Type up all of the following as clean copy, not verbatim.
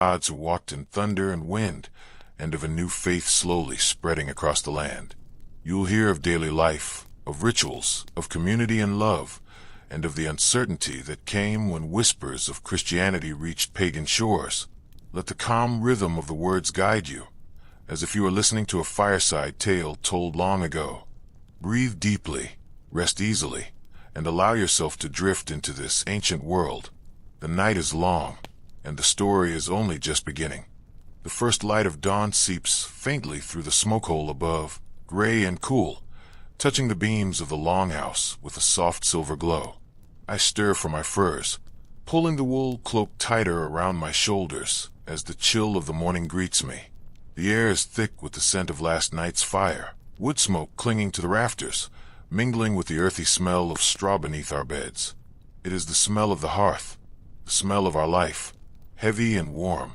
gods who walked in thunder and wind, and of a new faith slowly spreading across the land. You'll hear of daily life, of rituals, of community and love, and of the uncertainty that came when whispers of Christianity reached pagan shores. Let the calm rhythm of the words guide you, as if you were listening to a fireside tale told long ago. Breathe deeply, rest easily, and allow yourself to drift into this ancient world. The night is long, and the story is only just beginning. The first light of dawn seeps faintly through the smoke hole above, gray and cool, touching the beams of the longhouse with a soft silver glow. I stir for my furs, pulling the wool cloak tighter around my shoulders as the chill of the morning greets me. The air is thick with the scent of last night's fire, wood smoke clinging to the rafters, mingling with the earthy smell of straw beneath our beds. It is the smell of the hearth, the smell of our life, heavy and warm.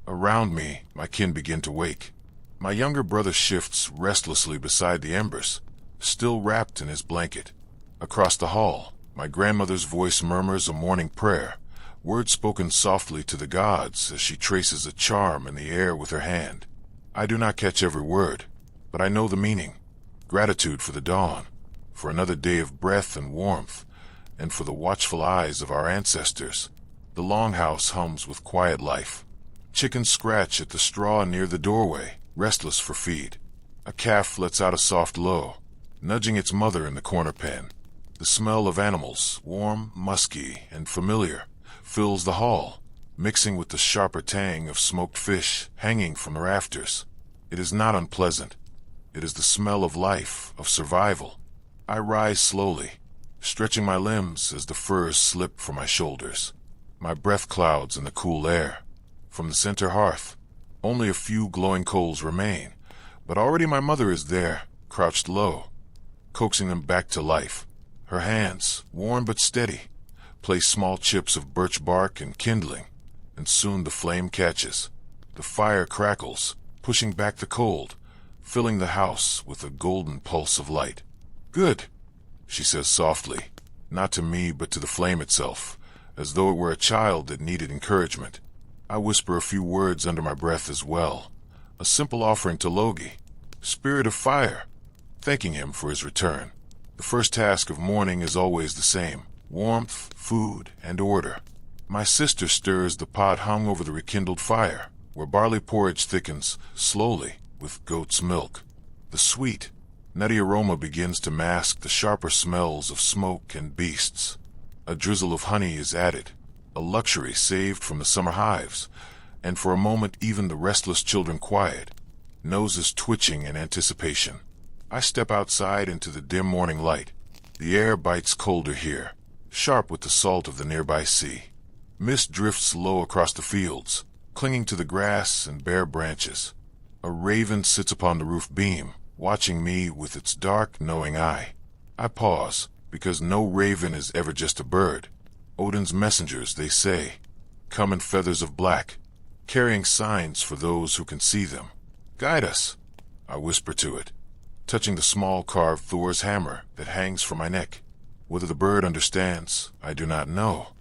Around me, my kin begin to wake. My younger brother shifts restlessly beside the embers, still wrapped in his blanket. Across the hall, my grandmother's voice murmurs a morning prayer, words spoken softly to the gods as she traces a charm in the air with her hand. I do not catch every word, but I know the meaning. Gratitude for the dawn, for another day of breath and warmth, and for the watchful eyes of our ancestors. The longhouse hums with quiet life. Chickens scratch at the straw near the doorway, restless for feed. A calf lets out a soft low, nudging its mother in the corner pen. The smell of animals, warm, musky, and familiar, fills the hall, mixing with the sharper tang of smoked fish hanging from the rafters. It is not unpleasant. It is the smell of life, of survival. I rise slowly, stretching my limbs as the furs slip from my shoulders. My breath clouds in the cool air. From the center hearth, only a few glowing coals remain, but already my mother is there, crouched low, coaxing them back to life. Her hands, warm but steady, place small chips of birch bark and kindling, and soon the flame catches. The fire crackles, pushing back the cold, filling the house with a golden pulse of light. "Good," she says softly, not to me but to the flame itself, as though it were a child that needed encouragement. I whisper a few words under my breath as well, a simple offering to Logi, spirit of fire, thanking him for his return. The first task of morning is always the same: warmth, food, and order. My sister stirs the pot hung over the rekindled fire, where barley porridge thickens slowly with goat's milk. The sweet, nutty aroma begins to mask the sharper smells of smoke and beasts. A drizzle of honey is added, a luxury saved from the summer hives, and for a moment even the restless children quiet, noses twitching in anticipation. I step outside into the dim morning light. The air bites colder here, sharp with the salt of the nearby sea. Mist drifts low across the fields, clinging to the grass and bare branches. A raven sits upon the roof beam, watching me with its dark, knowing eye. I pause, because no raven is ever just a bird. Odin's messengers, they say, come in feathers of black, carrying signs for those who can see them. "Guide us," I whisper to it, touching the small carved Thor's hammer that hangs from my neck. Whether the bird understands, I do not know,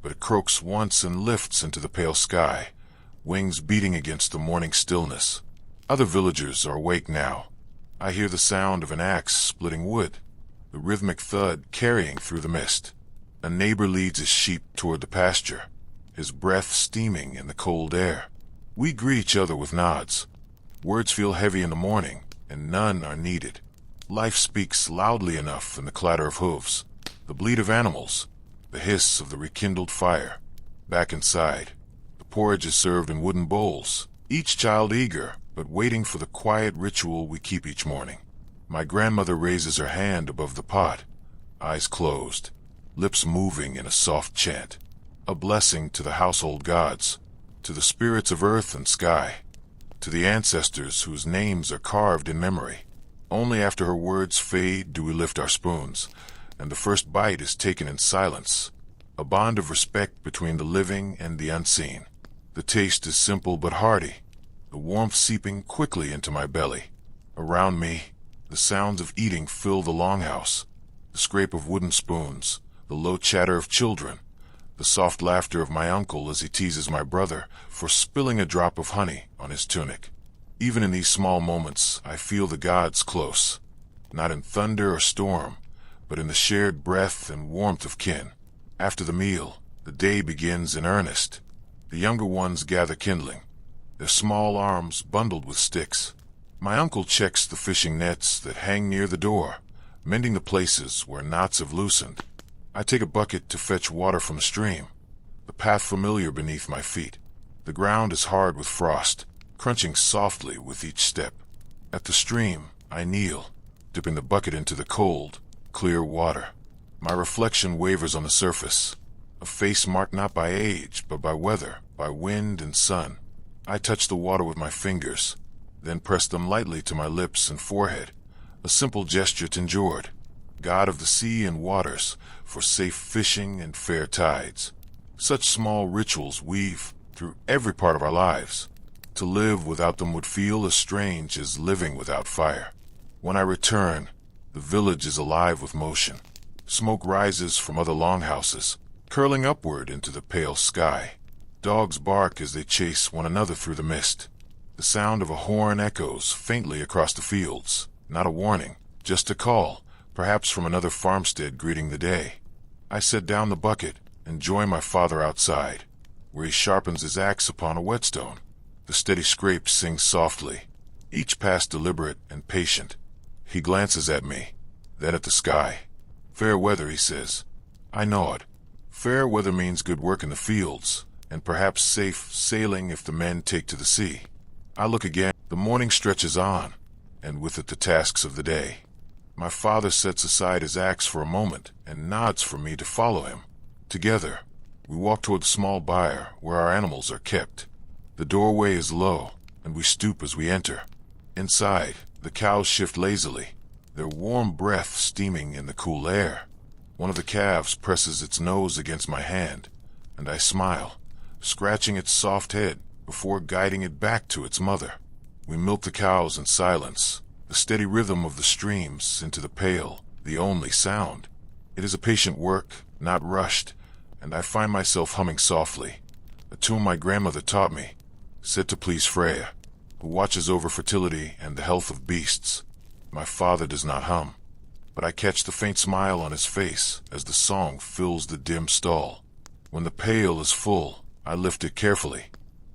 but it croaks once and lifts into the pale sky, wings beating against the morning stillness. Other villagers are awake now. I hear the sound of an axe splitting wood, the rhythmic thud carrying through the mist. A neighbor leads his sheep toward the pasture, his breath steaming in the cold air. We greet each other with nods. Words feel heavy in the morning, and none are needed. Life speaks loudly enough in the clatter of hooves, the bleat of animals, the hiss of the rekindled fire. Back inside, the porridge is served in wooden bowls, each child eager, but waiting for the quiet ritual we keep each morning. My grandmother raises her hand above the pot, eyes closed, lips moving in a soft chant. A blessing to the household gods, to the spirits of earth and sky, to the ancestors whose names are carved in memory. Only after her words fade do we lift our spoons, and the first bite is taken in silence, a bond of respect between the living and the unseen. The taste is simple but hearty, the warmth seeping quickly into my belly. Around me, the sounds of eating fill the longhouse, the scrape of wooden spoons, the low chatter of children, the soft laughter of my uncle as he teases my brother for spilling a drop of honey on his tunic. Even in these small moments, I feel the gods close, not in thunder or storm, but in the shared breath and warmth of kin. After the meal, the day begins in earnest. The younger ones gather kindling, their small arms bundled with sticks. My uncle checks the fishing nets that hang near the door, mending the places where knots have loosened. I take a bucket to fetch water from the stream, the path familiar beneath my feet. The ground is hard with frost, crunching softly with each step. At the stream, I kneel, dipping the bucket into the cold, clear water. My reflection wavers on the surface, a face marked not by age, but by weather, by wind and sun. I touch the water with my fingers, then press them lightly to my lips and forehead, a simple gesture to Njord, god of the sea and waters, for safe fishing and fair tides. Such small rituals weave through every part of our lives. To live without them would feel as strange as living without fire. When I return, the village is alive with motion. Smoke rises from other longhouses, curling upward into the pale sky. Dogs bark as they chase one another through the mist. The sound of a horn echoes faintly across the fields, not a warning, just a call, perhaps from another farmstead greeting the day. I set down the bucket and join my father outside, where he sharpens his axe upon a whetstone. The steady scrape sings softly, each pass deliberate and patient. He glances at me, then at the sky. Fair weather, he says. I nod. Fair weather means good work in the fields, and perhaps safe sailing if the men take to the sea. I look again. The morning stretches on, and with it the tasks of the day. My father sets aside his axe for a moment and nods for me to follow him. Together, we walk toward the small byre where our animals are kept. The doorway is low, and we stoop as we enter. Inside, the cows shift lazily, their warm breath steaming in the cool air. One of the calves presses its nose against my hand, and I smile, scratching its soft head before guiding it back to its mother. We milk the cows in silence, the steady rhythm of the streams into the pail, the only sound. It is a patient work, not rushed, and I find myself humming softly, a tune my grandmother taught me, said to please Freya, who watches over fertility and the health of beasts. My father does not hum, but I catch the faint smile on his face as the song fills the dim stall. When the pail is full, I lift it carefully,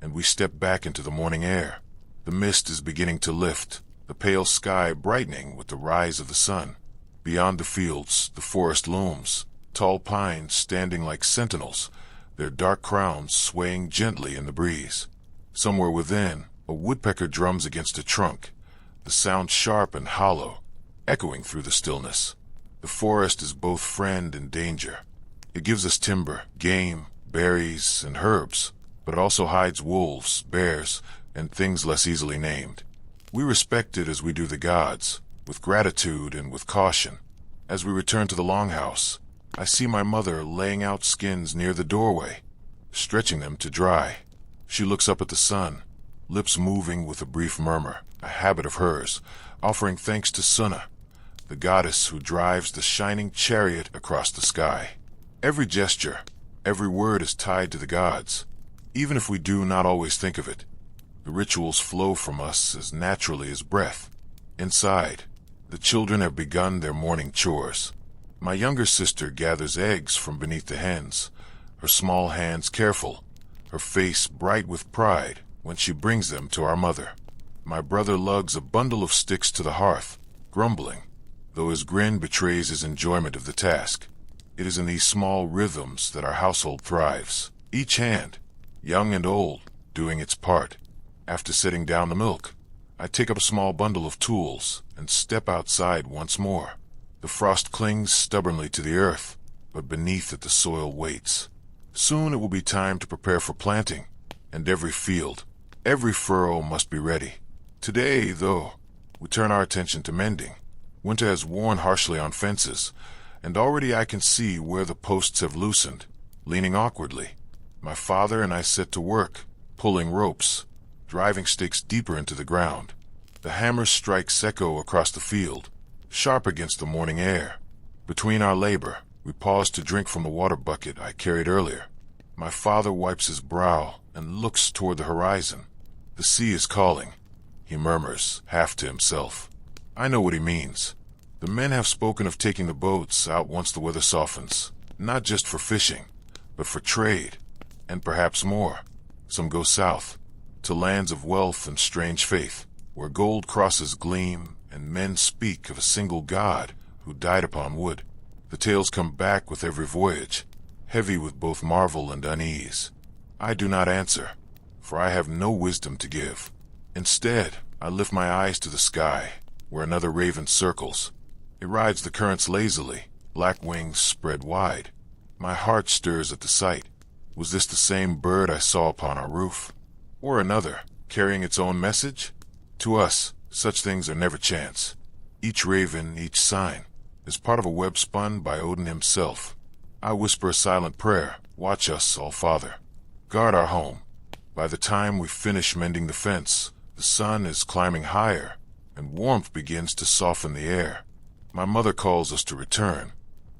and we step back into the morning air. The mist is beginning to lift, the pale sky brightening with the rise of the sun. Beyond the fields, the forest looms, tall pines standing like sentinels, their dark crowns swaying gently in the breeze. Somewhere within, a woodpecker drums against a trunk, the sound sharp and hollow, echoing through the stillness. The forest is both friend and danger. It gives us timber, game, berries, and herbs, but it also hides wolves, bears, and things less easily named. We respect it as we do the gods, with gratitude and with caution. As we return to the longhouse, I see my mother laying out skins near the doorway, stretching them to dry. She looks up at the sun, lips moving with a brief murmur, a habit of hers, offering thanks to Sunna, the goddess who drives the shining chariot across the sky. Every gesture, every word is tied to the gods, even if we do not always think of it. The rituals flow from us as naturally as breath. Inside, the children have begun their morning chores. My younger sister gathers eggs from beneath the hens, her small hands careful, her face bright with pride when she brings them to our mother. My brother lugs a bundle of sticks to the hearth, grumbling, though his grin betrays his enjoyment of the task. It is in these small rhythms that our household thrives, each hand, young and old, doing its part. After setting down the milk, I take up a small bundle of tools and step outside once more. The frost clings stubbornly to the earth, but beneath it the soil waits. Soon it will be time to prepare for planting, and every field, every furrow must be ready. Today, though, we turn our attention to mending. Winter has worn harshly on fences, and already I can see where the posts have loosened, leaning awkwardly. My father and I set to work, pulling ropes, driving stakes deeper into the ground. The hammers strike echo across the field, sharp against the morning air. Between our labor, We pause to drink from the water bucket I carried earlier. My father wipes his brow and looks toward the horizon. The sea is calling, he murmurs, half to himself. I know what he means. The men have spoken of taking the boats out once the weather softens, not just for fishing, but for trade, and perhaps more. Some go south, to lands of wealth and strange faith, where gold crosses gleam and men speak of a single god who died upon wood. The tales come back with every voyage, heavy with both marvel and unease. I do not answer, for I have no wisdom to give. Instead, I lift my eyes to the sky, where another raven circles. It rides the currents lazily, black wings spread wide. My heart stirs at the sight. Was this the same bird I saw upon our roof? Or another, carrying its own message? To us, such things are never chance. Each raven, each sign, is part of a web spun by Odin himself. I whisper a silent prayer. Watch us, All-Father. Guard our home. By the time we finish mending the fence, the sun is climbing higher, and warmth begins to soften the air. My mother calls us to return.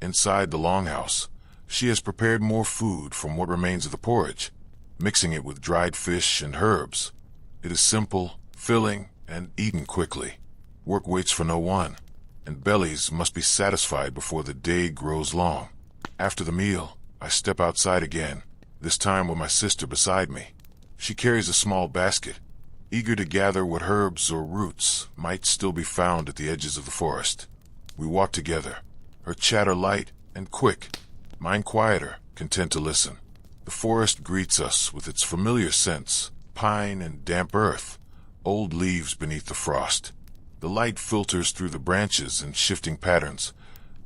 Inside the longhouse, she has prepared more food from what remains of the porridge, mixing it with dried fish and herbs. It is simple, filling, and eaten quickly. Work waits for no one, and bellies must be satisfied before the day grows long. After the meal, I step outside again, this time with my sister beside me. She carries a small basket, eager to gather what herbs or roots might still be found at the edges of the forest. We walk together, her chatter light and quick, mine quieter, content to listen. The forest greets us with its familiar scents, pine and damp earth, old leaves beneath the frost. The light filters through the branches in shifting patterns,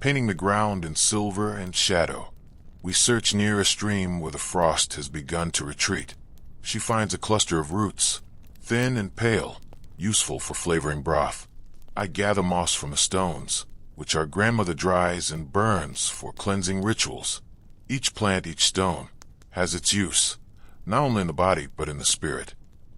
painting the ground in silver and shadow. We search near a stream where the frost has begun to retreat. She finds a cluster of roots, thin and pale, useful for flavoring broth. I gather moss from the stones, which our grandmother dries and burns for cleansing rituals. Each plant, each stone, has its use, not only in the body but in the spirit.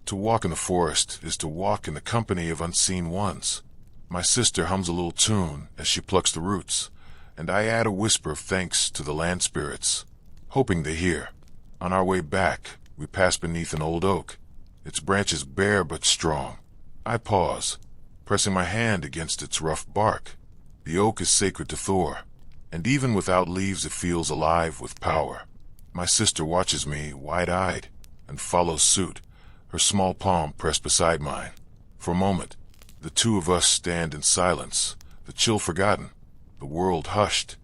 To walk in the forest is to walk in the company of unseen ones. My sister hums a little tune as she plucks the roots, and I add a whisper of thanks to the land spirits, hoping they hear. On our way back, we pass beneath an old oak, its branches bare but strong. I pause, pressing my hand against its rough bark. The oak is sacred to Thor, and even without leaves it feels alive with power. My sister watches me wide-eyed and follows suit, her small palm pressed beside mine. For a moment, the two of us stand in silence, the chill forgotten, the world hushed.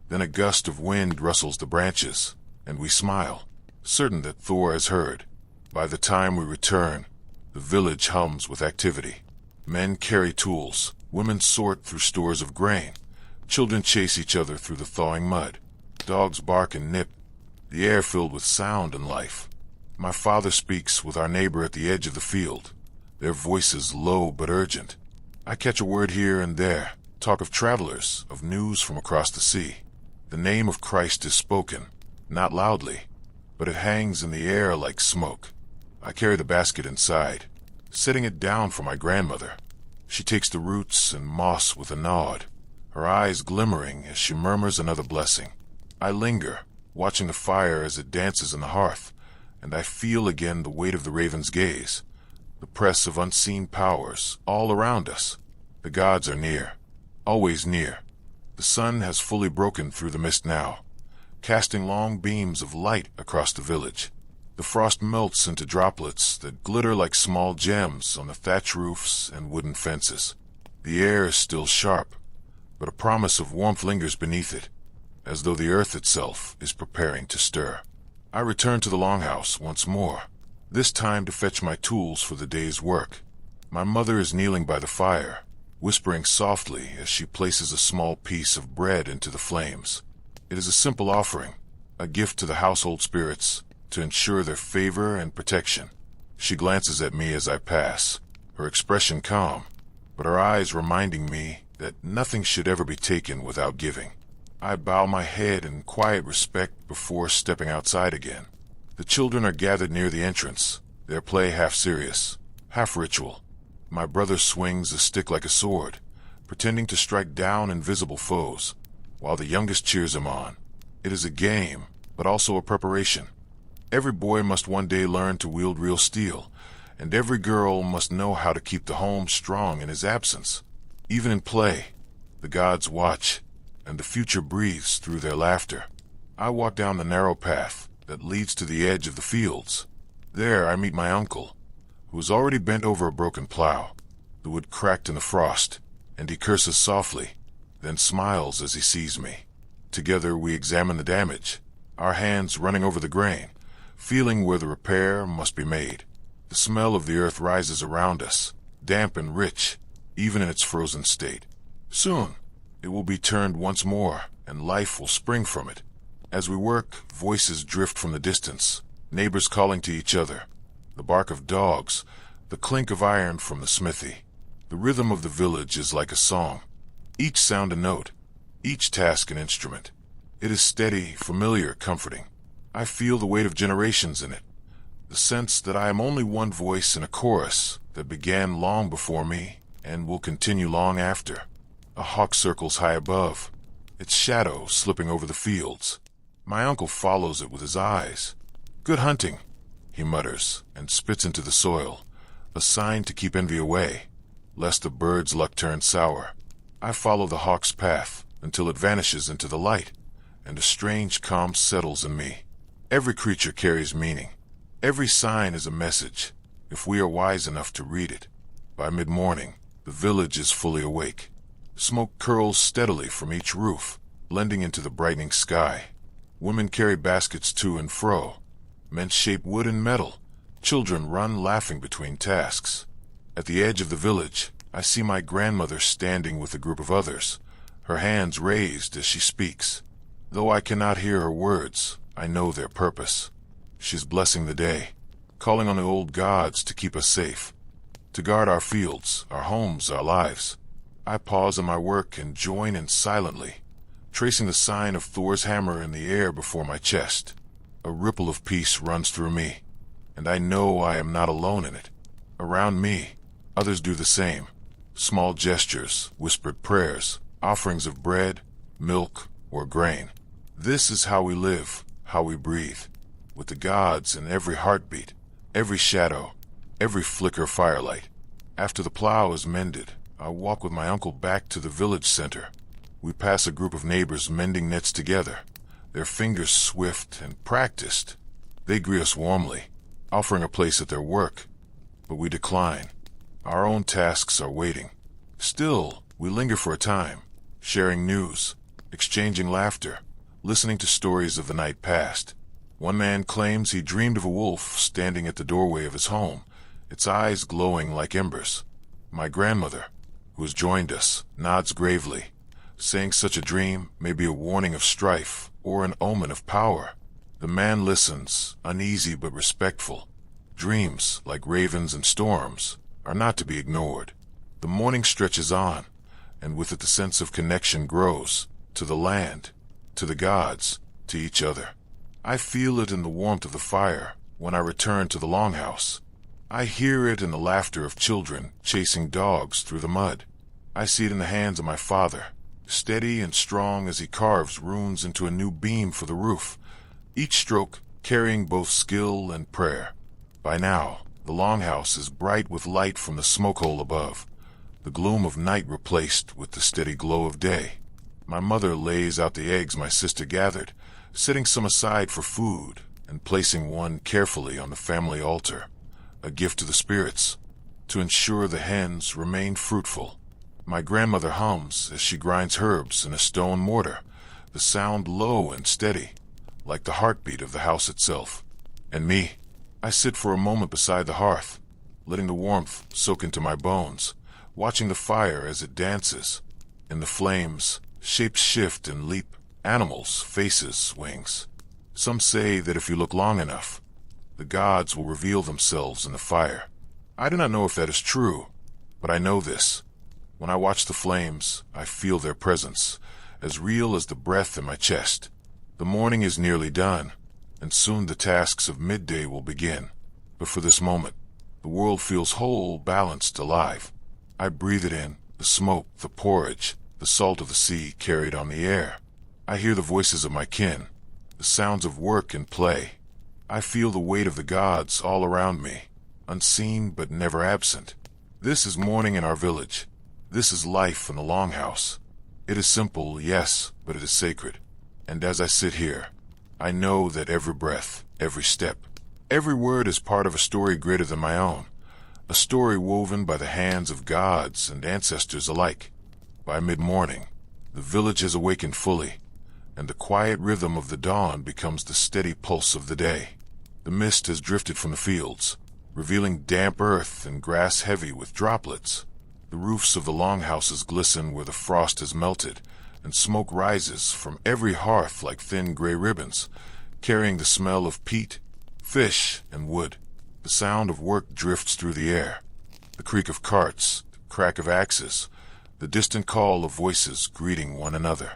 Then a gust of wind rustles the branches, and we smile, certain that Thor has heard. By the time we return, the village hums with activity. Men carry tools, women sort through stores of grain, children chase each other through the thawing mud, dogs bark and nip, the air filled with sound and life. My father speaks with our neighbor at the edge of the field, their voices low but urgent. I catch a word here and there, talk of travelers, of news from across the sea. The name of Christ is spoken, not loudly, but it hangs in the air like smoke. I carry the basket inside, setting it down for my grandmother. She takes the roots and moss with a nod, her eyes glimmering as she murmurs another blessing. I linger, watching the fire as it dances in the hearth, and I feel again the weight of the raven's gaze, the press of unseen powers all around us. The gods are near, always near. The sun has fully broken through the mist now, casting long beams of light across the village. The frost melts into droplets that glitter like small gems on the thatch roofs and wooden fences. The air is still sharp, but a promise of warmth lingers beneath it, as though the earth itself is preparing to stir. I return to the longhouse once more, this time to fetch my tools for the day's work. My mother is kneeling by the fire, whispering softly as she places a small piece of bread into the flames. It is a simple offering, a gift to the household spirits, to ensure their favor and protection. She glances at me as I pass, her expression calm, but her eyes reminding me that nothing should ever be taken without giving. I bow my head in quiet respect before stepping outside again. The children are gathered near the entrance, their play half serious, half ritual. My brother swings a stick like a sword, pretending to strike down invisible foes. while the youngest cheers him on. It is a game, but also a preparation. Every boy must one day learn to wield real steel, and every girl must know how to keep the home strong in his absence. Even in play, the gods watch, and the future breathes through their laughter. I walk down the narrow path that leads to the edge of the fields. There I meet my uncle, who is already bent over a broken plow. The wood cracked in the frost, and he curses softly, then smiles as he sees me. Together we examine the damage, our hands running over the grain, feeling where the repair must be made. The smell of the earth rises around us, damp and rich, even in its frozen state. Soon, it will be turned once more, and life will spring from it. As we work, voices drift from the distance, neighbors calling to each other, the bark of dogs, the clink of iron from the smithy. The rhythm of the village is like a song, each sound a note, each task an instrument. It is steady, familiar, comforting. I feel the weight of generations in it, the sense that I am only one voice in a chorus that began long before me and will continue long after. A hawk circles high above, its shadow slipping over the fields. My uncle follows it with his eyes. "Good hunting," he mutters, and spits into the soil, a sign to keep envy away, lest the bird's luck turn sour. I follow the hawk's path until it vanishes into the light, and a strange calm settles in me. Every creature carries meaning. Every sign is a message, if we are wise enough to read it. By mid-morning, the village is fully awake. Smoke curls steadily from each roof, blending into the brightening sky. Women carry baskets to and fro. Men shape wood and metal. Children run laughing between tasks. At the edge of the village, I see my grandmother standing with a group of others, her hands raised as she speaks. Though I cannot hear her words, I know their purpose. She's blessing the day, calling on the old gods to keep us safe, to guard our fields, our homes, our lives. I pause in my work and join in silently, tracing the sign of Thor's hammer in the air before my chest. A ripple of peace runs through me, and I know I am not alone in it. Around me, others do the same. Small gestures, whispered prayers, offerings of bread, milk, or grain. This is how we live, how we breathe, with the gods in every heartbeat, every shadow, every flicker of firelight. After the plow is mended, I walk with my uncle back to the village center. We pass a group of neighbors mending nets together, their fingers swift and practiced. They greet us warmly, offering a place at their work, but we decline. Our own tasks are waiting. Still, we linger for a time, sharing news, exchanging laughter, listening to stories of the night past. One man claims he dreamed of a wolf standing at the doorway of his home, its eyes glowing like embers. My grandmother, who has joined us, nods gravely, saying such a dream may be a warning of strife or an omen of power. The man listens, uneasy but respectful. Dreams, like ravens and storms, are not to be ignored. The morning stretches on, and with it the sense of connection grows, to the land, to the gods, to each other. I feel it in the warmth of the fire when I return to the longhouse. I hear it in the laughter of children chasing dogs through the mud. I see it in the hands of my father, steady and strong as he carves runes into a new beam for the roof, each stroke carrying both skill and prayer. By now, the longhouse is bright with light from the smoke hole above, the gloom of night replaced with the steady glow of day. My mother lays out the eggs my sister gathered, setting some aside for food and placing one carefully on the family altar, a gift to the spirits, to ensure the hens remain fruitful. My grandmother hums as she grinds herbs in a stone mortar, the sound low and steady, like the heartbeat of the house itself. And me, I sit for a moment beside the hearth, letting the warmth soak into my bones, watching the fire as it dances. In the flames, shapes shift and leap, animals, faces, wings. Some say that if you look long enough, the gods will reveal themselves in the fire. I do not know if that is true, but I know this. When I watch the flames, I feel their presence, as real as the breath in my chest. The morning is nearly done, and soon the tasks of midday will begin. But for this moment, the world feels whole, balanced, alive. I breathe it in, the smoke, the porridge, the salt of the sea carried on the air. I hear the voices of my kin, the sounds of work and play. I feel the weight of the gods all around me, unseen but never absent. This is morning in our village. This is life in the longhouse. It is simple, yes, but it is sacred. And as I sit here, I know that every breath, every step, every word is part of a story greater than my own, a story woven by the hands of gods and ancestors alike. By mid-morning, the village has awakened fully, and the quiet rhythm of the dawn becomes the steady pulse of the day. The mist has drifted from the fields, revealing damp earth and grass heavy with droplets. The roofs of the longhouses glisten where the frost has melted, and smoke rises from every hearth like thin gray ribbons, carrying the smell of peat, fish, and wood. The sound of work drifts through the air. The creak of carts, the crack of axes, the distant call of voices greeting one another.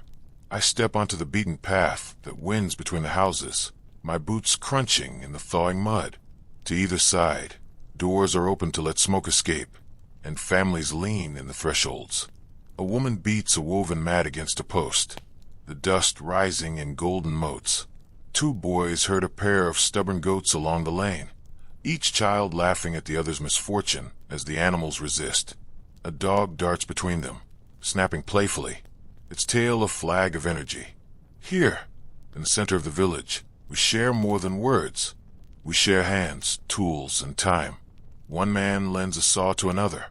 I step onto the beaten path that winds between the houses, my boots crunching in the thawing mud. To either side, doors are open to let smoke escape, and families lean in the thresholds. A woman beats a woven mat against a post, the dust rising in golden motes. 2 boys herd a pair of stubborn goats along the lane, each child laughing at the other's misfortune as the animals resist. A dog darts between them, snapping playfully, its tail a flag of energy. Here, in the center of the village, we share more than words. We share hands, tools, and time. One man lends a saw to another.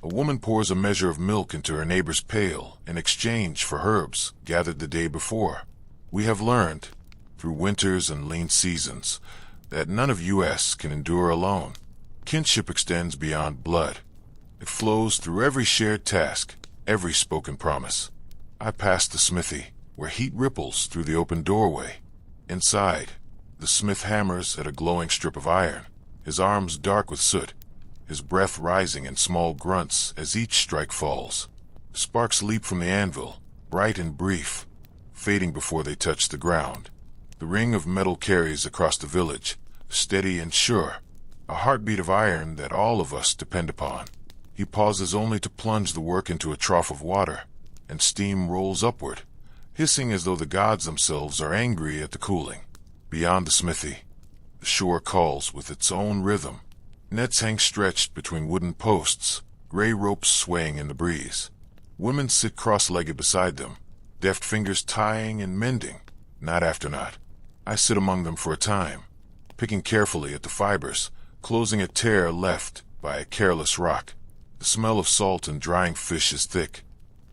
A woman pours a measure of milk into her neighbor's pail in exchange for herbs gathered the day before. We have learned, through winters and lean seasons, that none of us can endure alone. Kinship extends beyond blood. It flows through every shared task, every spoken promise. I pass the smithy, where heat ripples through the open doorway. Inside, the smith hammers at a glowing strip of iron, his arms dark with soot, his breath rising in small grunts as each strike falls. Sparks leap from the anvil, bright and brief, fading before they touch the ground. The ring of metal carries across the village, steady and sure, a heartbeat of iron that all of us depend upon. He pauses only to plunge the work into a trough of water, and steam rolls upward, hissing as though the gods themselves are angry at the cooling. Beyond the smithy, the shore calls with its own rhythm. Nets hang stretched between wooden posts, gray ropes swaying in the breeze. Women sit cross-legged beside them, deft fingers tying and mending, knot after knot. I sit among them for a time, picking carefully at the fibers, closing a tear left by a careless rock. The smell of salt and drying fish is thick,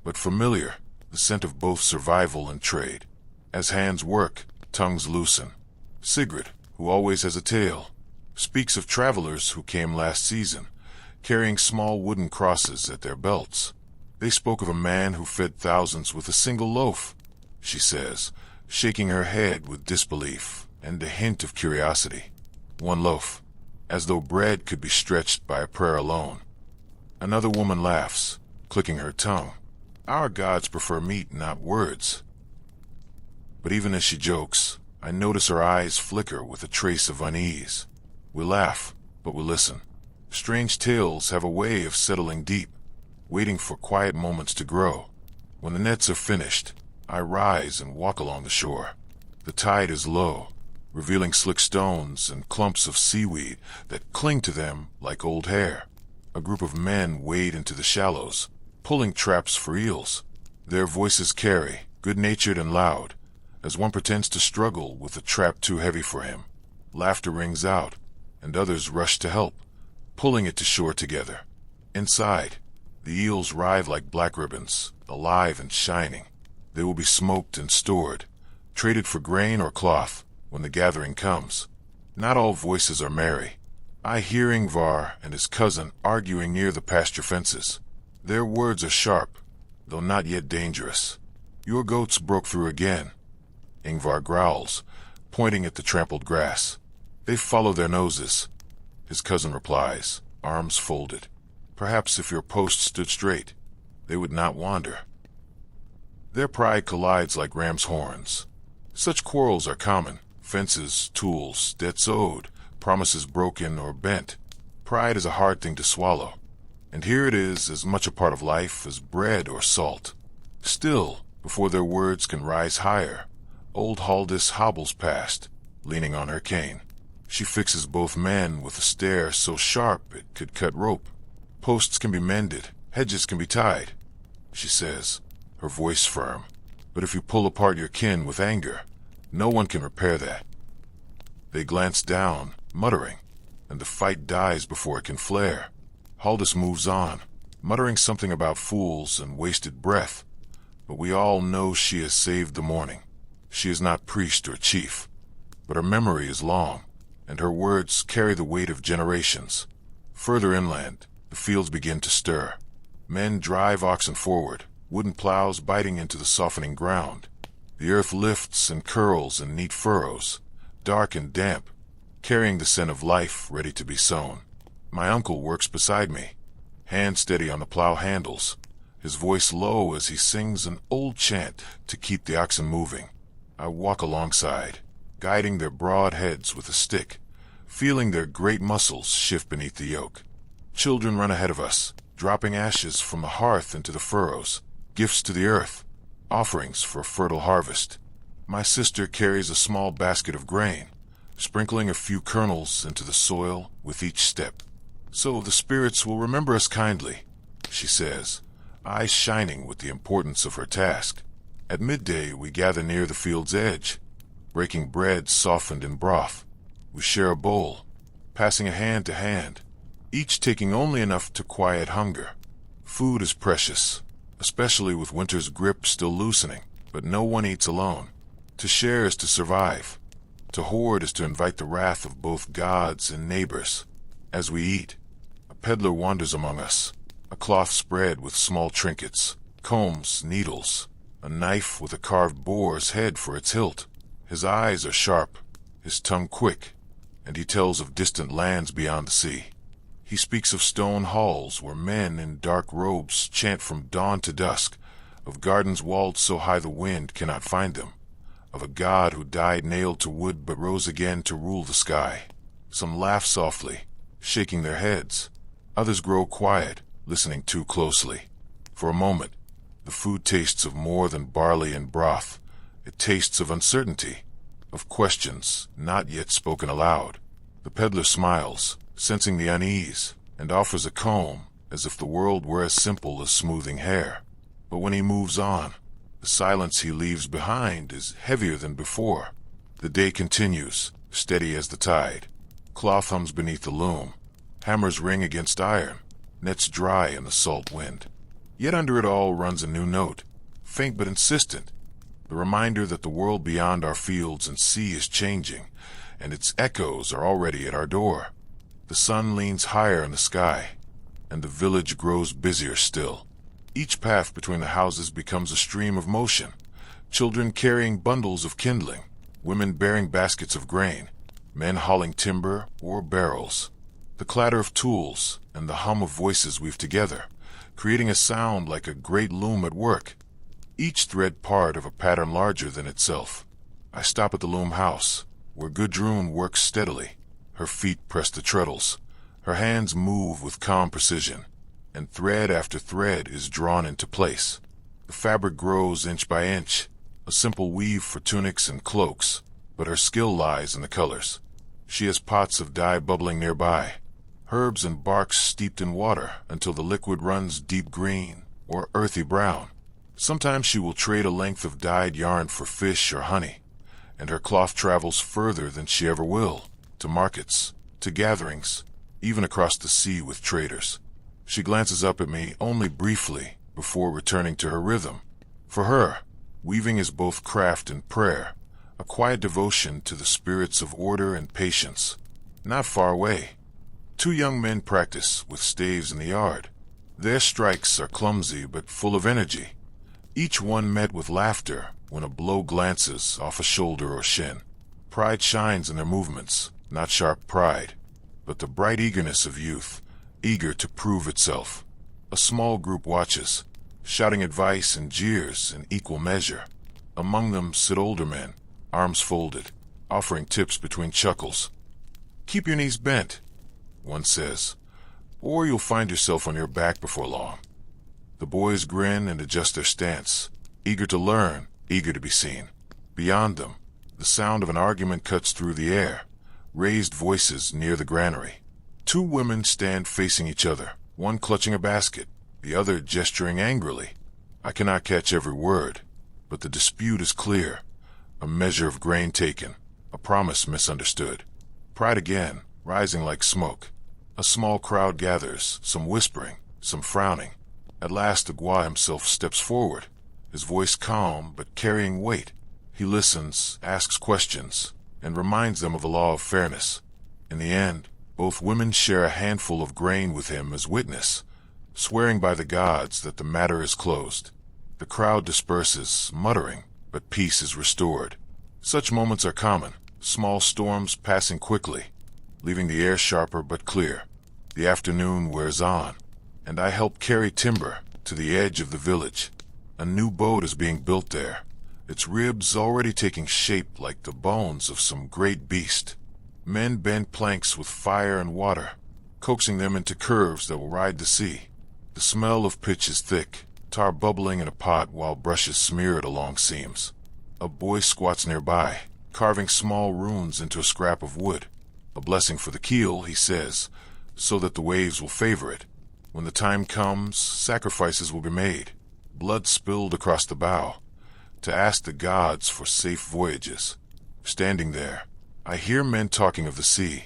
but familiar, the scent of both survival and trade. As hands work, tongues loosen. Sigrid, who always has a tale, speaks of travelers who came last season, carrying small wooden crosses at their belts. They spoke of a man who fed thousands with a single loaf, she says, shaking her head with disbelief and a hint of curiosity. 1 loaf, as though bread could be stretched by a prayer alone. Another woman laughs, clicking her tongue. Our gods prefer meat, not words. But even as she jokes, I notice her eyes flicker with a trace of unease. We laugh, but we listen. Strange tales have a way of settling deep, waiting for quiet moments to grow. When the nets are finished, I rise and walk along the shore. The tide is low, revealing slick stones and clumps of seaweed that cling to them like old hair. A group of men wade into the shallows, pulling traps for eels. Their voices carry, good-natured and loud, as one pretends to struggle with a trap too heavy for him. Laughter rings out, and others rush to help, pulling it to shore together. Inside, the eels writhe like black ribbons, alive and shining. They will be smoked and stored, traded for grain or cloth, when the gathering comes. Not all voices are merry. I hear Ingvar and his cousin arguing near the pasture fences. Their words are sharp, though not yet dangerous. Your goats broke through again, Ingvar growls, pointing at the trampled grass. They follow their noses. His cousin replies, arms folded. Perhaps if your post stood straight, they would not wander. Their pride collides like ram's horns. Such quarrels are common. Fences, tools, debts owed, promises broken or bent. Pride is a hard thing to swallow, and here it is as much a part of life as bread or salt. Still, Before their words can rise higher, old Haldis hobbles past, leaning on her cane. She fixes both men with a stare so sharp it could cut rope. Posts can be mended, hedges can be tied, she says, her voice firm. But if you pull apart your kin with anger, no one can repair that. They glance down, muttering, and the fight dies before it can flare. Haldis moves on, muttering something about fools and wasted breath, but we all know she has saved the morning. She is not priest or chief, but her memory is long, and her words carry the weight of generations. Further inland, the fields begin to stir. Men drive oxen forward, wooden plows biting into the softening ground. The earth lifts and curls in neat furrows, dark and damp, carrying the scent of life ready to be sown. My uncle works beside me, hand steady on the plow handles, his voice low as he sings an old chant to keep the oxen moving. I walk alongside, guiding their broad heads with a stick, feeling their great muscles shift beneath the yoke. Children run ahead of us, dropping ashes from the hearth into the furrows, gifts to the earth, offerings for a fertile harvest. My sister carries a small basket of grain, sprinkling a few kernels into the soil with each step. So the spirits will remember us kindly, she says, eyes shining with the importance of her task. At midday we gather near the field's edge, breaking bread softened in broth. We share a bowl, passing a hand to hand, each taking only enough to quiet hunger. Food is precious, especially with winter's grip still loosening, but no one eats alone. To share is to survive. To hoard is to invite the wrath of both gods and neighbors. As we eat, a peddler wanders among us, a cloth spread with small trinkets, combs, needles, a knife with a carved boar's head for its hilt. His eyes are sharp, his tongue quick, and he tells of distant lands beyond the sea. He speaks of stone halls where men in dark robes chant from dawn to dusk, of gardens walled so high the wind cannot find them, of a god who died nailed to wood but rose again to rule the sky. Some laugh softly, shaking their heads. Others grow quiet, listening too closely. For a moment, the food tastes of more than barley and broth. It tastes of uncertainty, of questions not yet spoken aloud. The peddler smiles, sensing the unease, and offers a comb as if the world were as simple as smoothing hair. But when he moves on, the silence he leaves behind is heavier than before. The day continues, steady as the tide. Cloth hums beneath the loom. Hammers ring against iron, nets dry in the salt wind. Yet under it all runs a new note, faint but insistent, the reminder that the world beyond our fields and sea is changing, and its echoes are already at our door. The sun leans higher in the sky, and the village grows busier still. Each path between the houses becomes a stream of motion, children carrying bundles of kindling, women bearing baskets of grain, men hauling timber or barrels. The clatter of tools and the hum of voices weave together, creating a sound like a great loom at work, each thread part of a pattern larger than itself. I stop at the loom house, where Gudrun works steadily. Her feet press the treadles, her hands move with calm precision, and thread after thread is drawn into place. The fabric grows inch by inch, a simple weave for tunics and cloaks, but her skill lies in the colors. She has pots of dye bubbling nearby, herbs and barks steeped in water until the liquid runs deep green or earthy brown. Sometimes she will trade a length of dyed yarn for fish or honey, and her cloth travels further than she ever will, to markets, to gatherings, even across the sea with traders. She glances up at me only briefly before returning to her rhythm. For her, weaving is both craft and prayer, a quiet devotion to the spirits of order and patience. Not far away, 2 young men practice with staves in the yard. Their strikes are clumsy but full of energy, each one met with laughter when a blow glances off a shoulder or shin. Pride shines in their movements, not sharp pride, but the bright eagerness of youth, eager to prove itself. A small group watches, shouting advice and jeers in equal measure. Among them sit older men, arms folded, offering tips between chuckles. "Keep your knees bent," one says, "or you'll find yourself on your back before long." The boys grin and adjust their stance, eager to learn, eager to be seen. Beyond them, the sound of an argument cuts through the air, raised voices near the granary. Two women stand facing each other, one clutching a basket, the other gesturing angrily. I cannot catch every word, but the dispute is clear. A measure of grain taken, a promise misunderstood. Pride again, rising like smoke. A small crowd gathers, some whispering, some frowning. At last the Gua himself steps forward, his voice calm but carrying weight. He listens, asks questions, and reminds them of the law of fairness. In the end, both women share a handful of grain with him as witness, swearing by the gods that the matter is closed. The crowd disperses, muttering, but peace is restored. Such moments are common, small storms passing quickly, leaving the air sharper but clear. The afternoon wears on, and I help carry timber to the edge of the village. A new boat is being built there, its ribs already taking shape like the bones of some great beast. Men bend planks with fire and water, coaxing them into curves that will ride the sea. The smell of pitch is thick, tar bubbling in a pot while brushes smear it along seams. A boy squats nearby, carving small runes into a scrap of wood. A blessing for the keel, he says, so that the waves will favor it. When the time comes, sacrifices will be made, blood spilled across the bow, to ask the gods for safe voyages. Standing there, I hear men talking of the sea,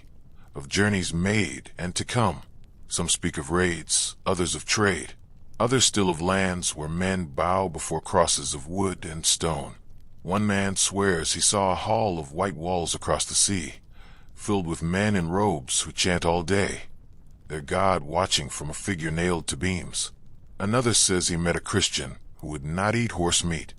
of journeys made and to come. Some speak of raids, others of trade, others still of lands where men bow before crosses of wood and stone. One man swears he saw a hall of white walls across the sea, filled with men in robes who chant all day, their god watching from a figure nailed to beams. Another says he met a Christian who would not eat horse meat,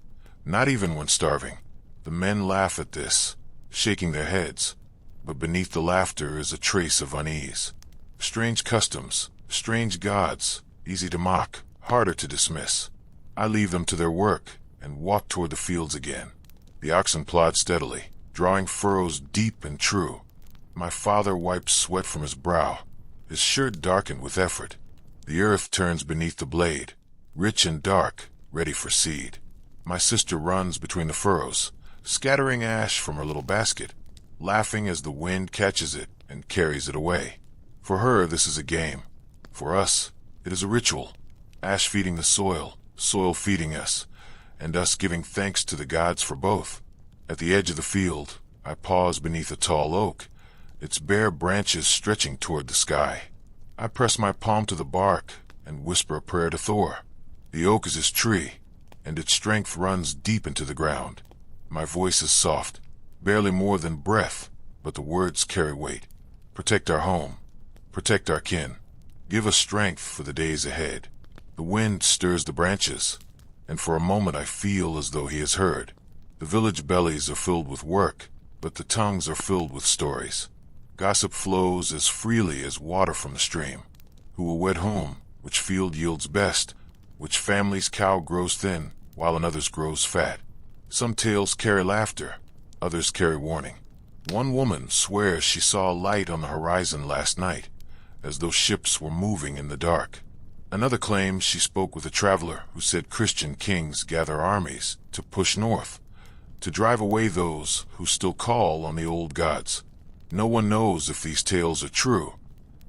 not even when starving. The men laugh at this, shaking their heads, but beneath the laughter is a trace of unease. Strange customs, strange gods, easy to mock, harder to dismiss. I leave them to their work and walk toward the fields again. The oxen plod steadily, drawing furrows deep and true. My father wipes sweat from his brow, his shirt darkened with effort. The earth turns beneath the blade, rich and dark, ready for seed. My sister runs between the furrows, scattering ash from her little basket, laughing as the wind catches it and carries it away. For her, this is a game. For us, it is a ritual. Ash feeding the soil, soil feeding us, and us giving thanks to the gods for both. At the edge of the field, I pause beneath a tall oak, its bare branches stretching toward the sky. I press my palm to the bark and whisper a prayer to Thor. The oak is his tree, and its strength runs deep into the ground. My voice is soft, barely more than breath, but the words carry weight. Protect our home, protect our kin, give us strength for the days ahead. The wind stirs the branches, and for a moment I feel as though he has heard. The village bellies are filled with work, but the tongues are filled with stories. Gossip flows as freely as water from the stream. Who will wed whom? Which field yields best? Which family's cow grows thin, while another's grows fat? Some tales carry laughter, others carry warning. One woman swears she saw a light on the horizon last night, as though ships were moving in the dark. Another claims she spoke with a traveler who said Christian kings gather armies to push north, to drive away those who still call on the old gods. No one knows if these tales are true,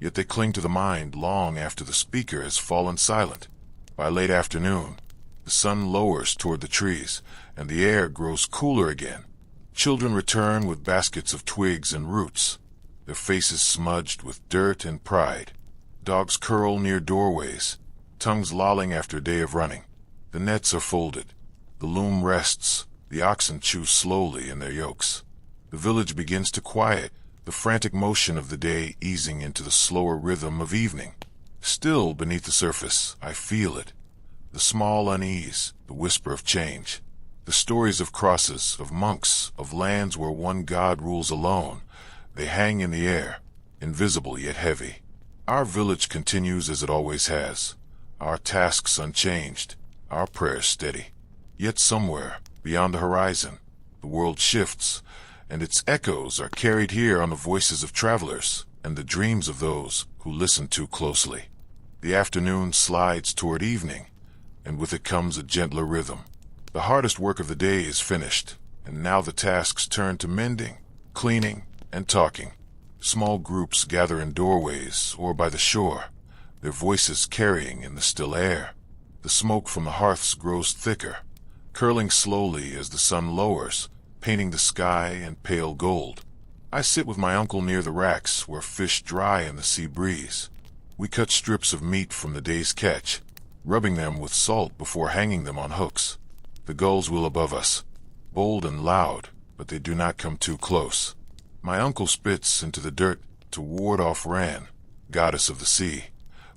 yet they cling to the mind long after the speaker has fallen silent. By late afternoon, the sun lowers toward the trees, and the air grows cooler again. Children return with baskets of twigs and roots, their faces smudged with dirt and pride. Dogs curl near doorways, tongues lolling after a day of running. The nets are folded, the loom rests, the oxen chew slowly in their yokes. The village begins to quiet, the frantic motion of the day easing into the slower rhythm of evening. Still beneath the surface, I feel it. The small unease, the whisper of change. The stories of crosses, of monks, of lands where one god rules alone. They hang in the air, invisible yet heavy. Our village continues as it always has. Our tasks unchanged, our prayers steady. Yet somewhere, beyond the horizon, the world shifts, and its echoes are carried here on the voices of travelers and the dreams of those who listen too closely. The afternoon slides toward evening, and with it comes a gentler rhythm. The hardest work of the day is finished, and now the tasks turn to mending, cleaning, and talking. Small groups gather in doorways or by the shore, their voices carrying in the still air. The smoke from the hearths grows thicker, curling slowly as the sun lowers, painting the sky in pale gold. I sit with my uncle near the racks where fish dry in the sea breeze. We cut strips of meat from the day's catch, rubbing them with salt before hanging them on hooks. The gulls wheel above us, bold and loud, but they do not come too close. My uncle spits into the dirt to ward off Ran, goddess of the sea,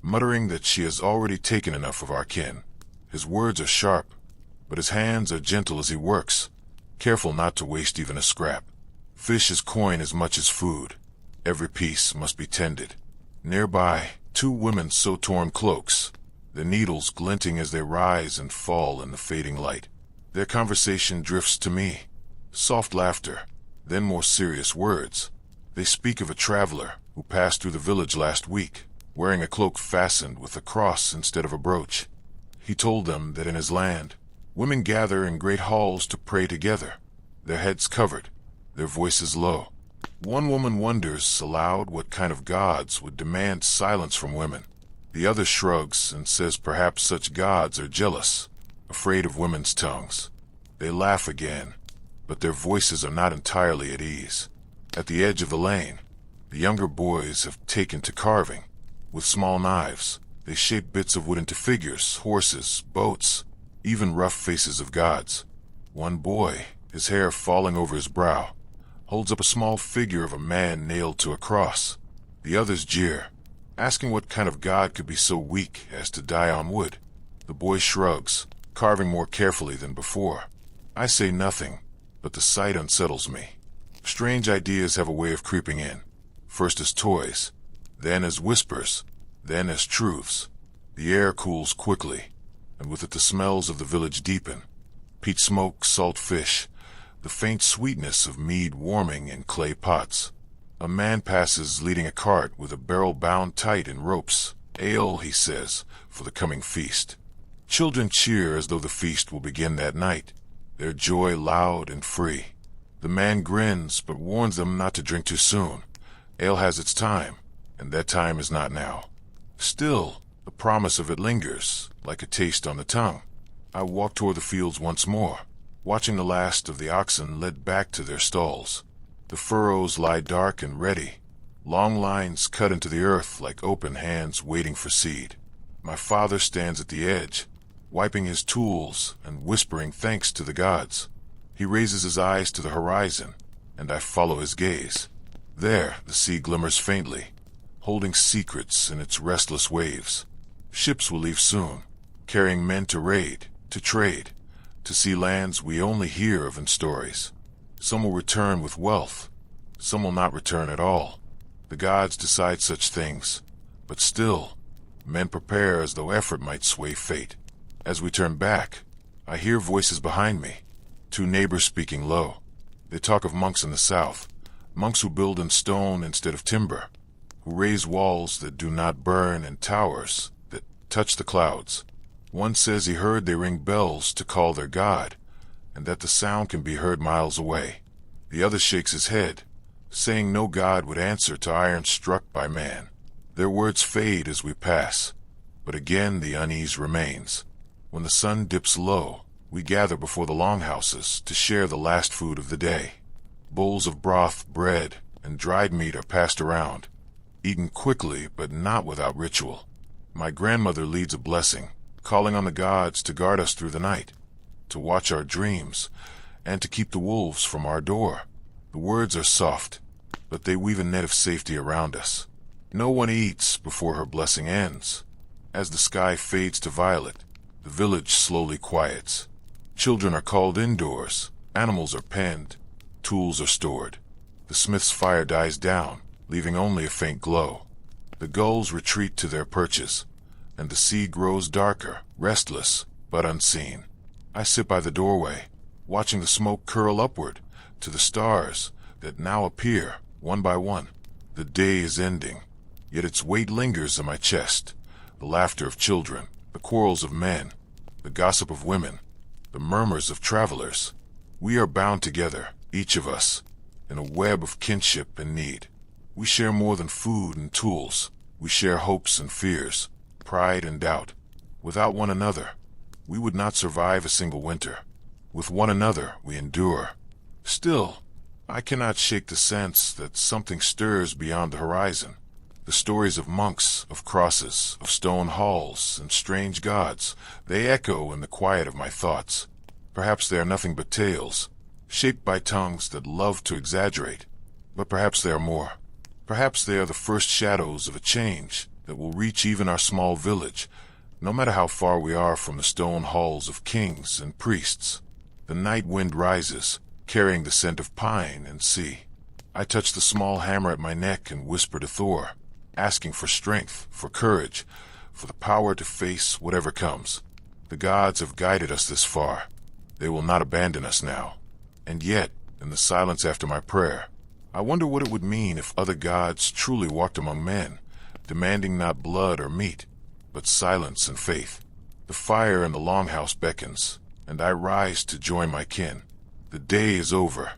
muttering that she has already taken enough of our kin. His words are sharp, but his hands are gentle as he works, careful not to waste even a scrap. Fish is coin as much as food. Every piece must be tended. Nearby, 2 women sew torn cloaks, the needles glinting as they rise and fall in the fading light. Their conversation drifts to me. Soft laughter, then more serious words. They speak of a traveler who passed through the village last week, wearing a cloak fastened with a cross instead of a brooch. He told them that in his land, women gather in great halls to pray together, their heads covered, their voices low. One woman wonders aloud what kind of gods would demand silence from women. The other shrugs and says perhaps such gods are jealous, afraid of women's tongues. They laugh again, but their voices are not entirely at ease. At the edge of the lane, the younger boys have taken to carving. With small knives, they shape bits of wood into figures, horses, boats, even rough faces of gods. One boy, his hair falling over his brow, holds up a small figure of a man nailed to a cross. The others jeer, asking what kind of god could be so weak as to die on wood. The boy shrugs, carving more carefully than before. I say nothing, but the sight unsettles me. Strange ideas have a way of creeping in, first as toys, then as whispers, then as truths. The air cools quickly, and with it the smells of the village deepen. Peat smoke, salt fish, the faint sweetness of mead warming in clay pots. A man passes leading a cart with a barrel bound tight in ropes. Ale, he says, for the coming feast. Children cheer as though the feast will begin that night, their joy loud and free. The man grins but warns them not to drink too soon. Ale has its time, and that time is not now. Still, the promise of it lingers, like a taste on the tongue. I walk toward the fields once more, watching the last of the oxen led back to their stalls. The furrows lie dark and ready, long lines cut into the earth like open hands waiting for seed. My father stands at the edge, wiping his tools and whispering thanks to the gods. He raises his eyes to the horizon, and I follow his gaze. There, the sea glimmers faintly, holding secrets in its restless waves. Ships will leave soon, carrying men to raid, to trade, to see lands we only hear of in stories. Some will return with wealth, some will not return at all. The gods decide such things, but still, men prepare as though effort might sway fate. As we turn back, I hear voices behind me, 2 neighbors speaking low. They talk of monks in the south, monks who build in stone instead of timber, who raise walls that do not burn and towers that touch the clouds. One says he heard they ring bells to call their god, and that the sound can be heard miles away. The other shakes his head, saying no god would answer to iron struck by man. Their words fade as we pass, but again the unease remains. When the sun dips low, we gather before the longhouses to share the last food of the day. Bowls of broth, bread, and dried meat are passed around, eaten quickly but not without ritual. My grandmother leads a blessing, calling on the gods to guard us through the night, to watch our dreams, and to keep the wolves from our door. The words are soft, but they weave a net of safety around us. No one eats before her blessing ends. As the sky fades to violet, the village slowly quiets. Children are called indoors, animals are penned, tools are stored. The smith's fire dies down, leaving only a faint glow. The gulls retreat to their perches, and the sea grows darker, restless, but unseen. I sit by the doorway, watching the smoke curl upward to the stars that now appear one by one. The day is ending, yet its weight lingers in my chest. The laughter of children, the quarrels of men, the gossip of women, the murmurs of travelers. We are bound together, each of us, in a web of kinship and need. We share more than food and tools. We share hopes and fears, pride and doubt. Without one another, we would not survive a single winter. With one another, we endure. Still, I cannot shake the sense that something stirs beyond the horizon. The stories of monks, of crosses, of stone halls, and strange gods, they echo in the quiet of my thoughts. Perhaps they are nothing but tales, shaped by tongues that love to exaggerate. But perhaps they are more. Perhaps they are the first shadows of a change that will reach even our small village, no matter how far we are from the stone halls of kings and priests. The night wind rises, carrying the scent of pine and sea. I touch the small hammer at my neck and whisper to Thor, asking for strength, for courage, for the power to face whatever comes. The gods have guided us this far. They will not abandon us now. And yet, in the silence after my prayer, I wonder what it would mean if other gods truly walked among men, demanding not blood or meat, but silence and faith. The fire in the longhouse beckons, and I rise to join my kin. The day is over,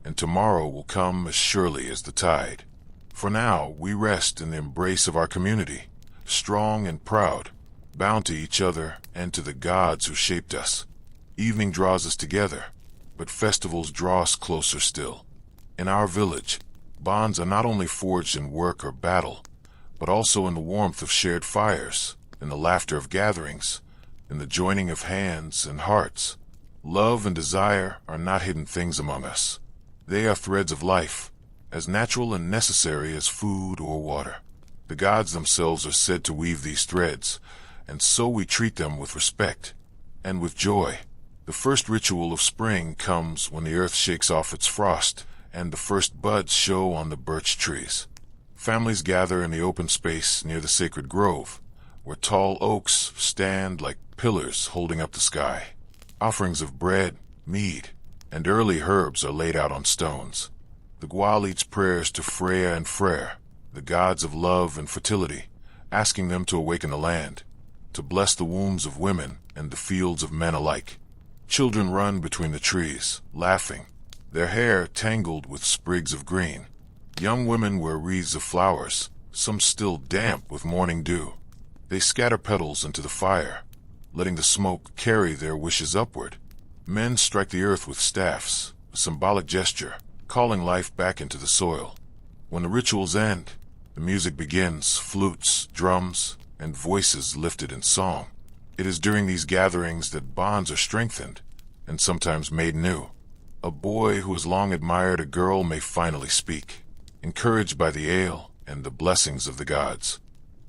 and tomorrow will come as surely as the tide. For now, we rest in the embrace of our community, strong and proud, bound to each other and to the gods who shaped us. Evening draws us together, but festivals draw us closer still. In our village, bonds are not only forged in work or battle, but also in the warmth of shared fires, in the laughter of gatherings, in the joining of hands and hearts. Love and desire are not hidden things among us. They are threads of life, as natural and necessary as food or water. The gods themselves are said to weave these threads, and so we treat them with respect and with joy. The first ritual of spring comes when the earth shakes off its frost and the first buds show on the birch trees. Families gather in the open space near the sacred grove, where tall oaks stand like pillars holding up the sky. Offerings of bread, mead, and early herbs are laid out on stones. The Gwa leads prayers to Freya and Freyr, the gods of love and fertility, asking them to awaken the land, to bless the wombs of women and the fields of men alike. Children run between the trees, laughing, their hair tangled with sprigs of green. Young women wear wreaths of flowers, some still damp with morning dew. They scatter petals into the fire, letting the smoke carry their wishes upward. Men strike the earth with staffs, a symbolic gesture, calling life back into the soil. When the rituals end, the music begins, flutes, drums, and voices lifted in song. It is during these gatherings that bonds are strengthened, and sometimes made new. A boy who has long admired a girl may finally speak, encouraged by the ale and the blessings of the gods.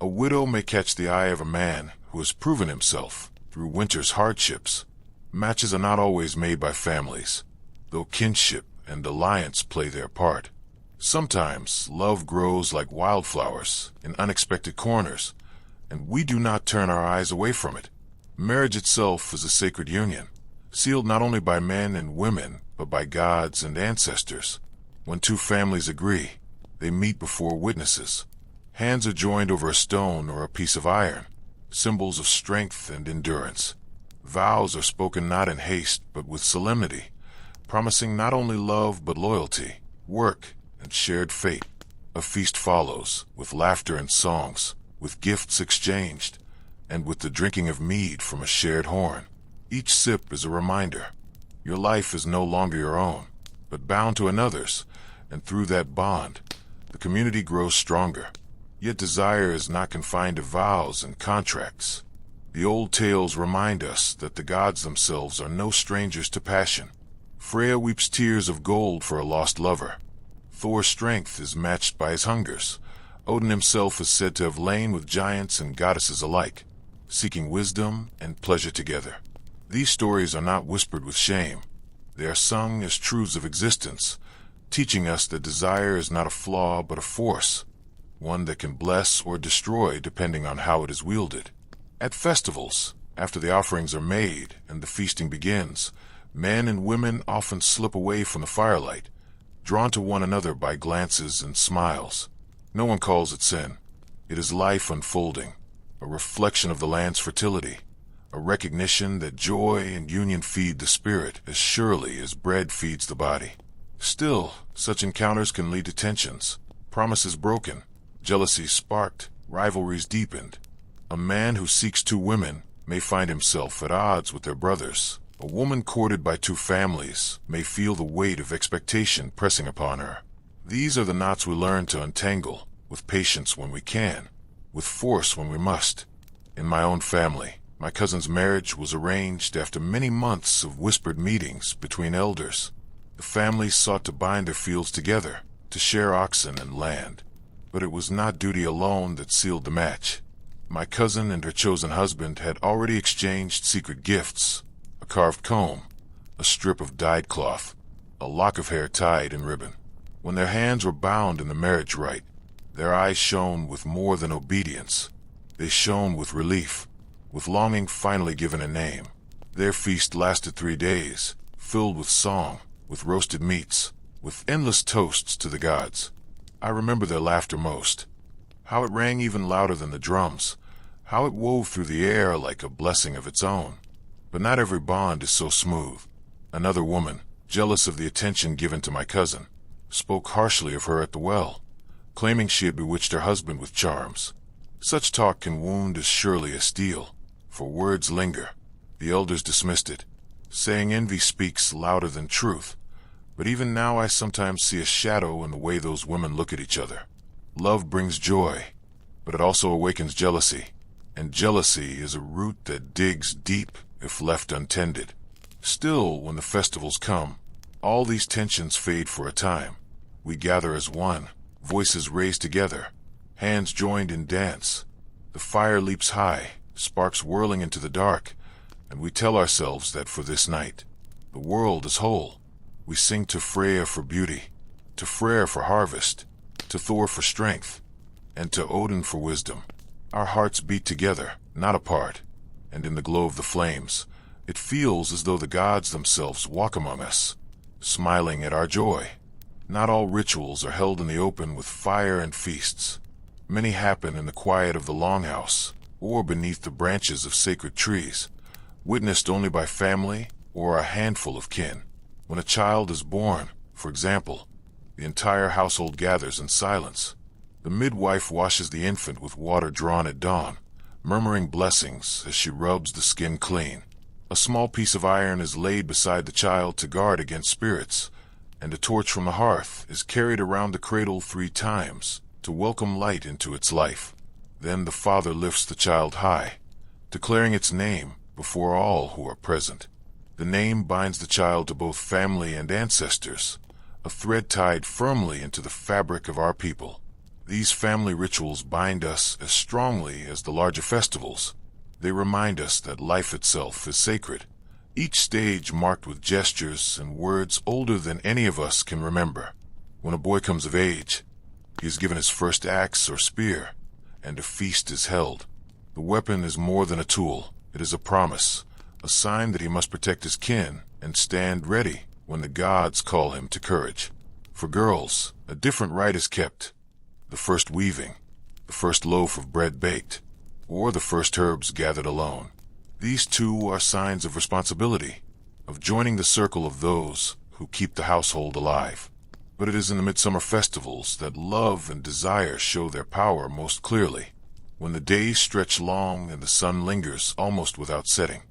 A widow may catch the eye of a man who has proven himself through winter's hardships. Matches are not always made by families, though kinship and alliance play their part. Sometimes love grows like wildflowers in unexpected corners, and we do not turn our eyes away from it. Marriage itself is a sacred union, sealed not only by men and women, but by gods and ancestors. When two families agree, they meet before witnesses. Hands are joined over a stone or a piece of iron, symbols of strength and endurance. Vows are spoken not in haste, but with solemnity, promising not only love but loyalty, work, and shared fate. A feast follows, with laughter and songs, with gifts exchanged, and with the drinking of mead from a shared horn. Each sip is a reminder. Your life is no longer your own, but bound to another's, and through that bond, the community grows stronger. Yet desire is not confined to vows and contracts. The old tales remind us that the gods themselves are no strangers to passion. Freya weeps tears of gold for a lost lover. Thor's strength is matched by his hungers. Odin himself is said to have lain with giants and goddesses alike, seeking wisdom and pleasure together. These stories are not whispered with shame. They are sung as truths of existence, teaching us that desire is not a flaw but a force, one that can bless or destroy depending on how it is wielded. At festivals, after the offerings are made and the feasting begins, men and women often slip away from the firelight, drawn to one another by glances and smiles. No one calls it sin. It is life unfolding, a reflection of the land's fertility, a recognition that joy and union feed the spirit as surely as bread feeds the body. Still, such encounters can lead to tensions, promises broken, jealousies sparked, rivalries deepened. A man who seeks two women may find himself at odds with their brothers. A woman courted by two families may feel the weight of expectation pressing upon her. These are the knots we learn to untangle, with patience when we can, with force when we must. In my own family, my cousin's marriage was arranged after many months of whispered meetings between elders. The families sought to bind their fields together, to share oxen and land. But it was not duty alone that sealed the match. My cousin and her chosen husband had already exchanged secret gifts: a carved comb, a strip of dyed cloth, a lock of hair tied in ribbon. When their hands were bound in the marriage rite, their eyes shone with more than obedience. They shone with relief, with longing finally given a name. Their feast lasted 3 days, filled with song, with roasted meats, with endless toasts to the gods. I remember their laughter most, how it rang even louder than the drums, how it wove through the air like a blessing of its own. But not every bond is so smooth. Another woman, jealous of the attention given to my cousin, spoke harshly of her at the well, claiming she had bewitched her husband with charms. Such talk can wound as surely as steel, for words linger. The elders dismissed it, saying envy speaks louder than truth. But even now I sometimes see a shadow in the way those women look at each other. Love brings joy, but it also awakens jealousy, and jealousy is a root that digs deep if left untended. Still, when the festivals come, all these tensions fade for a time. We gather as one, voices raised together, hands joined in dance. The fire leaps high, sparks whirling into the dark, and we tell ourselves that for this night, the world is whole. We sing to Freya for beauty, to Freyr for harvest, to Thor for strength, and to Odin for wisdom. Our hearts beat together, not apart, and in the glow of the flames, it feels as though the gods themselves walk among us, smiling at our joy. Not all rituals are held in the open with fire and feasts. Many happen in the quiet of the longhouse, or beneath the branches of sacred trees, witnessed only by family or a handful of kin. When a child is born, for example, the entire household gathers in silence. The midwife washes the infant with water drawn at dawn, murmuring blessings as she rubs the skin clean. A small piece of iron is laid beside the child to guard against spirits, and a torch from the hearth is carried around the cradle 3 times to welcome light into its life. Then the father lifts the child high, declaring its name before all who are present. The name binds the child to both family and ancestors, a thread tied firmly into the fabric of our people. These family rituals bind us as strongly as the larger festivals. They remind us that life itself is sacred, each stage marked with gestures and words older than any of us can remember. When a boy comes of age, he is given his first axe or spear, and a feast is held. The weapon is more than a tool. It is a promise, a sign that he must protect his kin and stand ready when the gods call him to courage. For girls, a different rite is kept. The first weaving, the first loaf of bread baked, or the first herbs gathered alone. These too are signs of responsibility, of joining the circle of those who keep the household alive. But it is in the midsummer festivals that love and desire show their power most clearly. When the days stretch long and the sun lingers almost without setting,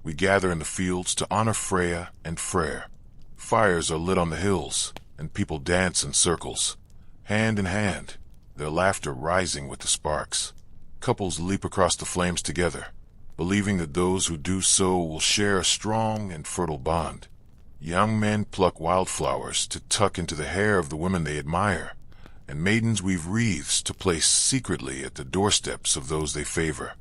we gather in the fields to honor Freya and Freyr. Fires are lit on the hills, and people dance in circles, hand in hand, their laughter rising with the sparks. Couples leap across the flames together, believing that those who do so will share a strong and fertile bond. Young men pluck wildflowers to tuck into the hair of the women they admire, and maidens weave wreaths to place secretly at the doorsteps of those they favor.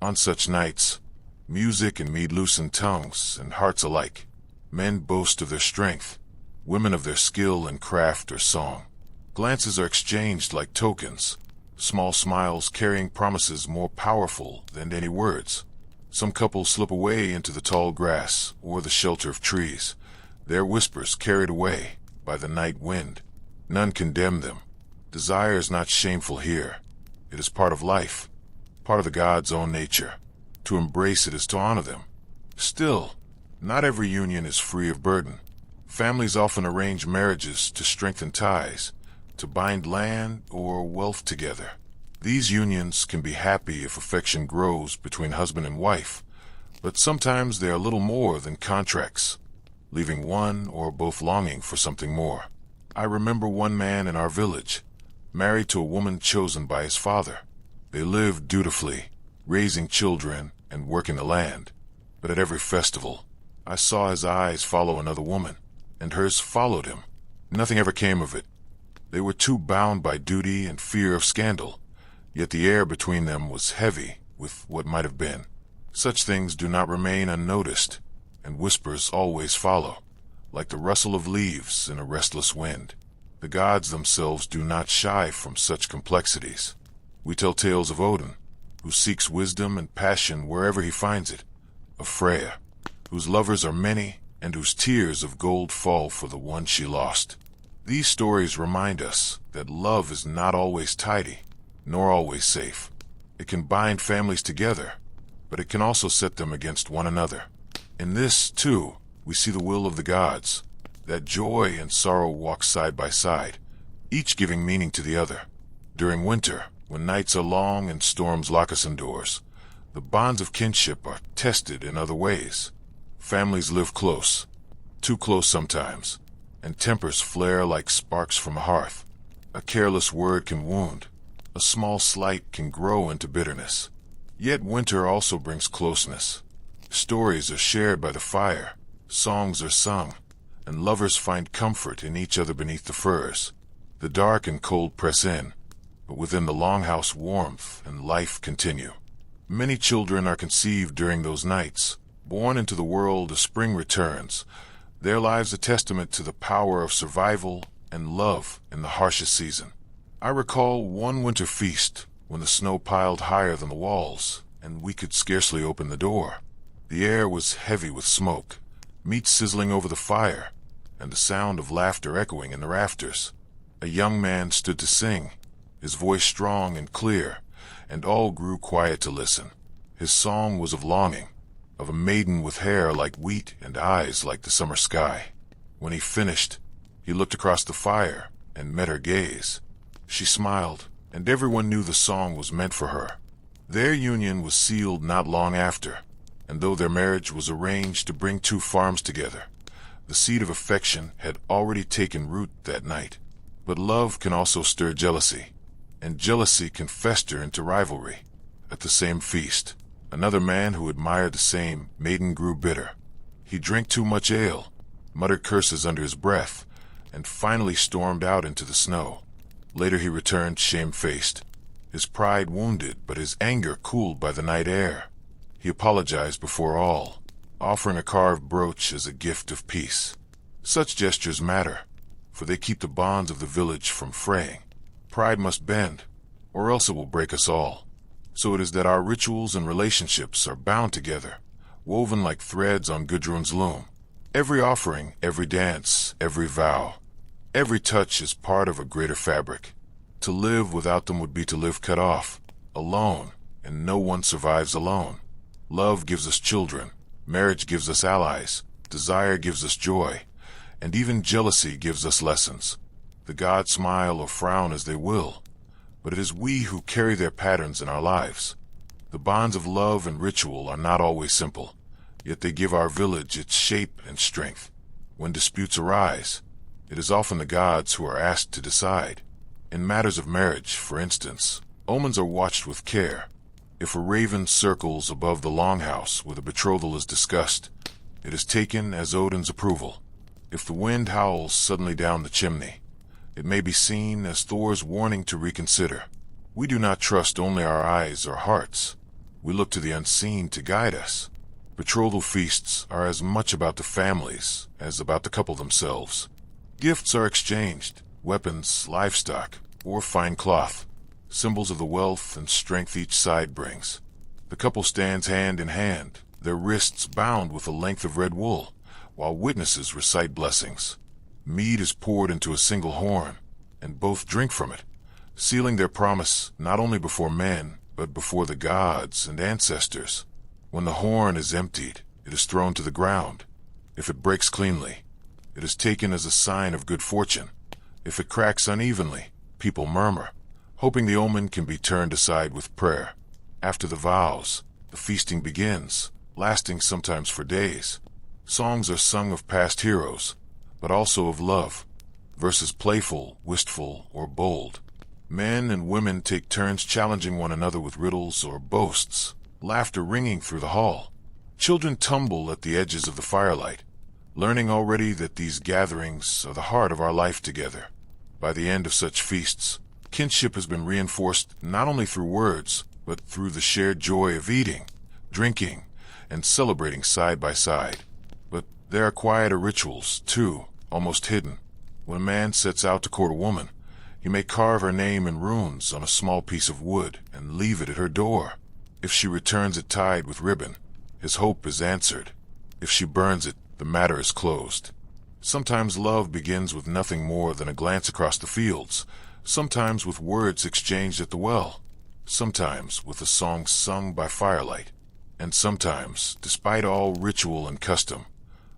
On such nights, music and mead loosen tongues and hearts alike. Men boast of their strength, women of their skill in craft or song. Glances are exchanged like tokens, small smiles carrying promises more powerful than any words. Some couples slip away into the tall grass or the shelter of trees, their whispers carried away by the night wind. None condemn them. Desire is not shameful here. It is part of life, part of the God's own nature. To embrace it is to honor them. Still, not every union is free of burden. Families often arrange marriages to strengthen ties, to bind land or wealth together. These unions can be happy if affection grows between husband and wife, but sometimes they are little more than contracts, leaving one or both longing for something more. I remember one man in our village, married to a woman chosen by his father. They lived dutifully, raising children and working the land. But at every festival, I saw his eyes follow another woman, and hers followed him. Nothing ever came of it. They were too bound by duty and fear of scandal, yet the air between them was heavy with what might have been. Such things do not remain unnoticed, and whispers always follow, like the rustle of leaves in a restless wind. The gods themselves do not shy from such complexities. We tell tales of Odin, who seeks wisdom and passion wherever he finds it, of Freya, whose lovers are many and whose tears of gold fall for the one she lost. These stories remind us that love is not always tidy, nor always safe. It can bind families together, but it can also set them against one another. In this, too, we see the will of the gods, that joy and sorrow walk side by side, each giving meaning to the other. During winter, when nights are long and storms lock us indoors, the bonds of kinship are tested in other ways. Families live close, too close sometimes, and tempers flare like sparks from a hearth. A careless word can wound. A small slight can grow into bitterness. Yet winter also brings closeness. Stories are shared by the fire, songs are sung, and lovers find comfort in each other beneath the firs. The dark and cold press in, but within the longhouse warmth and life continue. Many children are conceived during those nights. Born into the world as spring returns, their lives a testament to the power of survival and love in the harshest season. I recall one winter feast when the snow piled higher than the walls, and we could scarcely open the door. The air was heavy with smoke, meat sizzling over the fire, and the sound of laughter echoing in the rafters. A young man stood to sing, his voice strong and clear, and all grew quiet to listen. His song was of longing, of a maiden with hair like wheat and eyes like the summer sky. When he finished, he looked across the fire and met her gaze. She smiled, and everyone knew the song was meant for her. Their union was sealed not long after, and though their marriage was arranged to bring two farms together, the seed of affection had already taken root that night. But love can also stir jealousy, and jealousy can fester into rivalry. At the same feast, another man who admired the same maiden grew bitter. He drank too much ale, muttered curses under his breath, and finally stormed out into the snow. Later he returned shamefaced, his pride wounded but his anger cooled by the night air. He apologized before all, offering a carved brooch as a gift of peace. Such gestures matter, for they keep the bonds of the village from fraying. Pride must bend, or else it will break us all. So it is that our rituals and relationships are bound together, woven like threads on Gudrun's loom. Every offering, every dance, every vow, every touch is part of a greater fabric. To live without them would be to live cut off, alone, and no one survives alone. Love gives us children, marriage gives us allies, desire gives us joy, and even jealousy gives us lessons. The gods smile or frown as they will, but it is we who carry their patterns in our lives. The bonds of love and ritual are not always simple, yet they give our village its shape and strength. When disputes arise, it is often the gods who are asked to decide. In matters of marriage, for instance, omens are watched with care. If a raven circles above the longhouse where the betrothal is discussed, it is taken as Odin's approval. If the wind howls suddenly down the chimney, it may be seen as Thor's warning to reconsider. We do not trust only our eyes or hearts. We look to the unseen to guide us. Betrothal feasts are as much about the families as about the couple themselves. Gifts are exchanged, weapons, livestock, or fine cloth, symbols of the wealth and strength each side brings. The couple stands hand in hand, their wrists bound with a length of red wool, while witnesses recite blessings. Mead is poured into a single horn, and both drink from it, sealing their promise not only before men, but before the gods and ancestors. When the horn is emptied, it is thrown to the ground. If it breaks cleanly, it is taken as a sign of good fortune. If it cracks unevenly, people murmur, hoping the omen can be turned aside with prayer. After the vows, the feasting begins, lasting sometimes for days. Songs are sung of past heroes, but also of love. Verses playful, wistful, or bold. Men and women take turns challenging one another with riddles or boasts, laughter ringing through the hall. Children tumble at the edges of the firelight, learning already that these gatherings are the heart of our life together. By the end of such feasts, kinship has been reinforced not only through words, but through the shared joy of eating, drinking, and celebrating side by side. But there are quieter rituals, too, almost hidden. When a man sets out to court a woman, he may carve her name in runes on a small piece of wood and leave it at her door. If she returns it tied with ribbon, his hope is answered. If she burns it, the matter is closed. Sometimes love begins with nothing more than a glance across the fields, sometimes with words exchanged at the well, sometimes with a song sung by firelight, and sometimes, despite all ritual and custom,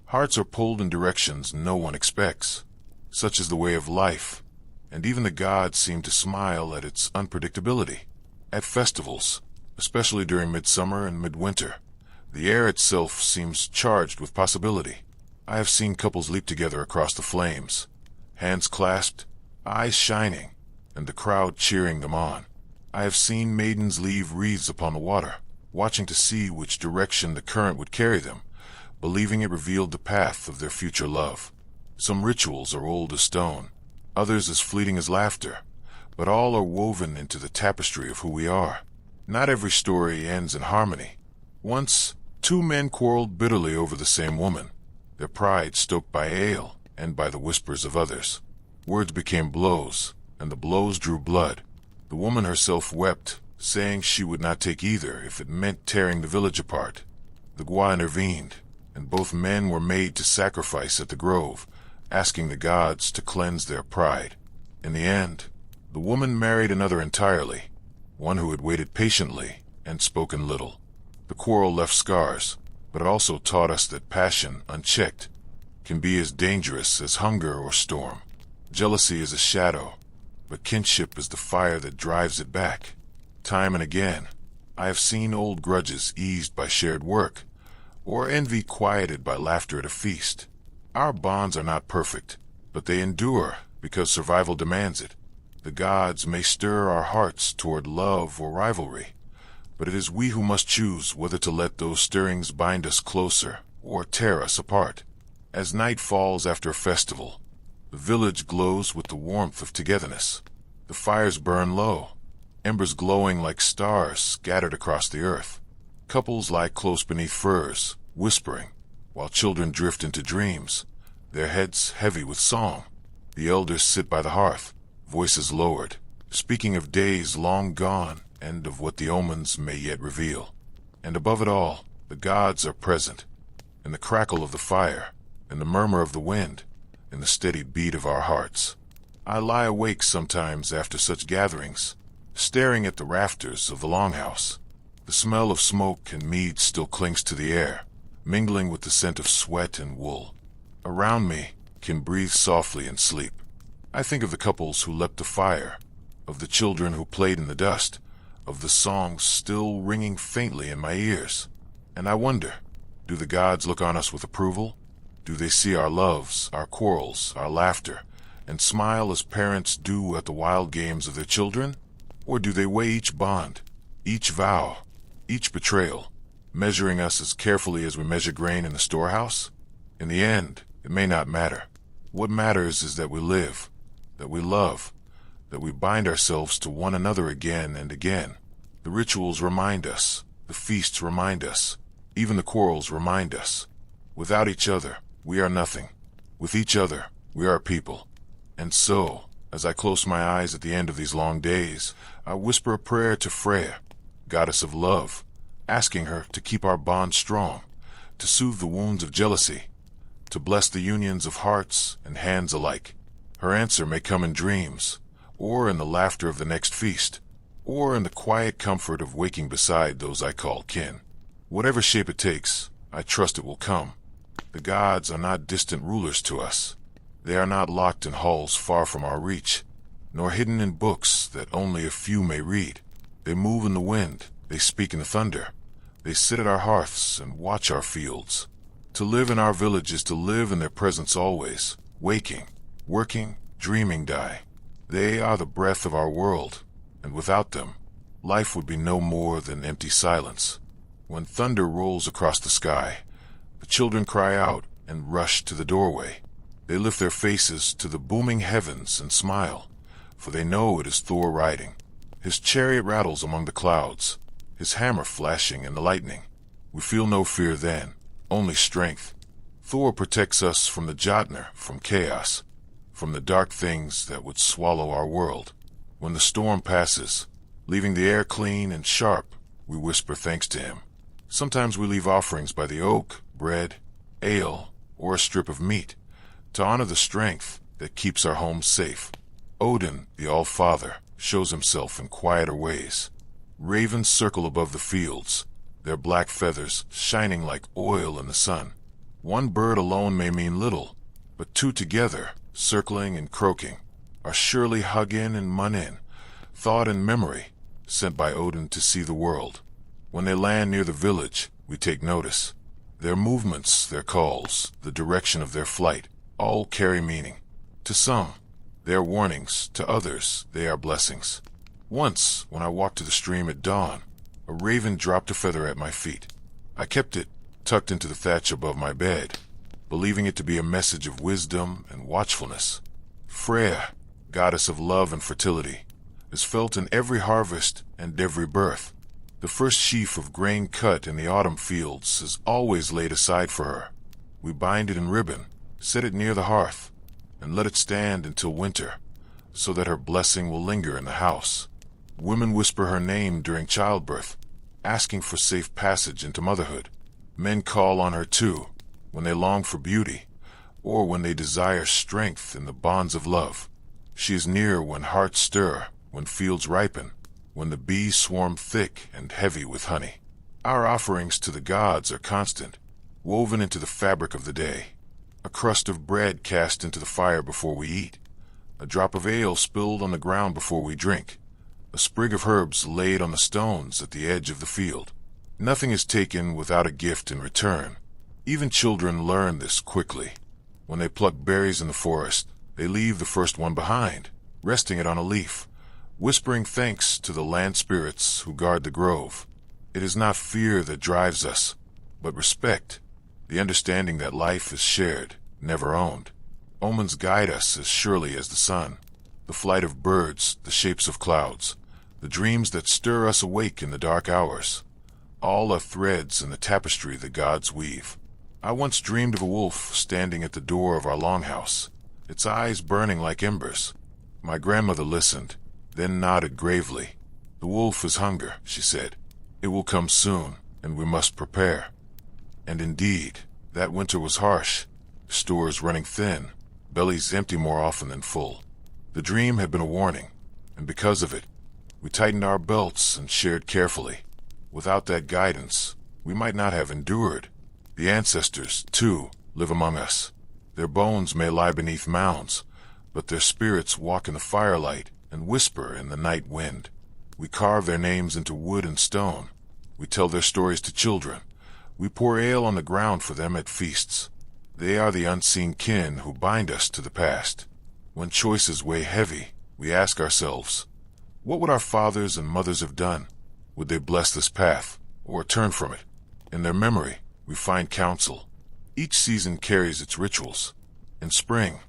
hearts are pulled in directions no one expects. Such is the way of life, and even the gods seem to smile at its unpredictability. At festivals, especially during midsummer and midwinter, the air itself seems charged with possibility. I have seen couples leap together across the flames, hands clasped, eyes shining, and the crowd cheering them on. I have seen maidens leave wreaths upon the water, watching to see which direction the current would carry them, believing it revealed the path of their future love. Some rituals are old as stone, others as fleeting as laughter, but all are woven into the tapestry of who we are. Not every story ends in harmony. Once, two men quarreled bitterly over the same woman, their pride stoked by ale and by the whispers of others. Words became blows, and the blows drew blood. The woman herself wept, saying she would not take either if it meant tearing the village apart. The Gwa intervened, and both men were made to sacrifice at the grove, asking the gods to cleanse their pride. In the end, the woman married another entirely, one who had waited patiently and spoken little. The quarrel left scars, but it also taught us that passion, unchecked, can be as dangerous as hunger or storm. Jealousy is a shadow, but kinship is the fire that drives it back. Time and again, I have seen old grudges eased by shared work, or envy quieted by laughter at a feast. Our bonds are not perfect, but they endure because survival demands it. The gods may stir our hearts toward love or rivalry, but it is we who must choose whether to let those stirrings bind us closer or tear us apart. As night falls after a festival, the village glows with the warmth of togetherness. The fires burn low, embers glowing like stars scattered across the earth. Couples lie close beneath firs, whispering, while children drift into dreams, their heads heavy with song. The elders sit by the hearth, voices lowered, speaking of days long gone and of what the omens may yet reveal. And above it all, the gods are present, in the crackle of the fire, in the murmur of the wind, in the steady beat of our hearts. I lie awake sometimes after such gatherings, staring at the rafters of the longhouse. The smell of smoke and mead still clings to the air, mingling with the scent of sweat and wool. Around me, can breathe softly and sleep. I think of the couples who leapt the fire, of the children who played in the dust, of the songs still ringing faintly in my ears. And I wonder, do the gods look on us with approval? Do they see our loves, our quarrels, our laughter, and smile as parents do at the wild games of their children? Or do they weigh each bond, each vow, each betrayal, measuring us as carefully as we measure grain in the storehouse? In the end, it may not matter. What matters is that we live, that we love, that we bind ourselves to one another again and again. The rituals remind us, the feasts remind us, even the quarrels remind us. Without each other, we are nothing. With each other, we are people. And so, as I close my eyes at the end of these long days, I whisper a prayer to Freya, goddess of love, asking her to keep our bond strong, to soothe the wounds of jealousy, to bless the unions of hearts and hands alike. Her answer may come in dreams, or in the laughter of the next feast, or in the quiet comfort of waking beside those I call kin. Whatever shape it takes, I trust it will come. The gods are not distant rulers to us. They are not locked in halls far from our reach, nor hidden in books that only a few may read. They move in the wind, they speak in the thunder. They sit at our hearths and watch our fields. To live in our village is to live in their presence always, waking, working, dreaming die. They are the breath of our world, and without them, life would be no more than empty silence. When thunder rolls across the sky, the children cry out and rush to the doorway. They lift their faces to the booming heavens and smile, for they know it is Thor riding. His chariot rattles among the clouds, his hammer flashing in the lightning. We feel no fear then, only strength. Thor protects us from the Jotnar, from chaos, from the dark things that would swallow our world. When the storm passes, leaving the air clean and sharp, we whisper thanks to him. Sometimes we leave offerings by the oak, bread, ale, or a strip of meat, to honor the strength that keeps our homes safe. Odin, the All-Father, shows himself in quieter ways. Ravens circle above the fields, their black feathers shining like oil in the sun. One bird alone may mean little, but two together, circling and croaking, are surely Hugin and Munin, thought and memory, sent by Odin to see the world. When they land near the village, we take notice. Their movements, their calls, the direction of their flight, all carry meaning. To some, they are warnings. To others, they are blessings. Once, when I walked to the stream at dawn, a raven dropped a feather at my feet. I kept it tucked into the thatch above my bed, believing it to be a message of wisdom and watchfulness. Freya, goddess of love and fertility, is felt in every harvest and every birth. The first sheaf of grain cut in the autumn fields is always laid aside for her. We bind it in ribbon, set it near the hearth, and let it stand until winter, so that her blessing will linger in the house. Women whisper her name during childbirth, asking for safe passage into motherhood. Men call on her too, when they long for beauty, or when they desire strength in the bonds of love. She is near when hearts stir, when fields ripen, when the bees swarm thick and heavy with honey. Our offerings to the gods are constant, woven into the fabric of the day. A crust of bread cast into the fire before we eat, a drop of ale spilled on the ground before we drink, a sprig of herbs laid on the stones at the edge of the field. Nothing is taken without a gift in return. Even children learn this quickly. When they pluck berries in the forest, they leave the first one behind, resting it on a leaf, whispering thanks to the land spirits who guard the grove. It is not fear that drives us, but respect, the understanding that life is shared, never owned. Omens guide us as surely as the sun, the flight of birds, the shapes of clouds, the dreams that stir us awake in the dark hours. All are threads in the tapestry the gods weave. I once dreamed of a wolf standing at the door of our longhouse, its eyes burning like embers. My grandmother listened, then nodded gravely. "The wolf is hunger," she said. "It will come soon, and we must prepare." And indeed, that winter was harsh. Stores running thin, bellies empty more often than full. The dream had been a warning, and because of it, we tightened our belts and shared carefully. Without that guidance, we might not have endured. The ancestors, too, live among us. Their bones may lie beneath mounds, but their spirits walk in the firelight and whisper in the night wind. We carve their names into wood and stone. We tell their stories to children. We pour ale on the ground for them at feasts. They are the unseen kin who bind us to the past. When choices weigh heavy, we ask ourselves, what would our fathers and mothers have done? Would they bless this path, or turn from it? In their memory, we find counsel. Each season carries its rituals. In spring,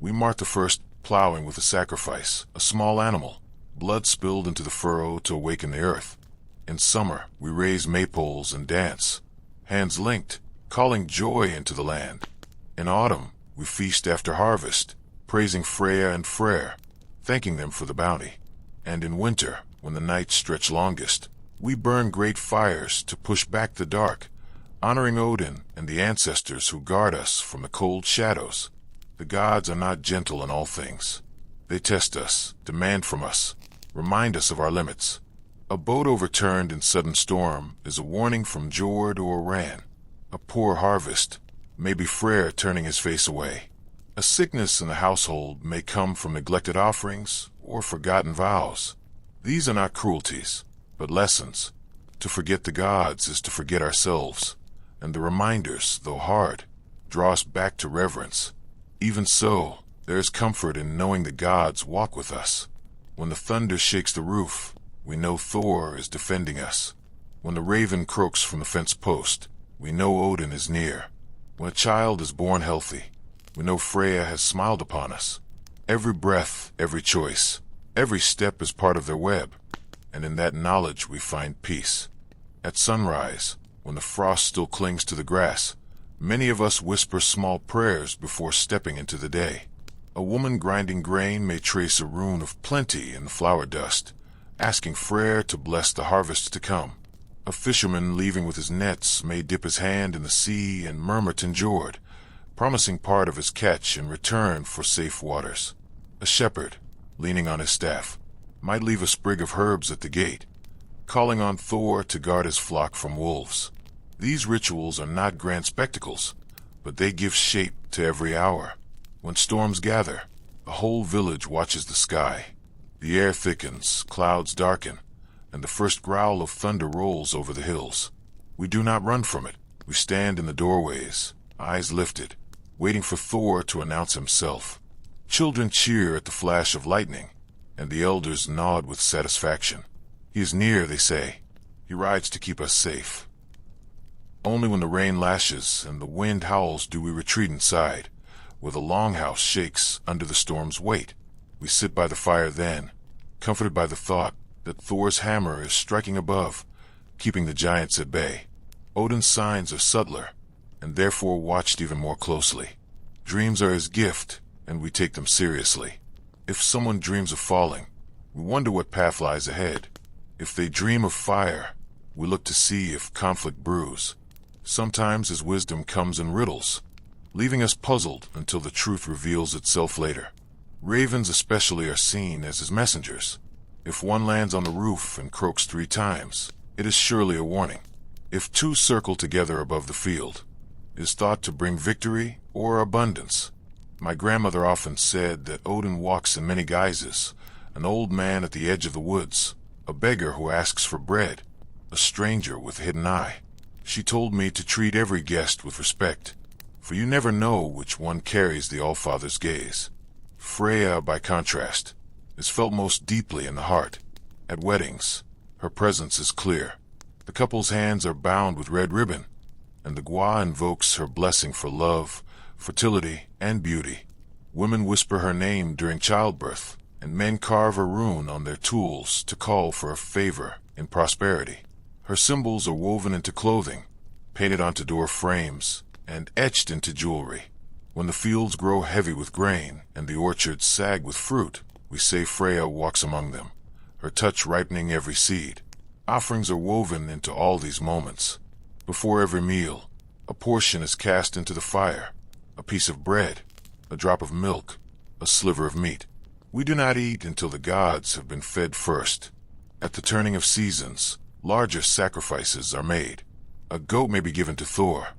we mark the first plowing with a sacrifice, a small animal, blood spilled into the furrow to awaken the earth. In summer, we raise maypoles and dance, hands linked, calling joy into the land. In autumn, we feast after harvest, praising Freya and Freyr, thanking them for the bounty. And in winter, when the nights stretch longest, we burn great fires to push back the dark, honoring Odin and the ancestors who guard us from the cold shadows. The gods are not gentle in all things. They test us, demand from us, remind us of our limits. A boat overturned in sudden storm is a warning from Jord or Ran. A poor harvest, maybe Freyr turning his face away. A sickness in the household may come from neglected offerings or forgotten vows. These are not cruelties, but lessons. To forget the gods is to forget ourselves, and the reminders, though hard, draw us back to reverence. Even so, there is comfort in knowing the gods walk with us. When the thunder shakes the roof, we know Thor is defending us. When the raven croaks from the fence post, we know Odin is near. When a child is born healthy, we know Freya has smiled upon us. Every breath, every choice, every step is part of their web, and in that knowledge we find peace. At sunrise, when the frost still clings to the grass, many of us whisper small prayers before stepping into the day. A woman grinding grain may trace a rune of plenty in the flower dust, asking Freyr to bless the harvest to come. A fisherman leaving with his nets may dip his hand in the sea and murmur to Njord, promising part of his catch in return for safe waters. A shepherd, leaning on his staff, might leave a sprig of herbs at the gate, calling on Thor to guard his flock from wolves. These rituals are not grand spectacles, but they give shape to every hour. When storms gather, a whole village watches the sky. The air thickens, clouds darken, and the first growl of thunder rolls over the hills. We do not run from it. We stand in the doorways, eyes lifted, waiting for Thor to announce himself. Children cheer at the flash of lightning, and the elders nod with satisfaction. He is near, they say. He rides to keep us safe. Only when the rain lashes and the wind howls do we retreat inside, where the longhouse shakes under the storm's weight. We sit by the fire then, comforted by the thought that Thor's hammer is striking above, keeping the giants at bay. Odin's signs are subtler, and therefore watched even more closely. Dreams are his gift, and we take them seriously. If someone dreams of falling, we wonder what path lies ahead. If they dream of fire, we look to see if conflict brews. Sometimes his wisdom comes in riddles, leaving us puzzled until the truth reveals itself later. Ravens especially are seen as his messengers. If one lands on the roof and croaks 3 times, it is surely a warning. If 2 circle together above the field, it is thought to bring victory or abundance. My grandmother often said that Odin walks in many guises: an old man at the edge of the woods, a beggar who asks for bread, a stranger with a hidden eye. She told me to treat every guest with respect, for you never know which one carries the Allfather's gaze. Freya, by contrast, is felt most deeply in the heart. At weddings, her presence is clear. The couple's hands are bound with red ribbon, and the gua invokes her blessing for love, fertility, and beauty. Women whisper her name during childbirth, and men carve a rune on their tools to call for a favor in prosperity. Her symbols are woven into clothing, painted onto door frames, and etched into jewelry. When the fields grow heavy with grain and the orchards sag with fruit, we say Freya walks among them, her touch ripening every seed. Offerings are woven into all these moments. Before every meal, a portion is cast into the fire, a piece of bread, a drop of milk, a sliver of meat. We do not eat until the gods have been fed first. At the turning of seasons, larger sacrifices are made. A goat may be given to Thor,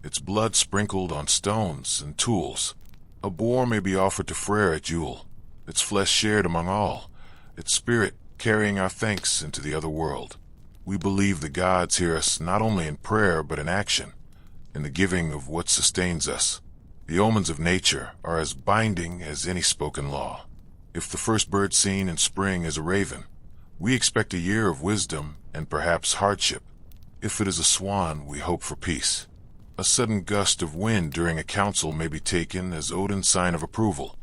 its blood sprinkled on stones and tools. A boar may be offered to Freyr at Yule, its flesh shared among all, its spirit carrying our thanks into the other world. We believe the gods hear us not only in prayer but in action, in the giving of what sustains us. The omens of nature are as binding as any spoken law. If the first bird seen in spring is a raven, we expect a year of wisdom and perhaps hardship. If it is a swan, we hope for peace. A sudden gust of wind during a council may be taken as Odin's sign of approval,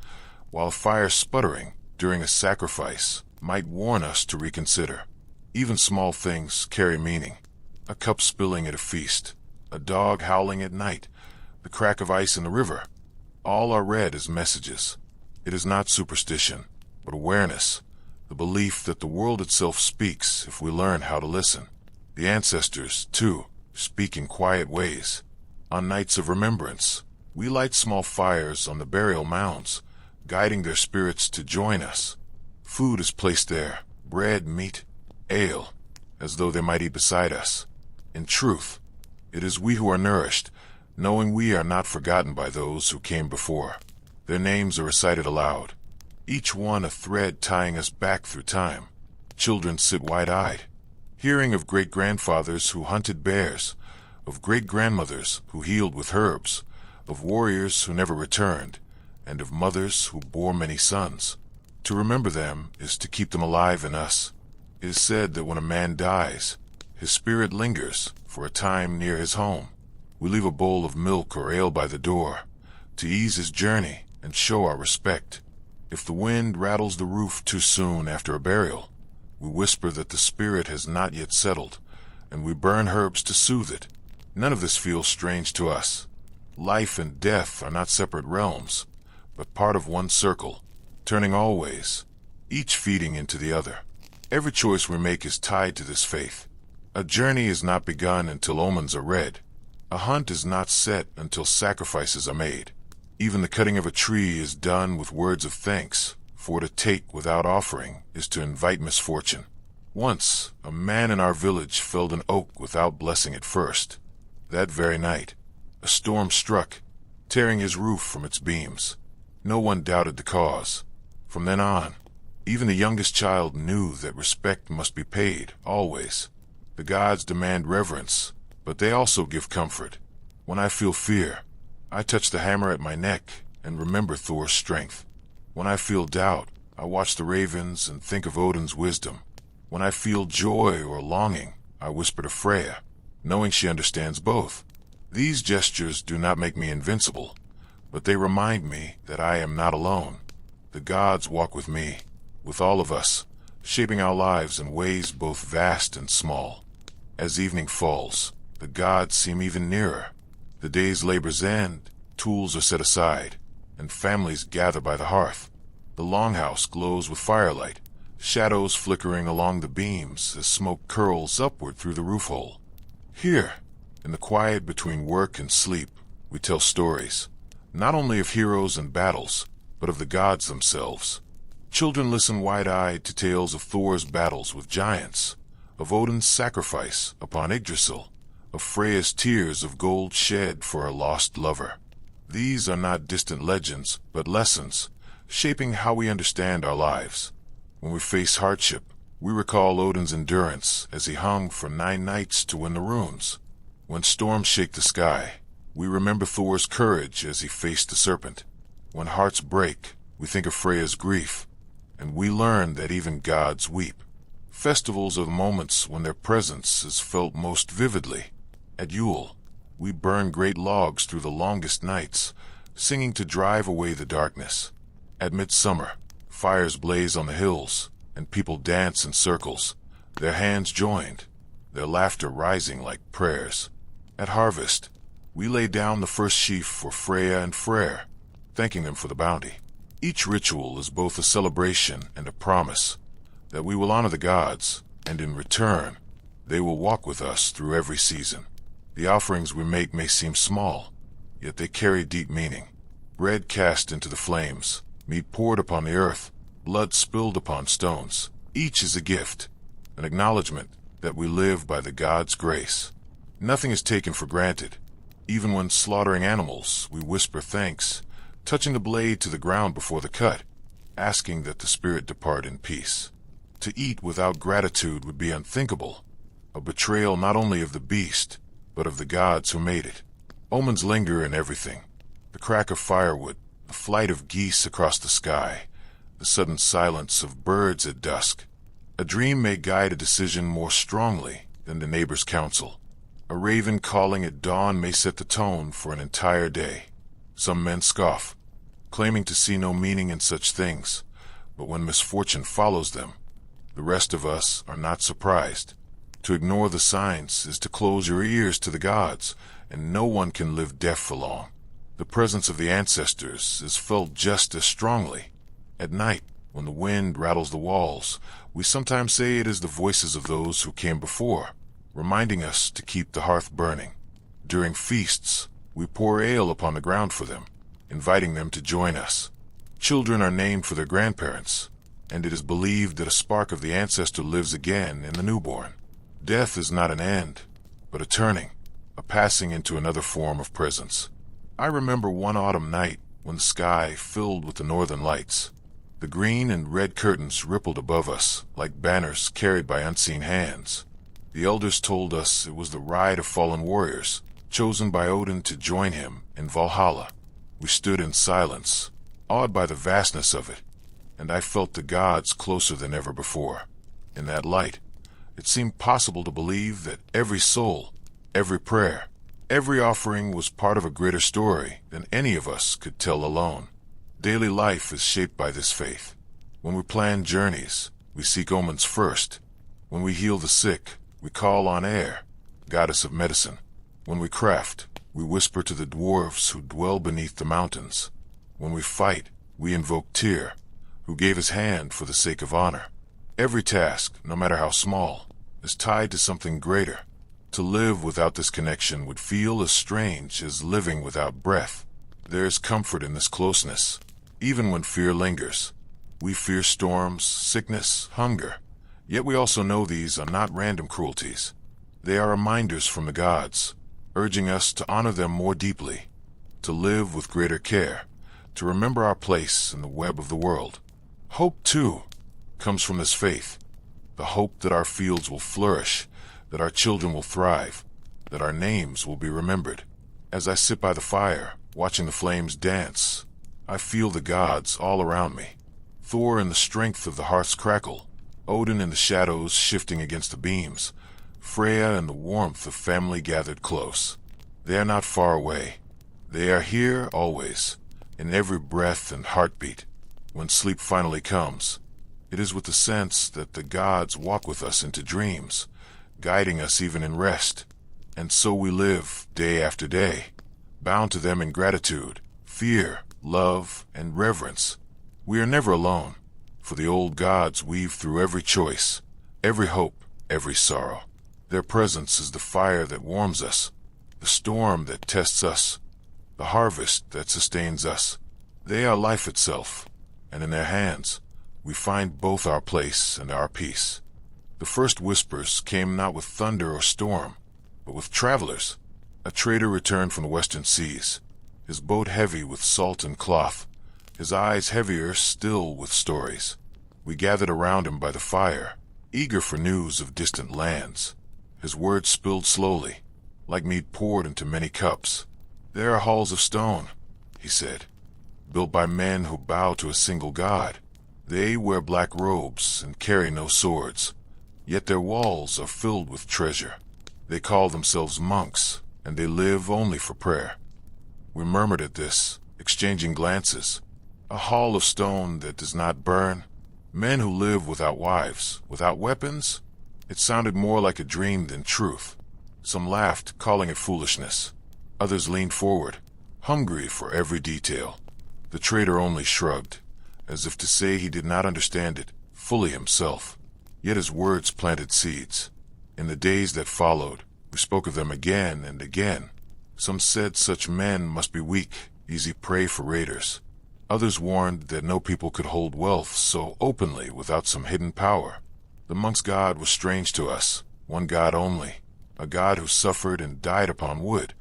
while fire sputtering during a sacrifice might warn us to reconsider. Even small things carry meaning. A cup spilling at a feast, a dog howling at night, the crack of ice in the river, all are read as messages. It is not superstition, but awareness, the belief that the world itself speaks if we learn how to listen. The ancestors, too, speak in quiet ways. On nights of remembrance, we light small fires on the burial mounds, guiding their spirits to join us. Food is placed there, bread, meat, ale, as though they might eat beside us. In truth, it is we who are nourished, knowing we are not forgotten by those who came before. Their names are recited aloud, each one a thread tying us back through time. Children sit wide-eyed, hearing of great-grandfathers who hunted bears, of great-grandmothers who healed with herbs, of warriors who never returned, and of mothers who bore many sons. To remember them is to keep them alive in us. It is said that when a man dies, his spirit lingers for a time near his home. We leave a bowl of milk or ale by the door to ease his journey and show our respect. If the wind rattles the roof too soon after a burial, we whisper that the spirit has not yet settled, and we burn herbs to soothe it. None of this feels strange to us. Life and death are not separate realms, but part of one circle, turning always, each feeding into the other. Every choice we make is tied to this faith. A journey is not begun until omens are read. A hunt is not set until sacrifices are made. Even the cutting of a tree is done with words of thanks, for to take without offering is to invite misfortune. Once, a man in our village felled an oak without blessing it first. That very night, a storm struck, tearing his roof from its beams. No one doubted the cause. From then on, even the youngest child knew that respect must be paid, always. The gods demand reverence, but they also give comfort. When I feel fear, I touch the hammer at my neck and remember Thor's strength. When I feel doubt, I watch the ravens and think of Odin's wisdom. When I feel joy or longing, I whisper to Freya, knowing she understands both. These gestures do not make me invincible, but they remind me that I am not alone. The gods walk with me, with all of us, shaping our lives in ways both vast and small. As evening falls, the gods seem even nearer. The day's labors end, tools are set aside, and families gather by the hearth. The longhouse glows with firelight, shadows flickering along the beams as smoke curls upward through the roof hole. Here, in the quiet between work and sleep, we tell stories, not only of heroes and battles, but of the gods themselves. Children listen wide-eyed to tales of Thor's battles with giants, of Odin's sacrifice upon Yggdrasil, of Freya's tears of gold shed for her lost lover. These are not distant legends, but lessons, shaping how we understand our lives. When we face hardship, we recall Odin's endurance as he hung for 9 nights to win the runes. When storms shake the sky, we remember Thor's courage as he faced the serpent. When hearts break, we think of Freya's grief, and we learn that even gods weep. Festivals are the moments when their presence is felt most vividly. At Yule, we burn great logs through the longest nights, singing to drive away the darkness. At midsummer, fires blaze on the hills, and people dance in circles, their hands joined, their laughter rising like prayers. At harvest, we lay down the first sheaf for Freya and Freyr, thanking them for the bounty. Each ritual is both a celebration and a promise that we will honor the gods, and in return, they will walk with us through every season. The offerings we make may seem small, yet they carry deep meaning. Bread cast into the flames, meat poured upon the earth, blood spilled upon stones. Each is a gift, an acknowledgement that we live by the gods' grace. Nothing is taken for granted. Even when slaughtering animals, we whisper thanks, touching the blade to the ground before the cut, asking that the spirit depart in peace. To eat without gratitude would be unthinkable, a betrayal not only of the beast, but of the gods who made it. Omens linger in everything. The crack of firewood, the flight of geese across the sky, the sudden silence of birds at dusk. A dream may guide a decision more strongly than the neighbor's counsel. A raven calling at dawn may set the tone for an entire day. Some men scoff, claiming to see no meaning in such things, but when misfortune follows them, the rest of us are not surprised. To ignore the signs is to close your ears to the gods, and no one can live deaf for long. The presence of the ancestors is felt just as strongly. At night, when the wind rattles the walls, we sometimes say it is the voices of those who came before, reminding us to keep the hearth burning. During feasts, we pour ale upon the ground for them, inviting them to join us. Children are named for their grandparents, and it is believed that a spark of the ancestor lives again in the newborn. Death is not an end, but a turning, a passing into another form of presence. I remember one autumn night when the sky filled with the northern lights. The green and red curtains rippled above us like banners carried by unseen hands. The elders told us it was the ride of fallen warriors, chosen by Odin to join him in Valhalla. We stood in silence, awed by the vastness of it, and I felt the gods closer than ever before. In that light, it seemed possible to believe that every soul, every prayer, every offering was part of a greater story than any of us could tell alone. Daily life is shaped by this faith. When we plan journeys, we seek omens first. When we heal the sick, we call on air, goddess of medicine. When we craft, we whisper to the dwarves who dwell beneath the mountains. When we fight, we invoke Tyr, who gave his hand for the sake of honor. Every task, no matter how small, is tied to something greater. To live without this connection would feel as strange as living without breath. There is comfort in this closeness, even when fear lingers. We fear storms, sickness, hunger, yet we also know these are not random cruelties. They are reminders from the gods, urging us to honor them more deeply, to live with greater care, to remember our place in the web of the world. Hope, too, comes from this faith, the hope that our fields will flourish, that our children will thrive, that our names will be remembered. As I sit by the fire, watching the flames dance, I feel the gods all around me. Thor in the strength of the hearth's crackle, Odin in the shadows shifting against the beams, Freya in the warmth of family gathered close. They are not far away. They are here always, in every breath and heartbeat. When sleep finally comes, it is with the sense that the gods walk with us into dreams, guiding us even in rest. And so we live day after day, bound to them in gratitude, fear, love, and reverence. We are never alone, for the old gods weave through every choice, every hope, every sorrow. Their presence is the fire that warms us, the storm that tests us, the harvest that sustains us. They are life itself, and in their hands, we find both our place and our peace. The first whispers came not with thunder or storm, but with travelers. A trader returned from the western seas, his boat heavy with salt and cloth, his eyes heavier still with stories. We gathered around him by the fire, eager for news of distant lands. His words spilled slowly, like mead poured into many cups. There are halls of stone, he said, built by men who bow to a single god. They wear black robes and carry no swords, yet their walls are filled with treasure. They call themselves monks, and they live only for prayer. We murmured at this, exchanging glances. A hall of stone that does not burn, men who live without wives, without weapons. It sounded more like a dream than truth. Some laughed, calling it foolishness. Others leaned forward, hungry for every detail. The trader only shrugged, as if to say he did not understand it fully himself. Yet his words planted seeds. In the days that followed, we spoke of them again and again. Some said such men must be weak, easy prey for raiders. Others warned that no people could hold wealth so openly without some hidden power. The monk's god was strange to us, one god only, a god who suffered and died upon wood,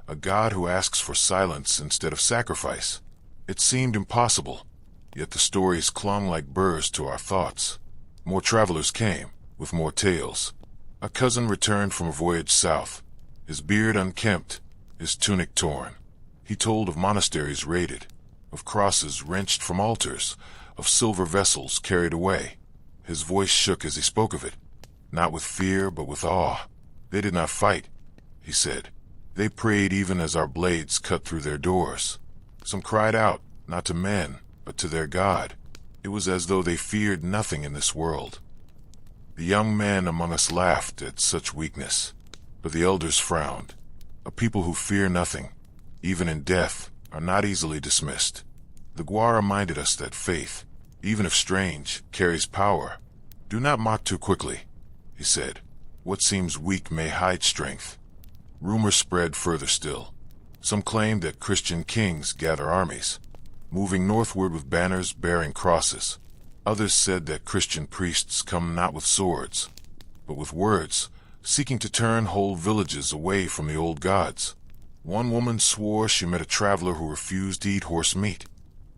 a god who asks for silence instead of sacrifice. It seemed impossible, yet the stories clung like burrs to our thoughts. More travelers came, with more tales. A cousin returned from a voyage south, his beard unkempt, his tunic torn. He told of monasteries raided, of crosses wrenched from altars, of silver vessels carried away. His voice shook as he spoke of it, not with fear but with awe. They did not fight, he said. They prayed even as our blades cut through their doors. Some cried out, not to men, but to their God. It was as though they feared nothing in this world. The young men among us laughed at such weakness, but the elders frowned. A people who fear nothing, even in death, are not easily dismissed. The Gwar reminded us that faith, even if strange, carries power. Do not mock too quickly, he said. What seems weak may hide strength. Rumors spread further still. Some claimed that Christian kings gather armies, moving northward with banners bearing crosses. Others said that Christian priests come not with swords, but with words, seeking to turn whole villages away from the old gods. One woman swore she met a traveler who refused to eat horse meat,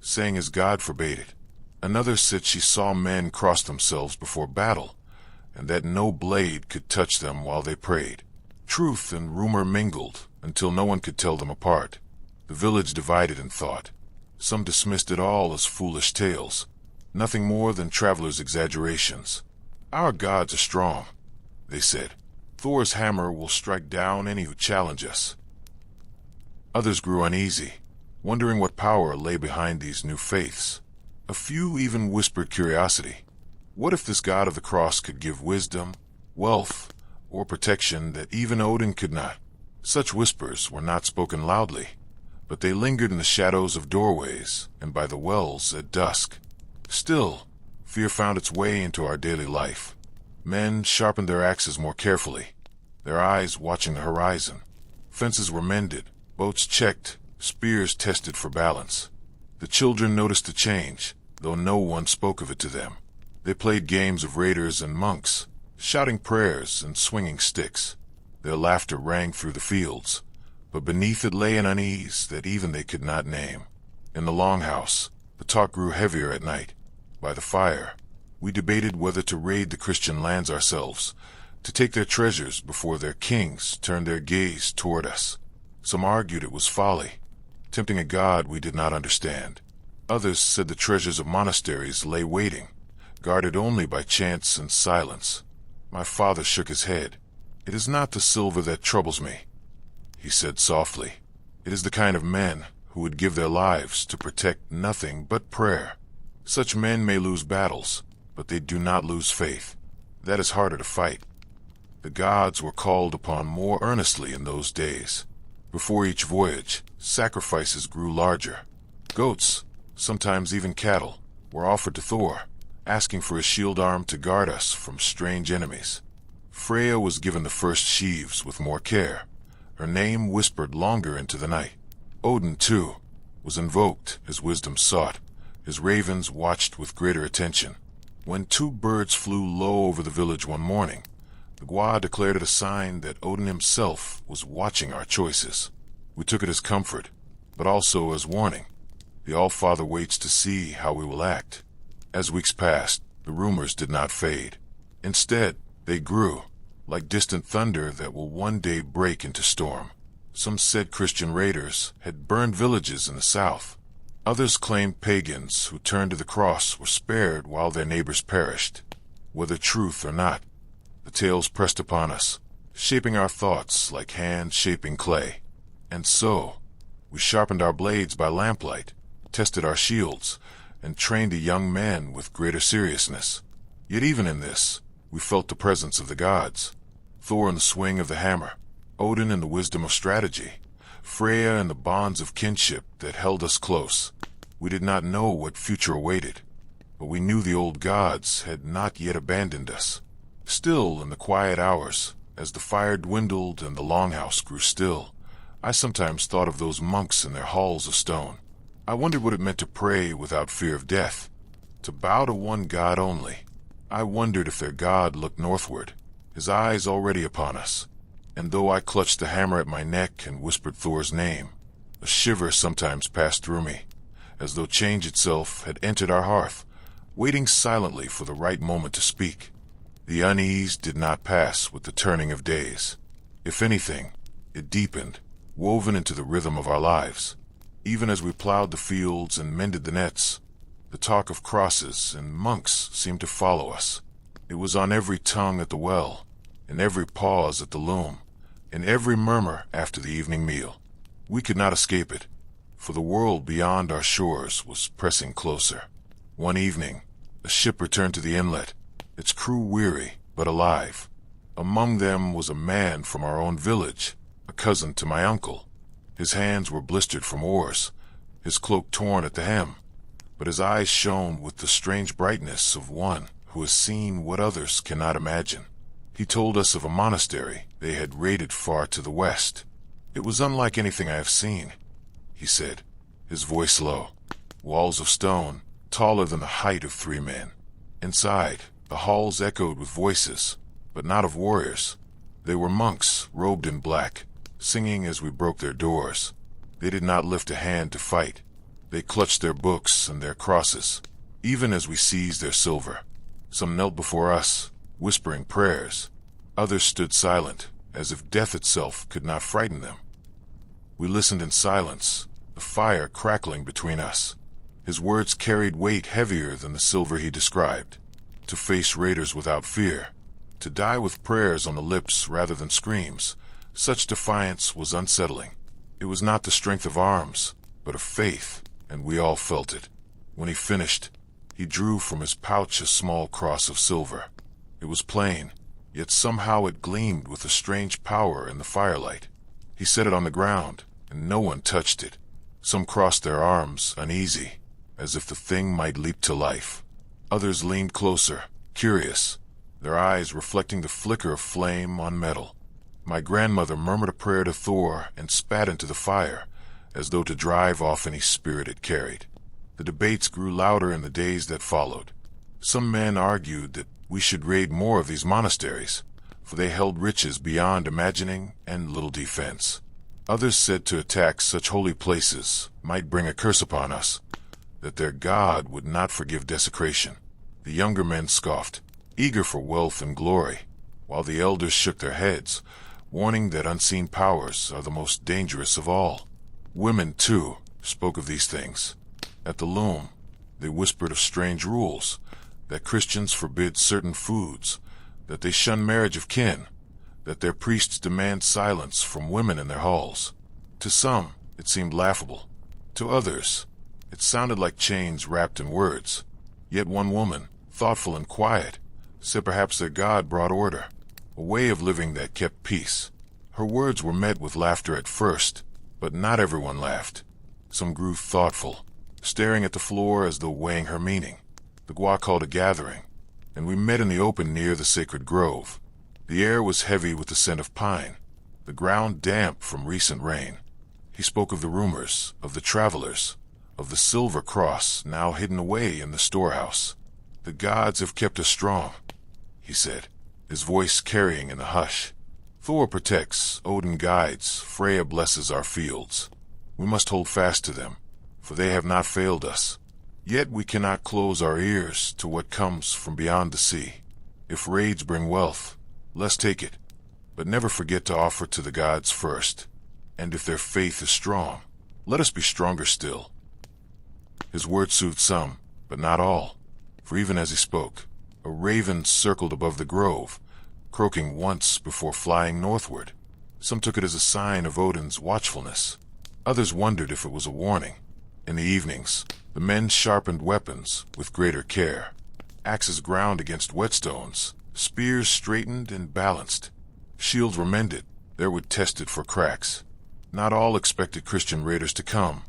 saying his god forbade it. Another said she saw men cross themselves before battle, and that no blade could touch them while they prayed. Truth and rumor mingled until no one could tell them apart. The village divided in thought. Some dismissed it all as foolish tales, nothing more than travelers' exaggerations. Our gods are strong, they said. Thor's hammer will strike down any who challenge us. Others grew uneasy, wondering what power lay behind these new faiths. A few even whispered curiosity. What if this god of the cross could give wisdom, wealth, or protection that even Odin could not? Such whispers were not spoken loudly, but they lingered in the shadows of doorways and by the wells at dusk. Still, fear found its way into our daily life. Men sharpened their axes more carefully, their eyes watching the horizon. Fences were mended, boats checked, spears tested for balance. The children noticed the change, though no one spoke of it to them. They played games of raiders and monks, shouting prayers and swinging sticks. Their laughter rang through the fields, but beneath it lay an unease that even they could not name. In the longhouse, the talk grew heavier at night. By the fire, we debated whether to raid the Christian lands ourselves, to take their treasures before their kings turned their gaze toward us. Some argued it was folly, tempting a god we did not understand. Others said the treasures of monasteries lay waiting, guarded only by chants and silence. My father shook his head. "It is not the silver that troubles me," he said softly. "It is the kind of men who would give their lives to protect nothing but prayer. Such men may lose battles, but they do not lose faith. That is harder to fight." The gods were called upon more earnestly in those days. Before each voyage, sacrifices grew larger. Goats, sometimes even cattle, were offered to Thor, asking for a shield arm to guard us from strange enemies. Freya was given the first sheaves with more care, her name whispered longer into the night. Odin, too, was invoked as wisdom sought. His ravens watched with greater attention. When two birds flew low over the village one morning, the Gwa declared it a sign that Odin himself was watching our choices. We took it as comfort, but also as warning. The All-Father waits to see how we will act. As weeks passed, the rumors did not fade. Instead, they grew, like distant thunder that will one day break into storm. Some said Christian raiders had burned villages in the south. Others claimed pagans who turned to the cross were spared while their neighbors perished. Whether truth or not, the tales pressed upon us, shaping our thoughts like hands shaping clay. And so, we sharpened our blades by lamplight, tested our shields, and trained a young man with greater seriousness. Yet even in this, we felt the presence of the gods. Thor in the swing of the hammer, Odin in the wisdom of strategy, Freya in the bonds of kinship that held us close. We did not know what future awaited, but we knew the old gods had not yet abandoned us. Still, in the quiet hours, as the fire dwindled and the longhouse grew still, I sometimes thought of those monks in their halls of stone. I wondered what it meant to pray without fear of death, to bow to one god only. I wondered if their god looked northward, his eyes already upon us. And though I clutched the hammer at my neck and whispered Thor's name, a shiver sometimes passed through me, as though change itself had entered our hearth, waiting silently for the right moment to speak. The unease did not pass with the turning of days. If anything, it deepened, woven into the rhythm of our lives. Even as we plowed the fields and mended the nets, the talk of crosses and monks seemed to follow us. It was on every tongue at the well, in every pause at the loom, in every murmur after the evening meal. We could not escape it, for the world beyond our shores was pressing closer. One evening, a ship returned to the inlet, its crew weary but alive. Among them was a man from our own village, a cousin to my uncle. His hands were blistered from oars, his cloak torn at the hem, but his eyes shone with the strange brightness of one who has seen what others cannot imagine. He told us of a monastery they had raided far to the west. "It was unlike anything I have seen," he said, his voice low. Walls of stone, taller than the height of 3 men. Inside, the halls echoed with voices, but not of warriors. They were monks, robed in black, singing as we broke their doors. They did not lift a hand to fight. They clutched their books and their crosses, even as we seized their silver. Some knelt before us, whispering prayers. Others stood silent, as if death itself could not frighten them. We listened in silence, the fire crackling between us. His words carried weight heavier than the silver he described. To face raiders without fear, to die with prayers on the lips rather than screams, such defiance was unsettling. It was not the strength of arms, but of faith, and we all felt it. When he finished, he drew from his pouch a small cross of silver. It was plain, yet somehow it gleamed with a strange power in the firelight. He set it on the ground, and no one touched it. Some crossed their arms, uneasy, as if the thing might leap to life. Others leaned closer, curious, their eyes reflecting the flicker of flame on metal. My grandmother murmured a prayer to Thor and spat into the fire, as though to drive off any spirit it carried. The debates grew louder in the days that followed. Some men argued that we should raid more of these monasteries, for they held riches beyond imagining and little defense. Others said to attack such holy places might bring a curse upon us, that their God would not forgive desecration. The younger men scoffed, eager for wealth and glory, while the elders shook their heads, warning that unseen powers are the most dangerous of all. Women, too, spoke of these things. At the loom, they whispered of strange rules, that Christians forbid certain foods, that they shun marriage of kin, that their priests demand silence from women in their halls. To some, it seemed laughable. To others, it sounded like chains wrapped in words. Yet one woman, thoughtful and quiet, said perhaps their God brought order, a way of living that kept peace. Her words were met with laughter at first, but not everyone laughed. Some grew thoughtful, staring at the floor as though weighing her meaning. The Gua called a gathering, and we met in the open near the sacred grove. The air was heavy with the scent of pine, the ground damp from recent rain. He spoke of the rumors, of the travelers, of the silver cross now hidden away in the storehouse. The gods have kept us strong, he said, his voice carrying in the hush. Thor protects, Odin guides, Freya blesses our fields. We must hold fast to them, for they have not failed us. Yet we cannot close our ears to what comes from beyond the sea. If raids bring wealth, let's take it, but never forget to offer to the gods first. And if their faith is strong, let us be stronger still. His words soothed some, but not all, for even as he spoke, a raven circled above the grove, croaking once before flying northward. Some took it as a sign of Odin's watchfulness. Others wondered if it was a warning. In the evenings, the men sharpened weapons with greater care. Axes ground against whetstones, spears straightened and balanced. Shields were mended, their wood tested for cracks. Not all expected Christian raiders to come,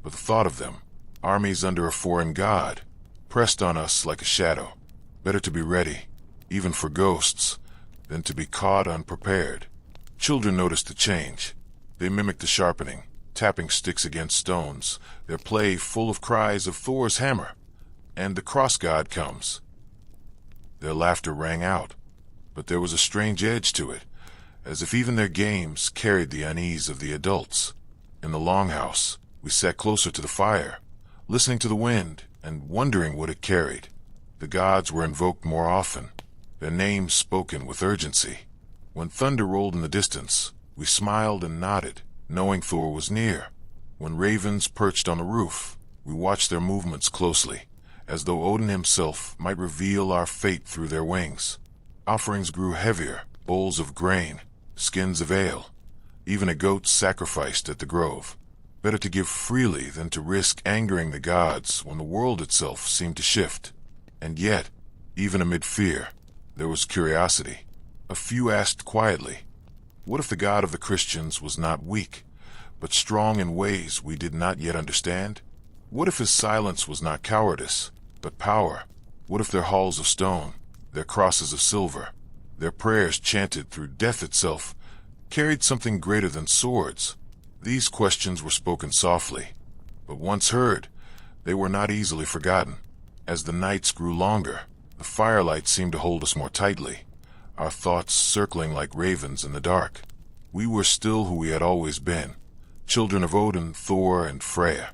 but the thought of them, armies under a foreign god, pressed on us like a shadow. Better to be ready, even for ghosts, than to be caught unprepared. Children noticed the change. They mimicked the sharpening, tapping sticks against stones, their play full of cries of Thor's hammer, and the cross god comes. Their laughter rang out, but there was a strange edge to it, as if even their games carried the unease of the adults. In the longhouse, we sat closer to the fire, listening to the wind and wondering what it carried. The gods were invoked more often, their names spoken with urgency. When thunder rolled in the distance, we smiled and nodded, knowing Thor was near. When ravens perched on the roof, we watched their movements closely, as though Odin himself might reveal our fate through their wings. Offerings grew heavier, bowls of grain, skins of ale, even a goat sacrificed at the grove. Better to give freely than to risk angering the gods when the world itself seemed to shift. And yet, even amid fear, there was curiosity. A few asked quietly, what if the God of the Christians was not weak, but strong in ways we did not yet understand? What if his silence was not cowardice, but power? What if their halls of stone, their crosses of silver, their prayers chanted through death itself, carried something greater than swords? These questions were spoken softly, but once heard, they were not easily forgotten. As the nights grew longer, the firelight seemed to hold us more tightly, our thoughts circling like ravens in the dark. We were still who we had always been, children of Odin, Thor, and Freya.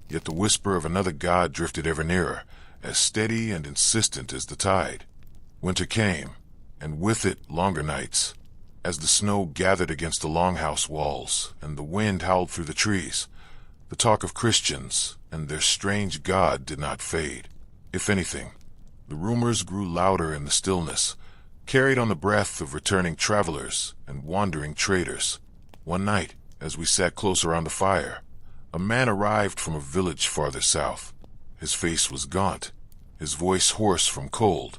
Yet the whisper of another god drifted ever nearer, as steady and insistent as the tide. Winter came, and with it longer nights. As the snow gathered against the longhouse walls and the wind howled through the trees, the talk of Christians and their strange god did not fade. If anything, the rumors grew louder in the stillness, carried on the breath of returning travelers and wandering traders. One night, as we sat close around the fire, a man arrived from a village farther south. His face was gaunt, his voice hoarse from cold,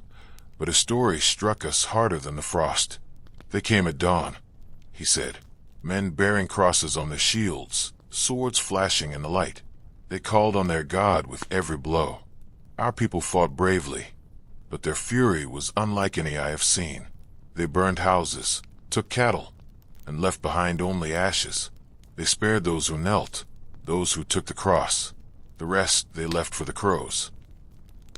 but his story struck us harder than the frost. They came at dawn, he said, men bearing crosses on their shields, swords flashing in the light. They called on their god with every blow. Our people fought bravely, but their fury was unlike any I have seen. They burned houses, took cattle, and left behind only ashes. They spared those who knelt, those who took the cross. The rest they left for the crows.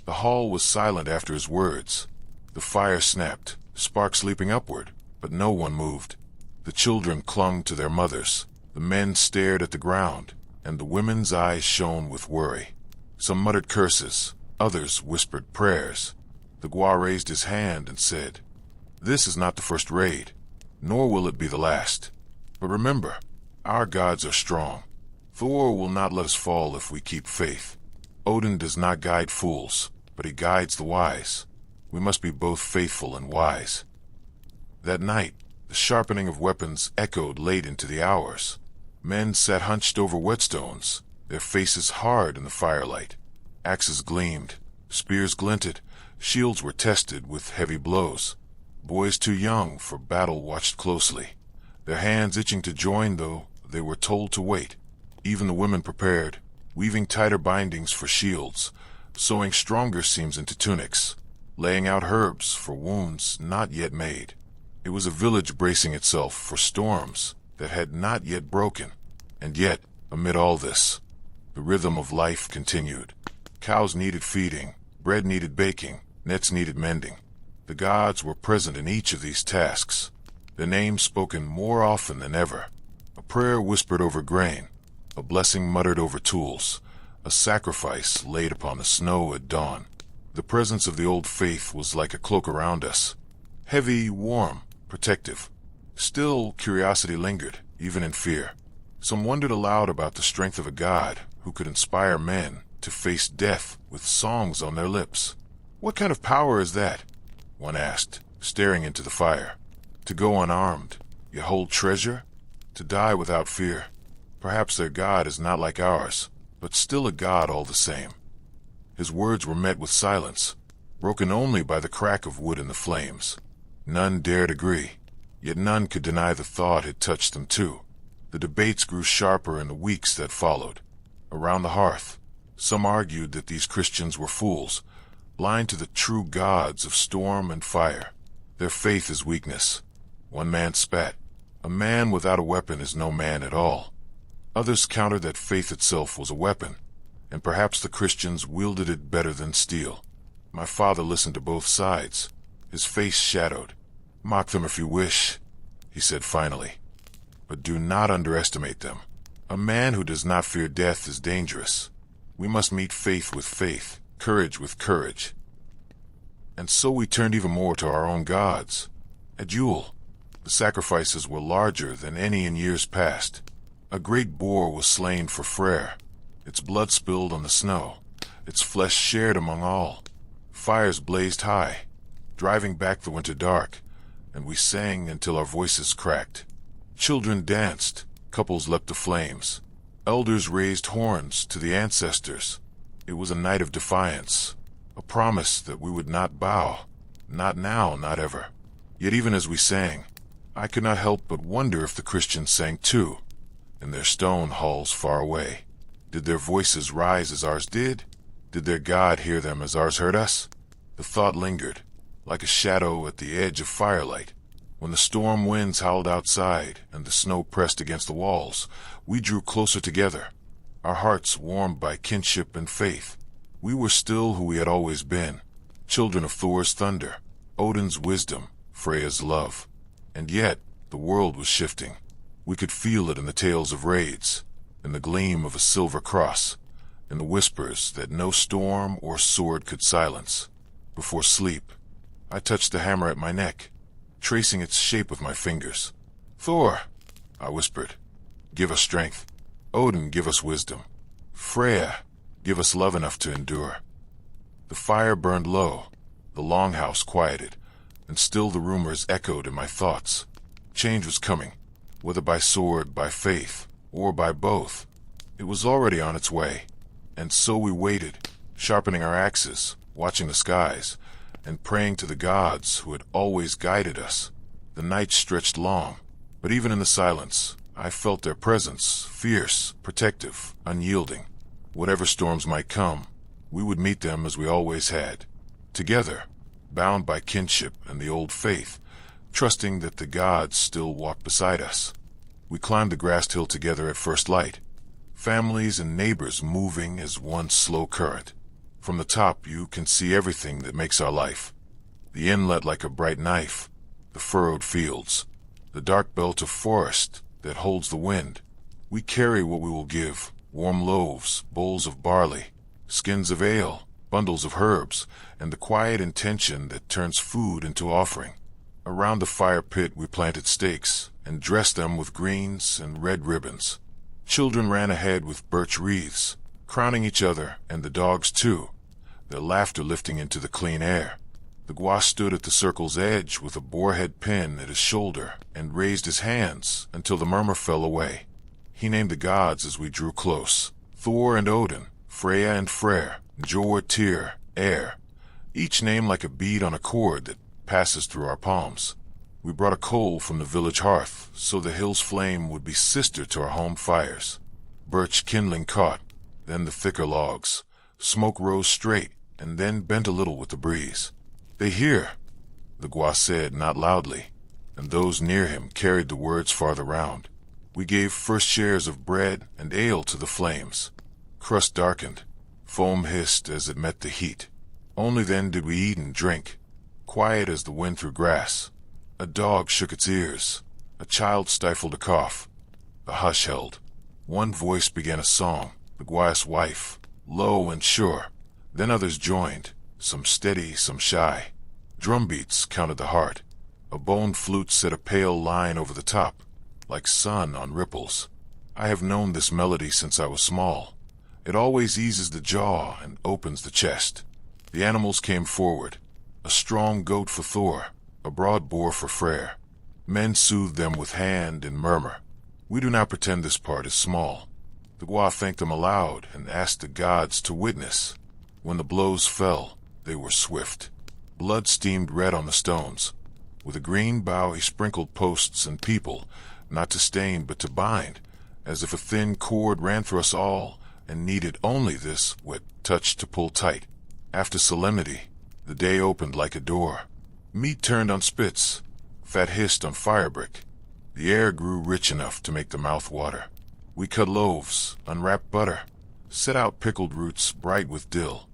The hall was silent after his words. The fire snapped, sparks leaping upward, but no one moved. The children clung to their mothers, the men stared at the ground, and the women's eyes shone with worry. Some muttered curses, others whispered prayers. The Gua raised his hand and said, "This is not the first raid, nor will it be the last. But remember, our gods are strong. Thor will not let us fall if we keep faith. Odin does not guide fools, but he guides the wise. We must be both faithful and wise." That night, the sharpening of weapons echoed late into the hours. Men sat hunched over whetstones, their faces hard in the firelight. Axes gleamed, spears glinted, shields were tested with heavy blows. Boys too young for battle watched closely, their hands itching to join though they were told to wait. Even the women prepared, weaving tighter bindings for shields, sewing stronger seams into tunics, laying out herbs for wounds not yet made. It was a village bracing itself for storms that had not yet broken. And yet, amid all this, the rhythm of life continued. Cows needed feeding, bread needed baking, nets needed mending. The gods were present in each of these tasks, their names spoken more often than ever. A prayer whispered over grain, a blessing muttered over tools, a sacrifice laid upon the snow at dawn. The presence of the old faith was like a cloak around us, heavy, warm, protective. Still, curiosity lingered, even in fear. Some wondered aloud about the strength of a god who could inspire men to face death with songs on their lips. "What kind of power is that?" one asked, staring into the fire. "To go unarmed, yet hold treasure? To die without fear? Perhaps their god is not like ours, but still a god all the same." His words were met with silence, broken only by the crack of wood in the flames. None dared agree, yet none could deny the thought had touched them too. The debates grew sharper in the weeks that followed. Around the hearth, some argued that these Christians were fools, blind to the true gods of storm and fire. Their faith is weakness. One man spat, "A man without a weapon is no man at all." Others countered that faith itself was a weapon, and perhaps the Christians wielded it better than steel. My father listened to both sides, his face shadowed. "Mock them if you wish," he said finally, "but do not underestimate them. A man who does not fear death is dangerous. We must meet faith with faith, courage with courage." And so we turned even more to our own gods. At Yule, the sacrifices were larger than any in years past. A great boar was slain for Freyr, its blood spilled on the snow, its flesh shared among all. Fires blazed high, driving back the winter dark, and we sang until our voices cracked. Children danced, couples leapt to flames. Elders raised horns to the ancestors. It was a night of defiance, a promise that we would not bow, not now, not ever. Yet even as we sang, I could not help but wonder if the Christians sang too, in their stone halls far away. Did their voices rise as ours did? Did their God hear them as ours heard us? The thought lingered, like a shadow at the edge of firelight. When the storm winds howled outside and the snow pressed against the walls, we drew closer together, our hearts warmed by kinship and faith. We were still who we had always been, children of Thor's thunder, Odin's wisdom, Freya's love. And yet, the world was shifting. We could feel it in the tales of raids, in the gleam of a silver cross, in the whispers that no storm or sword could silence. Before sleep, I touched the hammer at my neck, tracing its shape with my fingers. "Thor," I whispered, "give us strength. Odin, give us wisdom. Freya, give us love enough to endure." The fire burned low, the longhouse quieted, and still the rumors echoed in my thoughts. Change was coming, whether by sword, by faith, or by both. It was already on its way, and so we waited, sharpening our axes, watching the skies, and praying to the gods who had always guided us. The night stretched long, but even in the silence, I felt their presence, fierce, protective, unyielding. Whatever storms might come, we would meet them as we always had, together, bound by kinship and the old faith, trusting that the gods still walked beside us. We climbed the grassed hill together at first light, families and neighbors moving as one slow current. From the top you can see everything that makes our life. The inlet like a bright knife, the furrowed fields, the dark belt of forest that holds the wind. We carry what we will give, warm loaves, bowls of barley, skins of ale, bundles of herbs, and the quiet intention that turns food into offering. Around the fire pit we planted stakes and dressed them with greens and red ribbons. Children ran ahead with birch wreaths, crowning each other and the dogs too, their laughter lifting into the clean air. The Gwa stood at the circle's edge with a boarhead pin at his shoulder and raised his hands until the murmur fell away. He named the gods as we drew close: Thor and Odin, Freya and Freyr, Jor, Tyr, Air, each name like a bead on a cord that passes through our palms. We brought a coal from the village hearth so the hill's flame would be sister to our home fires. Birch kindling caught, then the thicker logs. Smoke rose straight and then bent a little with the breeze. "They hear," the Gwa said, not loudly, and those near him carried the words farther round. We gave first shares of bread and ale to the flames. Crust darkened, foam hissed as it met the heat. Only then did we eat and drink, quiet as the wind through grass. A dog shook its ears, a child stifled a cough. The hush held. One voice began a song, the Gwa's wife, low and sure. Then others joined, some steady, some shy. Drumbeats counted the heart. A bone flute set a pale line over the top, like sun on ripples. I have known this melody since I was small. It always eases the jaw and opens the chest. The animals came forward, a strong goat for Thor, a broad boar for Freyr. Men soothed them with hand and murmur. We do not pretend this part is small. The Gwa thanked them aloud and asked the gods to witness. When the blows fell, they were swift. Blood steamed red on the stones. With a green bough he sprinkled posts and people, not to stain but to bind, as if a thin cord ran through us all and needed only this wet touch to pull tight. After solemnity, the day opened like a door. Meat turned on spits, fat hissed on firebrick. The air grew rich enough to make the mouth water. We cut loaves, unwrapped butter, set out pickled roots bright with dill.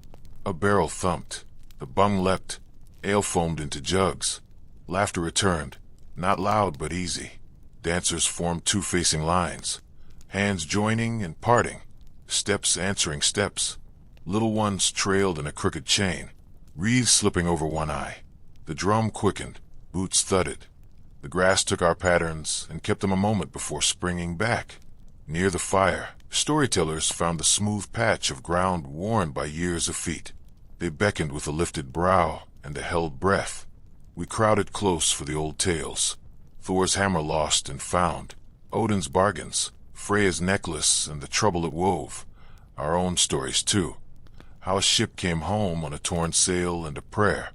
A barrel thumped, the bung leapt, ale foamed into jugs. Laughter returned, not loud but easy. Dancers formed two facing lines, hands joining and parting, steps answering steps. Little ones trailed in a crooked chain, wreaths slipping over one eye. The drum quickened, boots thudded. The grass took our patterns and kept them a moment before springing back. Near the fire, storytellers found the smooth patch of ground worn by years of feet. They beckoned with a lifted brow and a held breath. We crowded close for the old tales. Thor's hammer lost and found, Odin's bargains, Freya's necklace and the trouble it wove. Our own stories, too. How a ship came home on a torn sail and a prayer.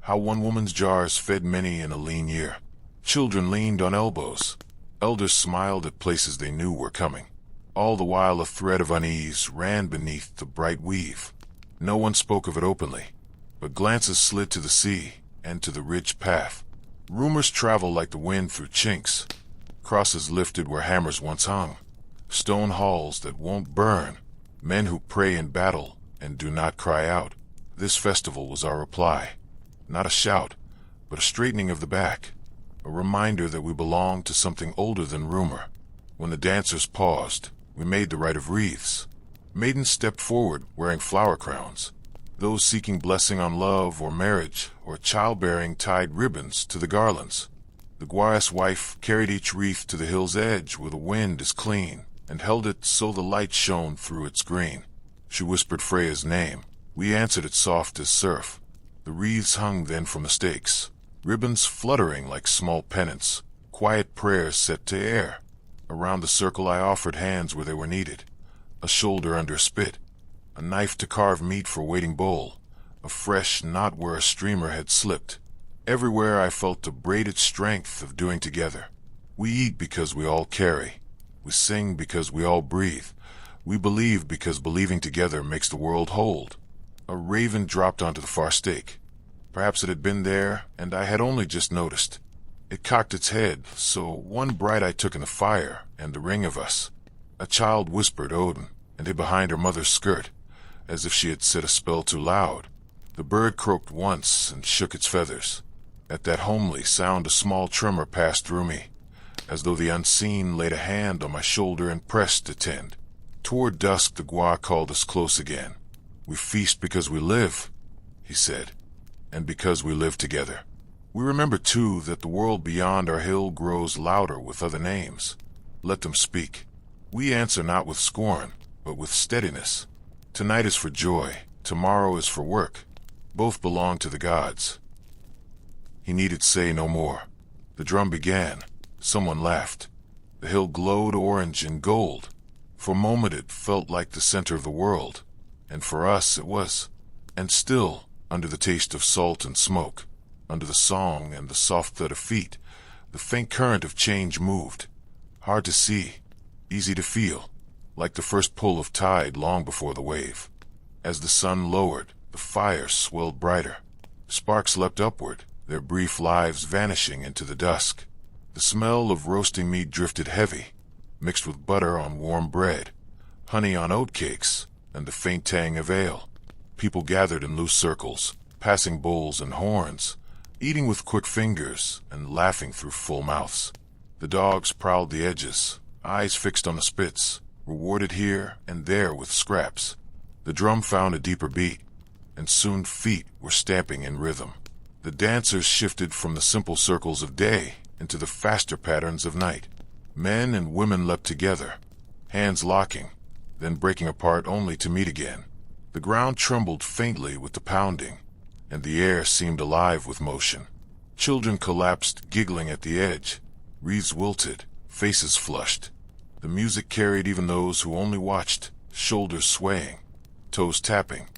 How one woman's jars fed many in a lean year. Children leaned on elbows. Elders smiled at places they knew were coming. All the while a thread of unease ran beneath the bright weave. No one spoke of it openly, but glances slid to the sea and to the ridged path. Rumors travel like the wind through chinks. Crosses lifted where hammers once hung. Stone halls that won't burn. Men who pray in battle and do not cry out. This festival was our reply. Not a shout, but a straightening of the back, a reminder that we belong to something older than rumor. When the dancers paused, we made the rite of wreaths. Maidens stepped forward wearing flower crowns. Those seeking blessing on love or marriage or childbearing tied ribbons to the garlands. The guar's wife carried each wreath to the hill's edge where the wind is clean, and held it so the light shone through its green. She whispered Freya's name. We answered it soft as surf. The wreaths hung then from the stakes, ribbons fluttering like small pennants, quiet prayers set to air. Around the circle I offered hands where they were needed, a shoulder under spit, a knife to carve meat for waiting bowl, a fresh knot where a streamer had slipped. Everywhere I felt the braided strength of doing together. We eat because we all carry. We sing because we all breathe. We believe because believing together makes the world hold. A raven dropped onto the far stake. Perhaps it had been there, and I had only just noticed. It cocked its head, so one bright eye took in the fire and the ring of us. A child whispered Odin, and hid behind her mother's skirt, as if she had said a spell too loud. The bird croaked once and shook its feathers. At that homely sound a small tremor passed through me, as though the unseen laid a hand on my shoulder and pressed to tend. Toward dusk the Gua called us close again. We feast because we live, he said, and because we live together. We remember, too, that the world beyond our hill grows louder with other names. Let them speak. We answer not with scorn, but with steadiness. Tonight is for joy, tomorrow is for work. Both belong to the gods. He needed say no more. The drum began. Someone laughed. The hill glowed orange and gold. For a moment it felt like the center of the world, and for us it was. And still, under the taste of salt and smoke, under the song and the soft thud of feet, the faint current of change moved. Hard to see, easy to feel, like the first pull of tide long before the wave. As the sun lowered, the fire swelled brighter. Sparks leapt upward, their brief lives vanishing into the dusk. The smell of roasting meat drifted heavy, mixed with butter on warm bread, honey on oatcakes, and the faint tang of ale. People gathered in loose circles, passing bowls and horns, eating with quick fingers and laughing through full mouths. The dogs prowled the edges, eyes fixed on the spits, rewarded here and there with scraps. The drum found a deeper beat, and soon feet were stamping in rhythm. The dancers shifted from the simple circles of day into the faster patterns of night. Men and women leapt together, hands locking, then breaking apart only to meet again. The ground trembled faintly with the pounding, and the air seemed alive with motion. Children collapsed, giggling at the edge. Wreaths wilted, faces flushed. The music carried even those who only watched, shoulders swaying, toes tapping,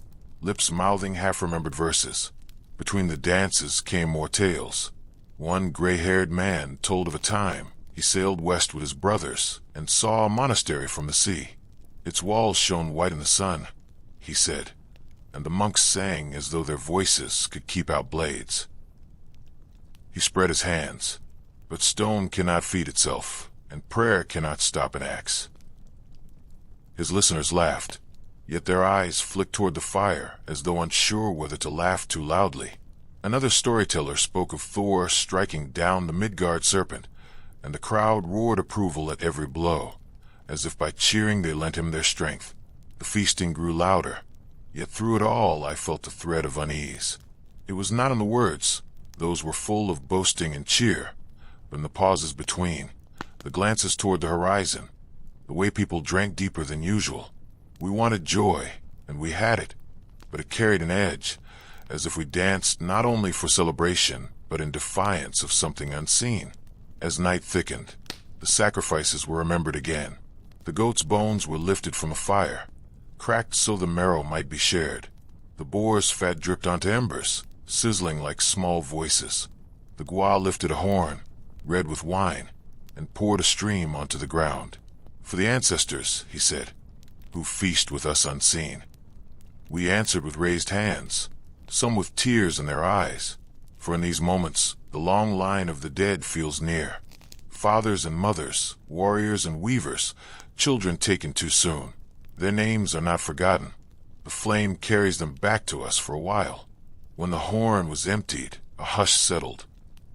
lips mouthing half-remembered verses. Between the dances came more tales. One gray-haired man told of a time he sailed west with his brothers and saw a monastery from the sea. Its walls shone white in the sun, he said, and the monks sang as though their voices could keep out blades. He spread his hands, but stone cannot feed itself, and prayer cannot stop an axe. His listeners laughed, yet their eyes flicked toward the fire as though unsure whether to laugh too loudly. Another storyteller spoke of Thor striking down the Midgard serpent, and the crowd roared approval at every blow, as if by cheering they lent him their strength. The feasting grew louder, yet through it all I felt a thread of unease. It was not in the words, those were full of boasting and cheer, but in the pauses between, the glances toward the horizon, the way people drank deeper than usual. We wanted joy, and we had it, but it carried an edge, as if we danced not only for celebration, but in defiance of something unseen. As night thickened, the sacrifices were remembered again. The goat's bones were lifted from the fire, cracked so the marrow might be shared. The boar's fat dripped onto embers, sizzling like small voices. The Gua lifted a horn, red with wine, and poured a stream onto the ground. For the ancestors, he said, who feast with us unseen. We answered with raised hands, some with tears in their eyes, for in these moments the long line of the dead feels near. Fathers and mothers, warriors and weavers, children taken too soon. Their names are not forgotten. The flame carries them back to us for a while. When the horn was emptied, A hush settled.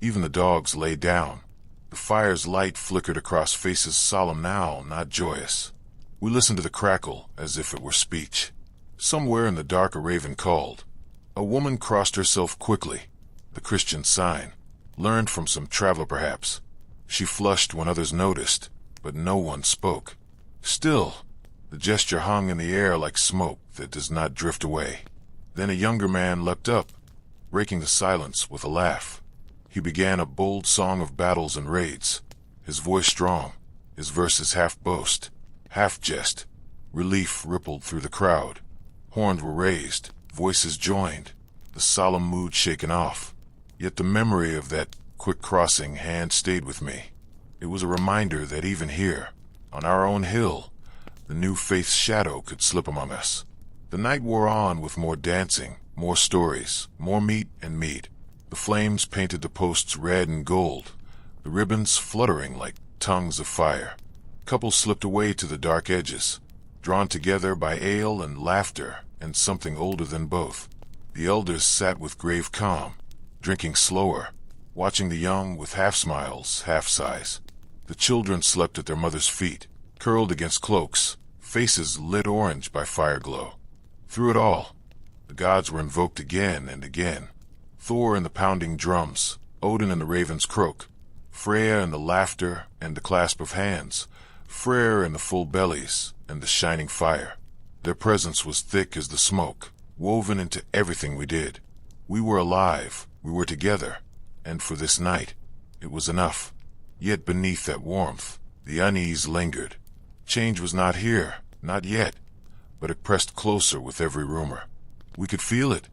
Even the dogs lay down. The fire's light flickered across faces solemn now, not joyous. We listened to the crackle as if it were speech. Somewhere in the dark a raven called. A woman crossed herself quickly. The Christian sign. Learned from some traveler perhaps. She flushed when others noticed, but no one spoke. Still, the gesture hung in the air like smoke that does not drift away. Then a younger man leapt up, breaking the silence with a laugh. He began a bold song of battles and raids, his voice strong, his verses half boast, half jest. Relief rippled through the crowd. Horns were raised, voices joined, the solemn mood shaken off. Yet the memory of that quick crossing hand stayed with me. It was a reminder that even here, on our own hill, the new faith's shadow could slip among us. The night wore on with more dancing, more stories, more meat and meat. The flames painted the posts red and gold, the ribbons fluttering like tongues of fire. Couples slipped away to the dark edges, drawn together by ale and laughter and something older than both. The elders sat with grave calm, drinking slower, watching the young with half smiles, half sighs. The children slept at their mother's feet, curled against cloaks, faces lit orange by fire glow. Through it all, the gods were invoked again and again. Thor in the pounding drums, Odin in the raven's croak, Freya in the laughter and the clasp of hands, Freyr in the full bellies and the shining fire. Their presence was thick as the smoke, woven into everything we did. We were alive, we were together, and for this night, it was enough. Yet beneath that warmth, the unease lingered. Change was not here, not yet, but it pressed closer with every rumor. We could feel it,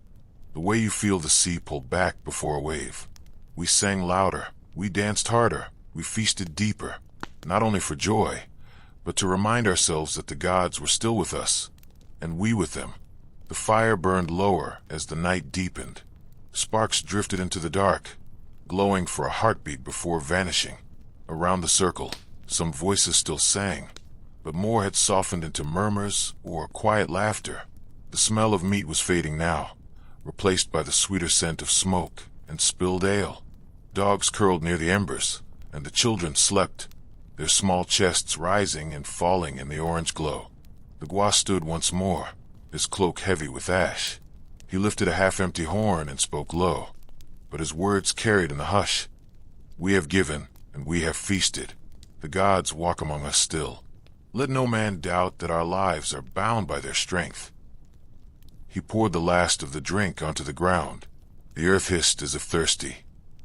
the way you feel the sea pull back before a wave. We sang louder, we danced harder, we feasted deeper, not only for joy, but to remind ourselves that the gods were still with us, and we with them. The fire burned lower as the night deepened. Sparks drifted into the dark, glowing for a heartbeat before vanishing. Around the circle, some voices still sang, but more had softened into murmurs or quiet laughter. The smell of meat was fading now, replaced by the sweeter scent of smoke and spilled ale. Dogs curled near the embers, and the children slept, their small chests rising and falling in the orange glow. The Gwa stood once more, his cloak heavy with ash. He lifted a half-empty horn and spoke low, but his words carried in the hush. We have given, and we have feasted. The gods walk among us still. Let no man doubt that our lives are bound by their strength. He poured the last of the drink onto the ground. The earth hissed as if thirsty.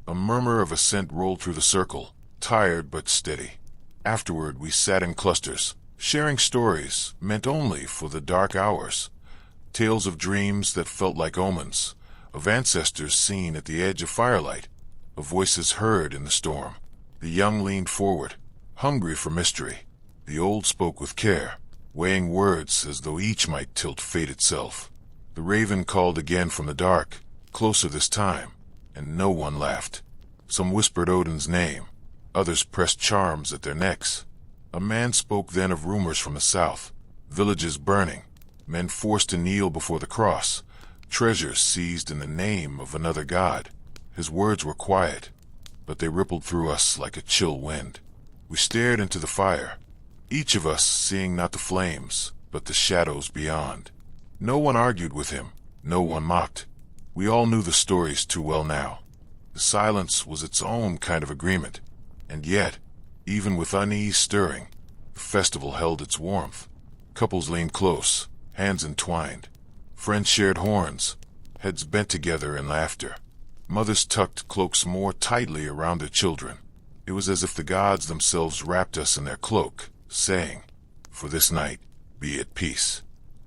A murmur of assent rolled through the circle, tired but steady. Afterward we sat in clusters, sharing stories meant only for the dark hours. Tales of dreams that felt like omens, of ancestors seen at the edge of firelight, of voices heard in the storm. The young leaned forward, hungry for mystery. The old spoke with care, weighing words as though each might tilt fate itself. The raven called again from the dark, closer this time, and no one laughed. Some whispered Odin's name, others pressed charms at their necks. A man spoke then of rumors from the south, villages burning, men forced to kneel before the cross, treasures seized in the name of another god. His words were quiet, but they rippled through us like a chill wind. We stared into the fire, each of us seeing not the flames, but the shadows beyond. No one argued with him, no one mocked. We all knew the stories too well now. The silence was its own kind of agreement, and yet, even with unease stirring, the festival held its warmth. Couples leaned close, hands entwined. Friends shared horns, heads bent together in laughter. Mothers tucked cloaks more tightly around their children. It was as if the gods themselves wrapped us in their cloak, saying, "For this night, be at peace."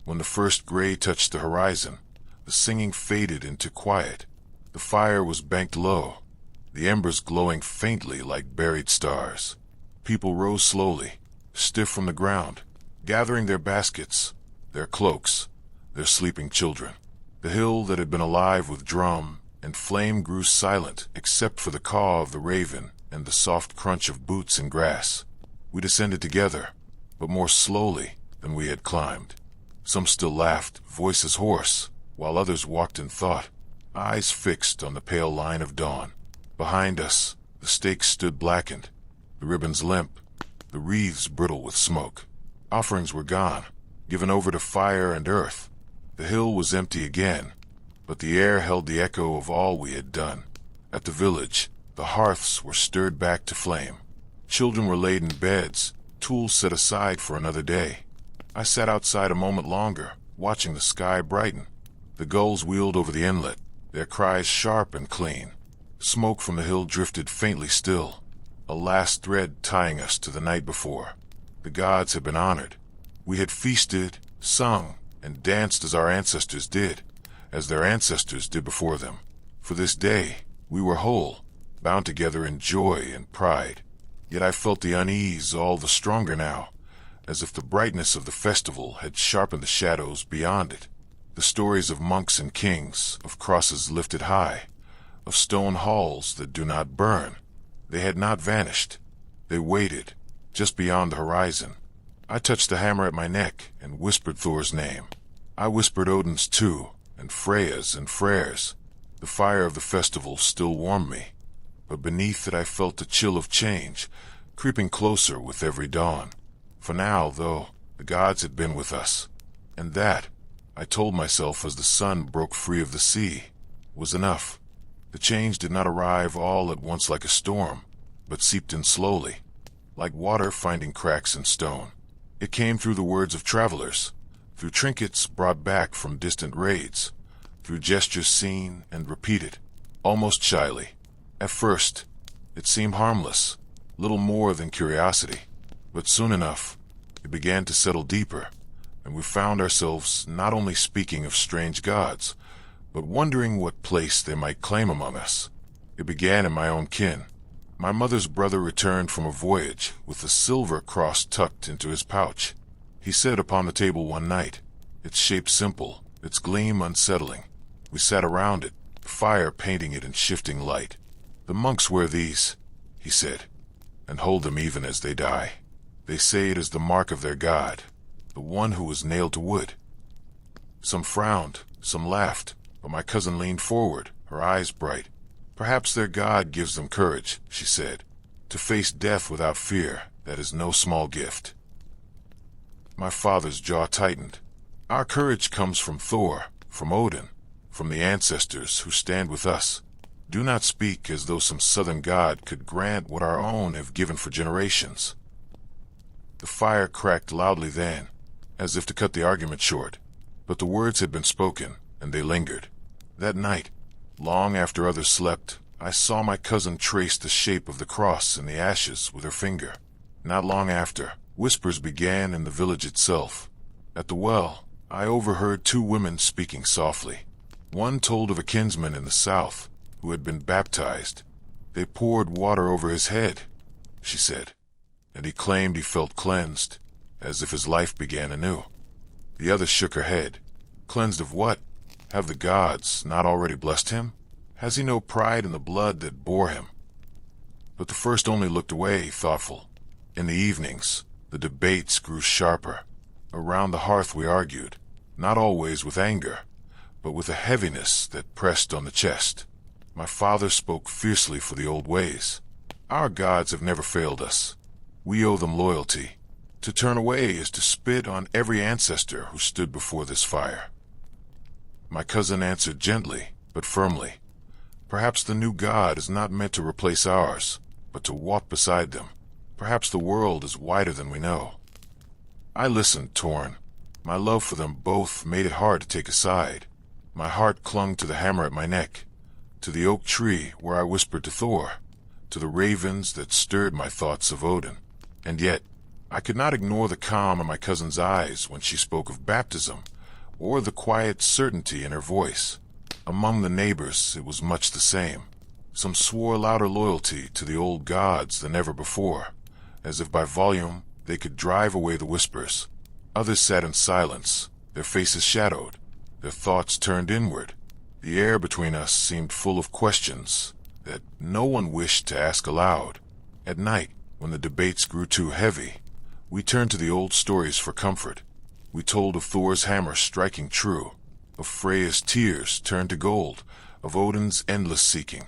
When the first gray touched the horizon, the singing faded into quiet. The fire was banked low, the embers glowing faintly like buried stars. People rose slowly, stiff from the ground, gathering their baskets, their cloaks, their sleeping children. The hill that had been alive with drum and flame grew silent except for the caw of the raven and the soft crunch of boots in grass. We descended together, but more slowly than we had climbed. Some still laughed, voices hoarse, while others walked in thought. eyes fixed on the pale line of dawn. Behind us, the stakes stood blackened, the ribbons limp, the wreaths brittle with smoke. Offerings were gone, given over to fire and earth. The hill was empty again, but the air held the echo of all we had done. At the village, the hearths were stirred back to flame. Children were laid in beds, tools set aside for another day. I sat outside a moment longer, watching the sky brighten. The gulls wheeled over the inlet, their cries sharp and clean. Smoke from the hill drifted faintly still, a last thread tying us to the night before. The gods had been honored. We had feasted, sung, and danced as our ancestors did, as their ancestors did before them. For this day, we were whole, bound together in joy and pride. Yet I felt the unease all the stronger now, as if the brightness of the festival had sharpened the shadows beyond it. The stories of monks and kings, of crosses lifted high, of stone halls that do not burn, they had not vanished. They waited, just beyond the horizon. I touched the hammer at my neck and whispered Thor's name. I whispered Odin's too, and Freya's and Freyr's. The fire of the festival still warmed me, but beneath it I felt the chill of change, creeping closer with every dawn. For now, though, the gods had been with us, and that, I told myself as the sun broke free of the sea, was enough. The change did not arrive all at once like a storm, but seeped in slowly, like water finding cracks in stone. It came through the words of travelers, through trinkets brought back from distant raids, through gestures seen and repeated, almost shyly. At first, it seemed harmless, little more than curiosity, but soon enough, it began to settle deeper, and we found ourselves not only speaking of strange gods, but wondering what place they might claim among us. It began in my own kin. My mother's brother returned from a voyage with a silver cross tucked into his pouch. He set upon the table one night, its shape simple, its gleam unsettling. We sat around it, the fire painting it in shifting light. "The monks wear these," he said, "and hold them even as they die. They say it is the mark of their god, the one who was nailed to wood." Some frowned, some laughed, but my cousin leaned forward, her eyes bright. "Perhaps their god gives them courage," she said. "To face death without fear, that is no small gift." My father's jaw tightened. "Our courage comes from Thor, from Odin, from the ancestors who stand with us. Do not speak as though some southern god could grant what our own have given for generations." The fire cracked loudly then, as if to cut the argument short, but the words had been spoken, and they lingered. That night, long after others slept, I saw my cousin trace the shape of the cross in the ashes with her finger. Not long after, whispers began in the village itself. At the well, I overheard two women speaking softly. One told of a kinsman in the south who had been baptized. "They poured water over his head," she said, "and he claimed he felt cleansed, as if his life began anew." The other shook her head. "Cleansed of what? Have the gods not already blessed him? Has he no pride in the blood that bore him?" But the first only looked away, thoughtful. In the evenings, the debates grew sharper. Around the hearth we argued, not always with anger, but with a heaviness that pressed on the chest. My father spoke fiercely for the old ways. "Our gods have never failed us. We owe them loyalty. To turn away is to spit on every ancestor who stood before this fire." My cousin answered gently, but firmly. "Perhaps the new god is not meant to replace ours, but to walk beside them. Perhaps the world is wider than we know." I listened, torn. My love for them both made it hard to take a side. My heart clung to the hammer at my neck, to the oak tree where I whispered to Thor, to the ravens that stirred my thoughts of Odin. And yet, I could not ignore the calm in my cousin's eyes when she spoke of baptism, or the quiet certainty in her voice. Among the neighbors, it was much the same. Some swore louder loyalty to the old gods than ever before, as if by volume they could drive away the whispers. Others sat in silence, their faces shadowed, their thoughts turned inward. The air between us seemed full of questions that no one wished to ask aloud. At night, when the debates grew too heavy, we turned to the old stories for comfort. We told of Thor's hammer striking true, of Freya's tears turned to gold, of Odin's endless seeking.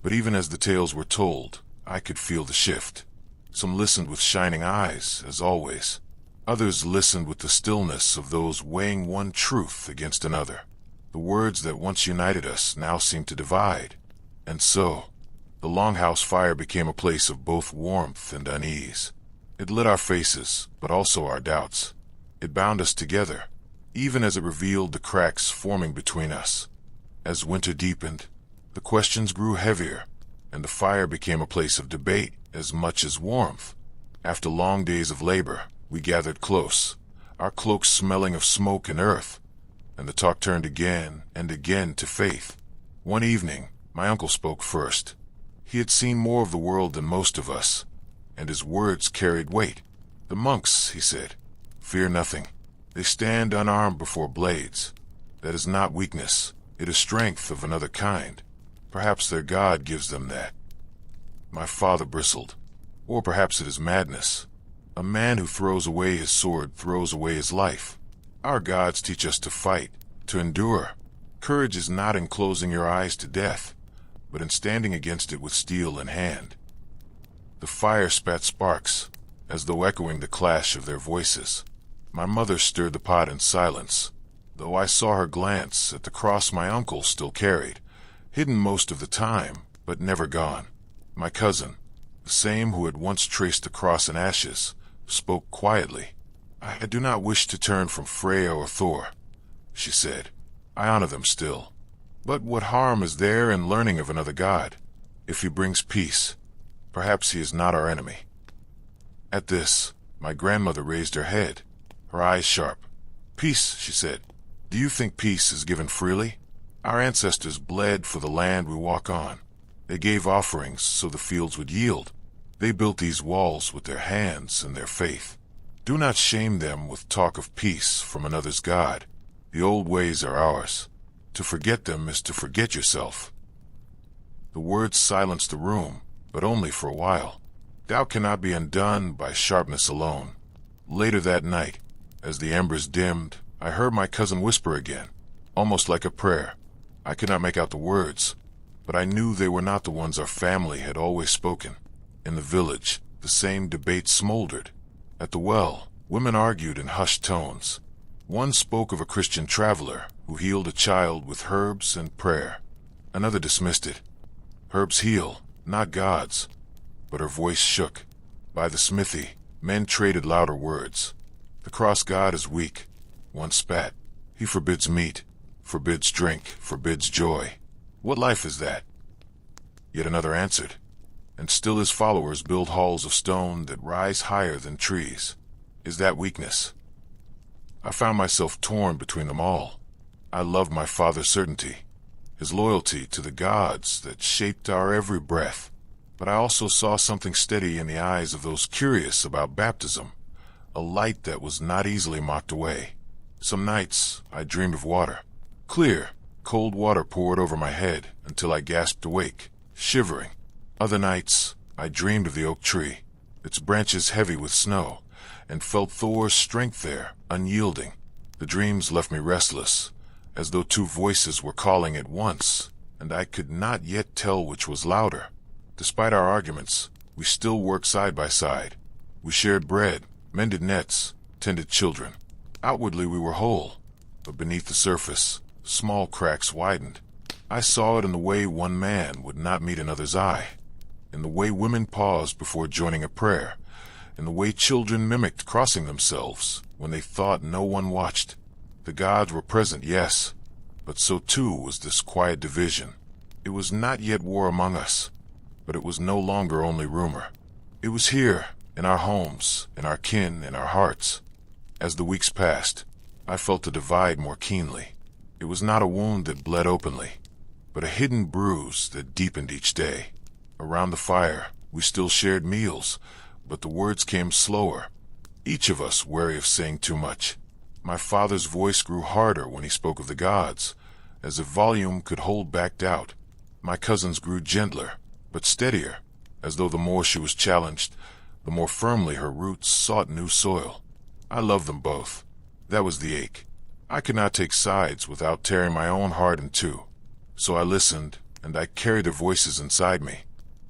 But even as the tales were told, I could feel the shift. Some listened with shining eyes, as always. Others listened with the stillness of those weighing one truth against another. The words that once united us now seemed to divide. And so, the longhouse fire became a place of both warmth and unease. It lit our faces, but also our doubts. It bound us together, even as it revealed the cracks forming between us. As winter deepened, the questions grew heavier, and the fire became a place of debate as much as warmth. After long days of labor, we gathered close, our cloaks smelling of smoke and earth, and the talk turned again and again to faith. One evening, my uncle spoke first. He had seen more of the world than most of us, and his words carried weight. "The monks," he said, "fear nothing. They stand unarmed before blades. That is not weakness. It is strength of another kind. Perhaps their God gives them that." My father bristled. "Or perhaps it is madness. A man who throws away his sword throws away his life. Our gods teach us to fight, to endure. Courage is not in closing your eyes to death, but in standing against it with steel in hand." The fire spat sparks, as though echoing the clash of their voices. My mother stirred the pot in silence, though I saw her glance at the cross my uncle still carried, hidden most of the time, but never gone. My cousin, the same who had once traced the cross in ashes, spoke quietly. "I do not wish to turn from Freya or Thor," she said. "I honor them still. But what harm is there in learning of another god? If he brings peace, perhaps he is not our enemy." At this, my grandmother raised her head, her eyes sharp. "Peace," she said. "Do you think peace is given freely? Our ancestors bled for the land we walk on. They gave offerings so the fields would yield. They built these walls with their hands and their faith. Do not shame them with talk of peace from another's god. The old ways are ours. To forget them is to forget yourself." The words silenced the room, but only for a while. Doubt cannot be undone by sharpness alone. Later that night, as the embers dimmed, I heard my cousin whisper again, almost like a prayer. I could not make out the words, but I knew they were not the ones our family had always spoken. In the village, the same debate smoldered. At the well, women argued in hushed tones. One spoke of a Christian traveler who healed a child with herbs and prayer. Another dismissed it. Herbs heal, not gods. But her voice shook. By the smithy, men traded louder words. "The cross god is weak," one spat. "He forbids meat, forbids drink, forbids joy. What life is that?" Yet another answered. "And still his followers build halls of stone that rise higher than trees. Is that weakness?" I found myself torn between them all. I loved my father's certainty, his loyalty to the gods that shaped our every breath. But I also saw something steady in the eyes of those curious about baptism, a light that was not easily mocked away. Some nights I dreamed of water. Clear, cold water poured over my head until I gasped awake, shivering. Other nights I dreamed of the oak tree, its branches heavy with snow, and felt Thor's strength there, unyielding. The dreams left me restless, as though two voices were calling at once, and I could not yet tell which was louder. Despite our arguments, we still worked side by side. We shared bread, mended nets, tended children. Outwardly we were whole, but beneath the surface, small cracks widened. I saw it in the way one man would not meet another's eye, in the way women paused before joining a prayer, in the way children mimicked crossing themselves when they thought no one watched. The gods were present, yes, but so too was this quiet division. It was not yet war among us, but it was no longer only rumor. It was here, in our homes, in our kin, in our hearts. As the weeks passed, I felt the divide more keenly. It was not a wound that bled openly, but a hidden bruise that deepened each day. Around the fire, we still shared meals, but the words came slower, each of us wary of saying too much. My father's voice grew harder when he spoke of the gods, as if volume could hold back doubt. My cousin's grew gentler, but steadier, as though the more she was challenged, the more firmly her roots sought new soil. I loved them both. That was the ache. I could not take sides without tearing my own heart in two. So I listened, and I carried their voices inside me,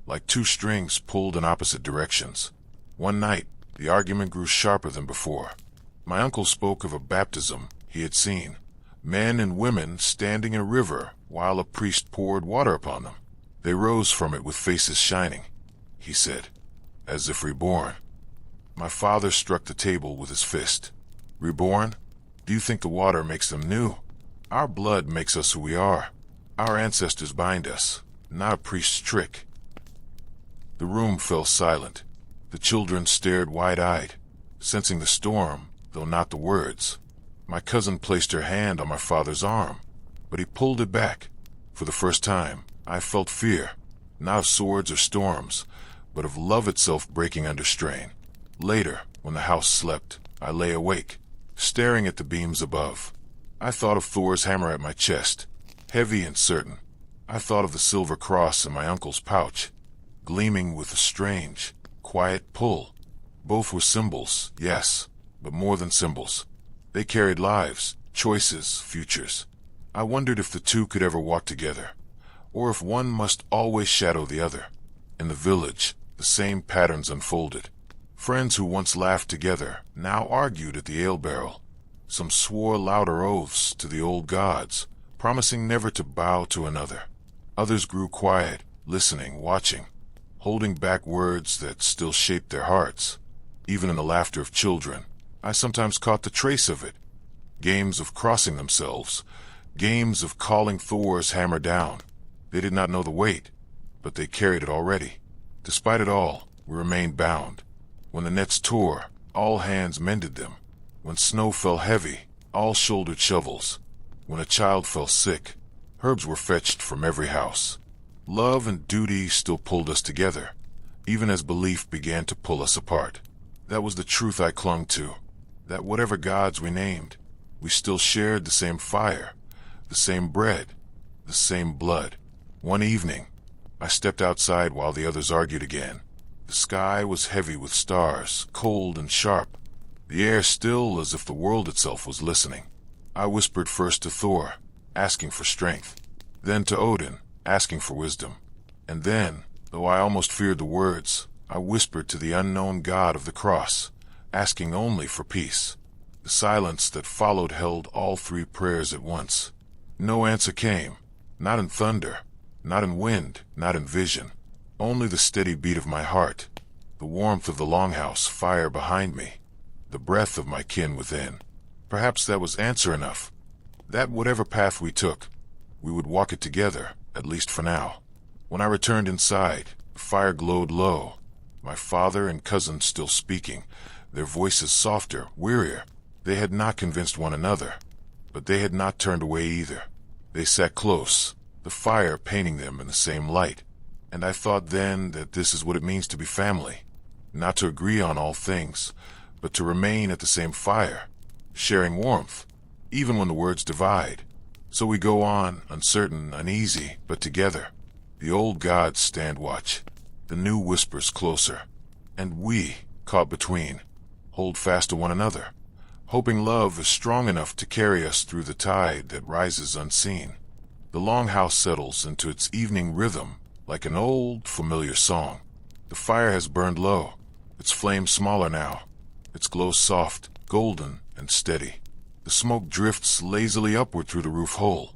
like two strings pulled in opposite directions. One night, the argument grew sharper than before. My uncle spoke of a baptism he had seen, men and women standing in a river while a priest poured water upon them. They rose from it with faces shining, he said, as if reborn. My father struck the table with his fist. Reborn? Do you think the water makes them new? Our blood makes us who we are. Our ancestors bind us, not a priest's trick. The room fell silent. The children stared wide-eyed, sensing the storm, though not the words. My cousin placed her hand on my father's arm, but he pulled it back. For the first time, I felt fear, not of swords or storms, but of love itself breaking under strain. Later, when the house slept, I lay awake, staring at the beams above. I thought of Thor's hammer at my chest, heavy and certain. I thought of the silver cross in my uncle's pouch, gleaming with a strange, quiet pull. Both were symbols, yes, but more than symbols. They carried lives, choices, futures. I wondered if the two could ever walk together, or if one must always shadow the other. In the village, the same patterns unfolded. Friends who once laughed together now argued at the ale barrel. Some swore louder oaths to the old gods, promising never to bow to another. Others grew quiet, listening, watching, holding back words that still shaped their hearts. Even in the laughter of children, I sometimes caught the trace of it. Games of crossing themselves, games of calling Thor's hammer down. They did not know the weight, but they carried it already. Despite it all, we remained bound. When the nets tore, all hands mended them. When snow fell heavy, all shouldered shovels. When a child fell sick, herbs were fetched from every house. Love and duty still pulled us together, even as belief began to pull us apart. That was the truth I clung to, that whatever gods we named, we still shared the same fire, the same bread, the same blood. One evening, I stepped outside while the others argued again. The sky was heavy with stars, cold and sharp, the air still as if the world itself was listening. I whispered first to Thor, asking for strength, then to Odin, asking for wisdom. And then, though I almost feared the words, I whispered to the unknown god of the cross, asking only for peace. The silence that followed held all three prayers at once. No answer came, not in thunder, not in wind, not in vision. Only the steady beat of my heart, the warmth of the longhouse fire behind me, the breath of my kin within. Perhaps that was answer enough, that whatever path we took, we would walk it together, at least for now. When I returned inside, the fire glowed low, my father and cousin still speaking, their voices softer, wearier. They had not convinced one another, but they had not turned away either. They sat close, the fire painting them in the same light. And I thought then that this is what it means to be family. Not to agree on all things, but to remain at the same fire, sharing warmth, even when the words divide. So we go on, uncertain, uneasy, but together. The old gods stand watch, the new whispers closer, and we, caught between, hold fast to one another, hoping love is strong enough to carry us through the tide that rises unseen. The longhouse settles into its evening rhythm, like an old, familiar song. The fire has burned low, its flame smaller now, its glow soft, golden, and steady. The smoke drifts lazily upward through the roof hole,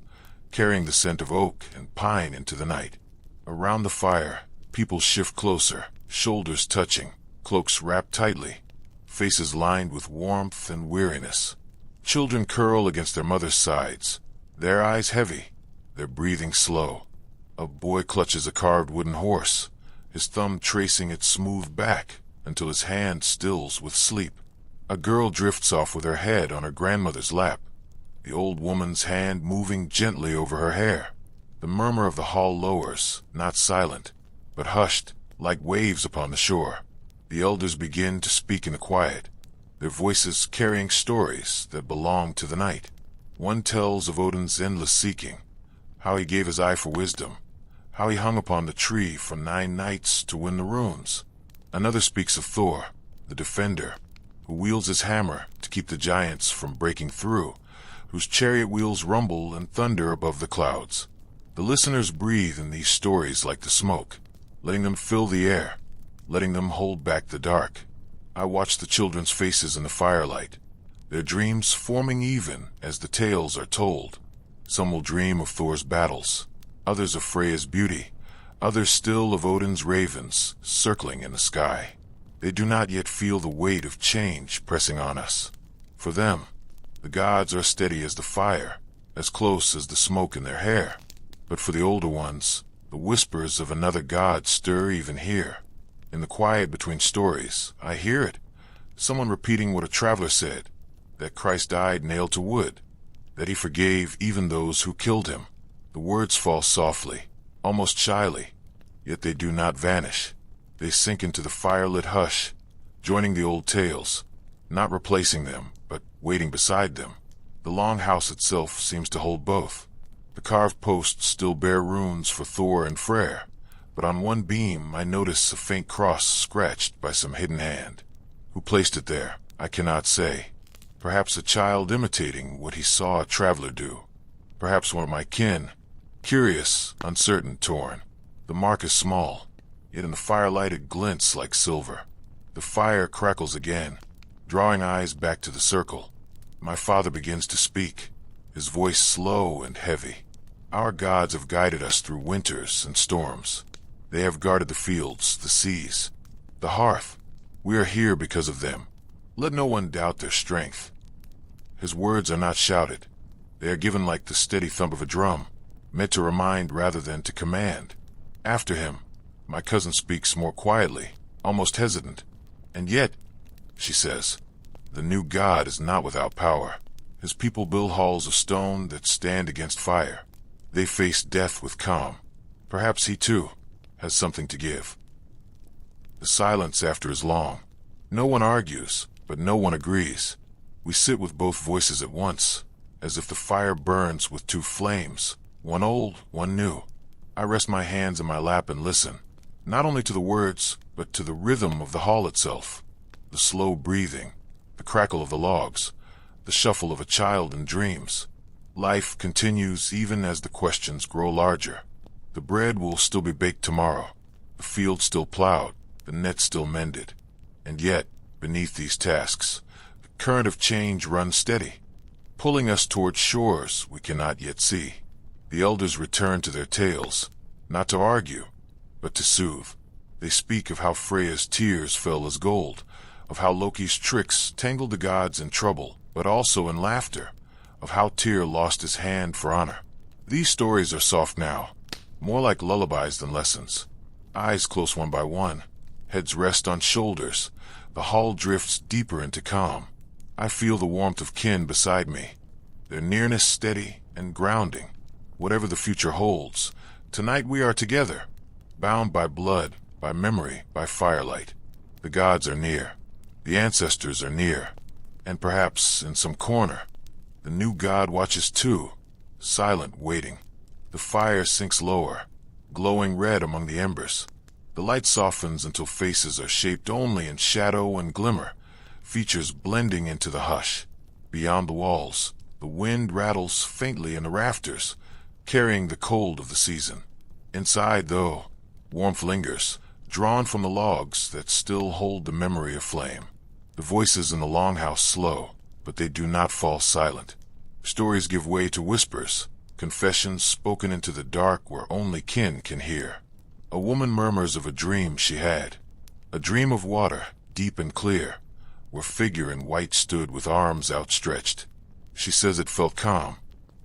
carrying the scent of oak and pine into the night. Around the fire, people shift closer, shoulders touching, cloaks wrapped tightly, faces lined with warmth and weariness. Children curl against their mother's sides, their eyes heavy, their breathing slow. A boy clutches a carved wooden horse, his thumb tracing its smooth back until his hand stills with sleep. A girl drifts off with her head on her grandmother's lap, the old woman's hand moving gently over her hair. The murmur of the hall lowers, not silent, but hushed, like waves upon the shore. The elders begin to speak in the quiet, their voices carrying stories that belong to the night. One tells of Odin's endless seeking, how he gave his eye for wisdom, how he hung upon the tree for 9 nights to win the runes. Another speaks of Thor, the defender, who wields his hammer to keep the giants from breaking through, whose chariot wheels rumble and thunder above the clouds. The listeners breathe in these stories like the smoke, letting them fill the air, letting them hold back the dark. I watch the children's faces in the firelight, their dreams forming even as the tales are told. Some will dream of Thor's battles, others of Freya's beauty, others still of Odin's ravens circling in the sky. They do not yet feel the weight of change pressing on us. For them, the gods are steady as the fire, as close as the smoke in their hair. But for the older ones, the whispers of another god stir even here. In the quiet between stories, I hear it. Someone repeating what a traveler said, that Christ died nailed to wood, that he forgave even those who killed him. The words fall softly, almost shyly, yet they do not vanish. They sink into the firelit hush, joining the old tales, not replacing them, but waiting beside them. The longhouse itself seems to hold both. The carved posts still bear runes for Thor and Freyr, but on one beam I notice a faint cross scratched by some hidden hand. Who placed it there, I cannot say. Perhaps a child imitating what he saw a traveler do. Perhaps one of my kin, curious, uncertain, torn. The mark is small, yet in the firelight it glints like silver. The fire crackles again, drawing eyes back to the circle. My father begins to speak, his voice slow and heavy. Our gods have guided us through winters and storms. They have guarded the fields, the seas, the hearth. We are here because of them. Let no one doubt their strength. His words are not shouted. They are given like the steady thump of a drum, meant to remind rather than to command. After him, my cousin speaks more quietly, almost hesitant. And yet, she says, the new god is not without power. His people build halls of stone that stand against fire. They face death with calm. Perhaps he, too, has something to give. The silence after is long. No one argues, but no one agrees. We sit with both voices at once, as if the fire burns with two flames, one old, one new. I rest my hands in my lap and listen, not only to the words, but to the rhythm of the hall itself. The slow breathing, the crackle of the logs, the shuffle of a child in dreams. Life continues even as the questions grow larger. The bread will still be baked tomorrow, the field still plowed, the net still mended. And yet, beneath these tasks, the current of change runs steady, pulling us toward shores we cannot yet see. The elders return to their tales, not to argue, but to soothe. They speak of how Freya's tears fell as gold, of how Loki's tricks tangled the gods in trouble, but also in laughter, of how Tyr lost his hand for honor. These stories are soft now, more like lullabies than lessons. Eyes close one by one, heads rest on shoulders. The hall drifts deeper into calm. I feel the warmth of kin beside me, their nearness steady and grounding. Whatever the future holds, tonight we are together, bound by blood, by memory, by firelight. The gods are near. The ancestors are near. And perhaps, in some corner, the new god watches too, silent, waiting. The fire sinks lower, glowing red among the embers. The light softens until faces are shaped only in shadow and glimmer, features blending into the hush. Beyond the walls, the wind rattles faintly in the rafters, carrying the cold of the season. Inside, though, warmth lingers, drawn from the logs that still hold the memory of flame. The voices in the longhouse slow, but they do not fall silent. Stories give way to whispers, confessions spoken into the dark where only kin can hear. A woman murmurs of a dream she had, a dream of water, deep and clear, where figure in white stood with arms outstretched. She says it felt calm,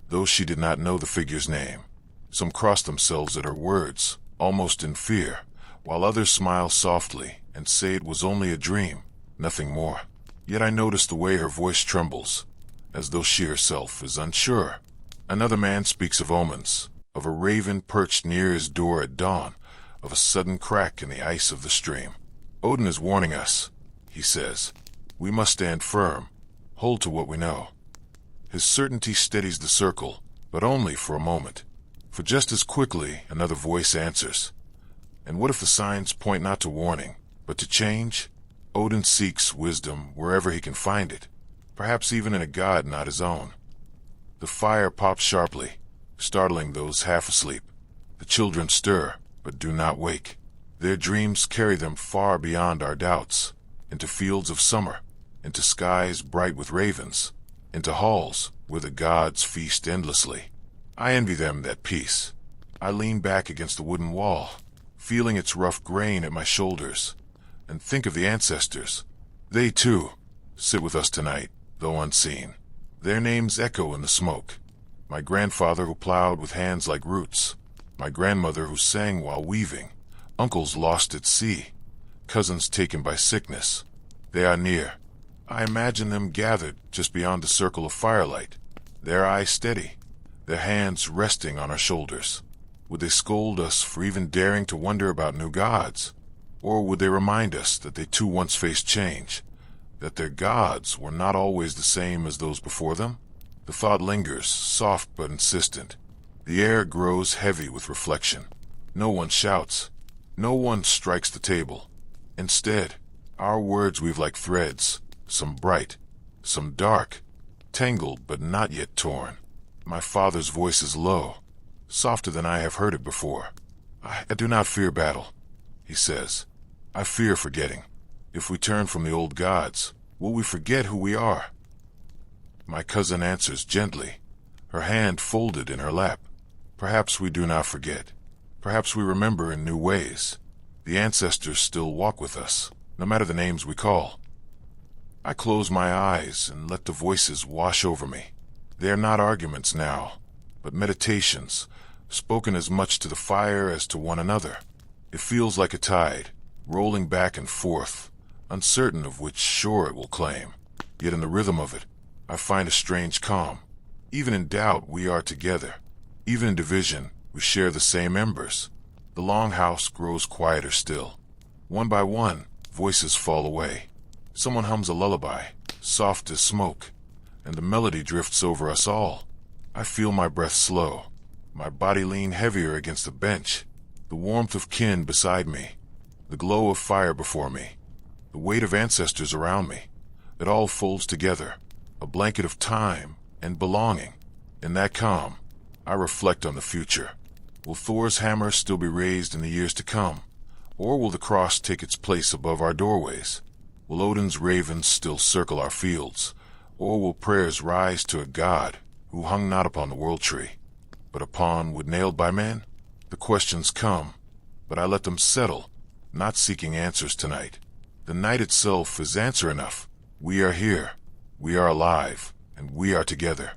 though she did not know the figure's name. Some crossed themselves at her words, almost in fear, while others smile softly and say it was only a dream, nothing more. Yet I notice the way her voice trembles, as though she herself is unsure. Another man speaks of omens, of a raven perched near his door at dawn, of a sudden crack in the ice of the stream. Odin is warning us, he says. We must stand firm, hold to what we know. His certainty steadies the circle, but only for a moment. For just as quickly, another voice answers. And what if the signs point not to warning, but to change? Odin seeks wisdom wherever he can find it, perhaps even in a god not his own. The fire pops sharply, startling those half asleep. The children stir, but do not wake. Their dreams carry them far beyond our doubts, into fields of summer, into skies bright with ravens, into halls where the gods feast endlessly. I envy them that peace. I lean back against the wooden wall, feeling its rough grain at my shoulders, and think of the ancestors. They, too, sit with us tonight, though unseen. Their names echo in the smoke. My grandfather who plowed with hands like roots, my grandmother who sang while weaving, uncles lost at sea, cousins taken by sickness. They are near. I imagine them gathered just beyond the circle of firelight, their eyes steady, their hands resting on our shoulders. Would they scold us for even daring to wonder about new gods? Or would they remind us that they too once faced change, that their gods were not always the same as those before them? The thought lingers, soft but insistent. The air grows heavy with reflection. No one shouts. No one strikes the table. Instead, our words weave like threads, some bright, some dark, tangled but not yet torn. My father's voice is low, softer than I have heard it before. I do not fear battle, he says. I fear forgetting. If we turn from the old gods, will we forget who we are? My cousin answers gently, her hand folded in her lap. Perhaps we do not forget. Perhaps we remember in new ways. The ancestors still walk with us, no matter the names we call. I close my eyes and let the voices wash over me. They are not arguments now, but meditations, spoken as much to the fire as to one another. It feels like a tide, rolling back and forth, uncertain of which shore it will claim. Yet in the rhythm of it, I find a strange calm. Even in doubt, we are together. Even in division, we share the same embers. The longhouse grows quieter still. One by one, voices fall away. Someone hums a lullaby, soft as smoke, and the melody drifts over us all. I feel my breath slow, my body lean heavier against the bench, the warmth of kin beside me, the glow of fire before me, the weight of ancestors around me. It all folds together, a blanket of time and belonging. In that calm, I reflect on the future. Will Thor's hammer still be raised in the years to come? Or will the cross take its place above our doorways? Will Odin's ravens still circle our fields? Or will prayers rise to a god who hung not upon the world tree, but upon wood nailed by men? The questions come, but I let them settle, not seeking answers tonight. The night itself is answer enough. We are here, we are alive, and we are together.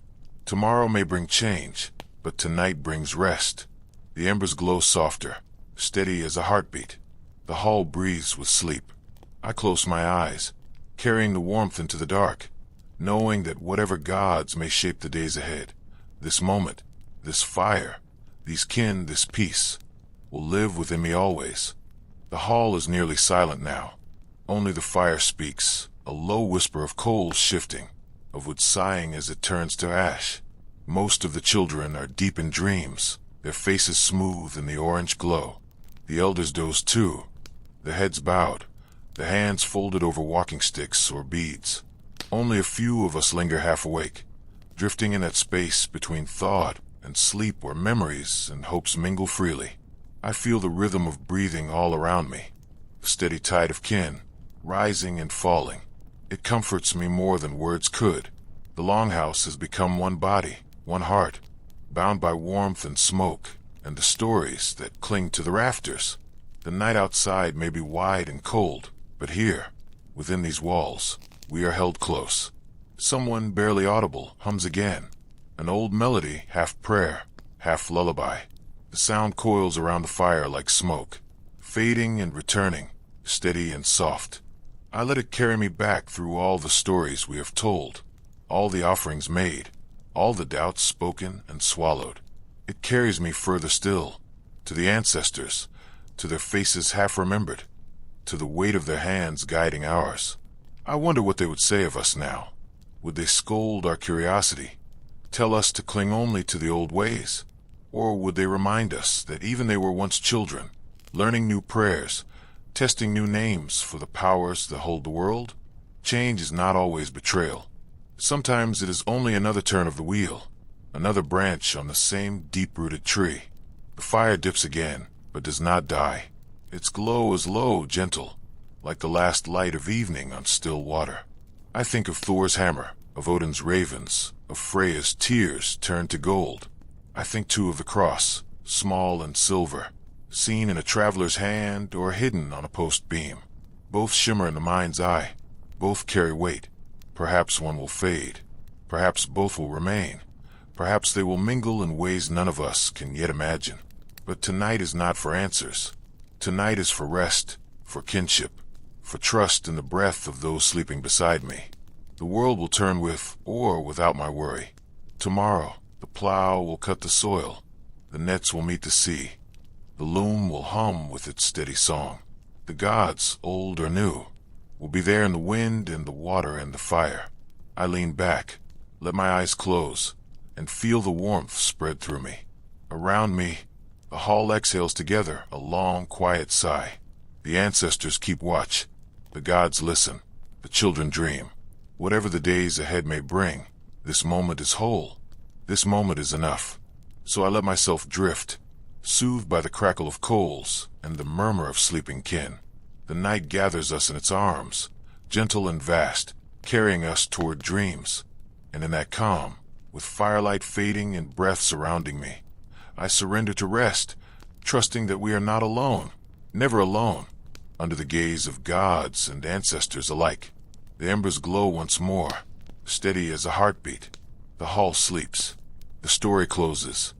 Tomorrow may bring change, but tonight brings rest. The embers glow softer, steady as a heartbeat. The hall breathes with sleep. I close my eyes, carrying the warmth into the dark, knowing that whatever gods may shape the days ahead, this moment, this fire, these kin, this peace, will live within me always. The hall is nearly silent now. Only the fire speaks, a low whisper of coals shifting, of wood sighing as it turns to ash. Most of the children are deep in dreams, their faces smooth in the orange glow. The elders doze too, their heads bowed, the hands folded over walking sticks or beads. Only a few of us linger half awake, drifting in that space between thought and sleep where memories and hopes mingle freely. I feel the rhythm of breathing all around me, the steady tide of kin, rising and falling. It comforts me more than words could. The longhouse has become one body, one heart, bound by warmth and smoke, and the stories that cling to the rafters. The night outside may be wide and cold, but here, within these walls, we are held close. Someone barely audible hums again, an old melody, half prayer, half lullaby. The sound coils around the fire like smoke, fading and returning, steady and soft. I let it carry me back through all the stories we have told, all the offerings made, all the doubts spoken and swallowed. It carries me further still, to the ancestors, to their faces half remembered, to the weight of their hands guiding ours. I wonder what they would say of us now. Would they scold our curiosity, tell us to cling only to the old ways? Or would they remind us that even they were once children, learning new prayers, testing new names for the powers that hold the world? Change is not always betrayal. Sometimes it is only another turn of the wheel, Another branch on the same deep-rooted tree. The fire dips again, but does not die. Its glow is low, gentle, like the last light of evening on still water. I think of Thor's hammer, of Odin's ravens, of Freya's tears turned to gold. I think too of the cross, small and silver, seen in a traveler's hand or hidden on a post beam. Both shimmer in the mind's eye. Both carry weight. Perhaps one will fade. Perhaps both will remain. Perhaps they will mingle in ways none of us can yet imagine. But tonight is not for answers. Tonight is for rest, for kinship, for trust in the breath of those sleeping beside me. The world will turn with or without my worry. Tomorrow, the plow will cut the soil. The nets will meet the sea. The loom will hum with its steady song. The gods, old or new, will be there in the wind and the water and the fire. I lean back, let my eyes close, and feel the warmth spread through me. Around me, the hall exhales together a long, quiet sigh. The ancestors keep watch. The gods listen. The children dream. Whatever the days ahead may bring, this moment is whole. This moment is enough. So I let myself drift, soothed by the crackle of coals and the murmur of sleeping kin. The night gathers us in its arms, gentle and vast, carrying us toward dreams. And in that calm, with firelight fading and breath surrounding me, I surrender to rest, trusting that we are not alone, never alone, under the gaze of gods and ancestors alike. The embers glow once more, steady as a heartbeat. The hall sleeps. The story closes.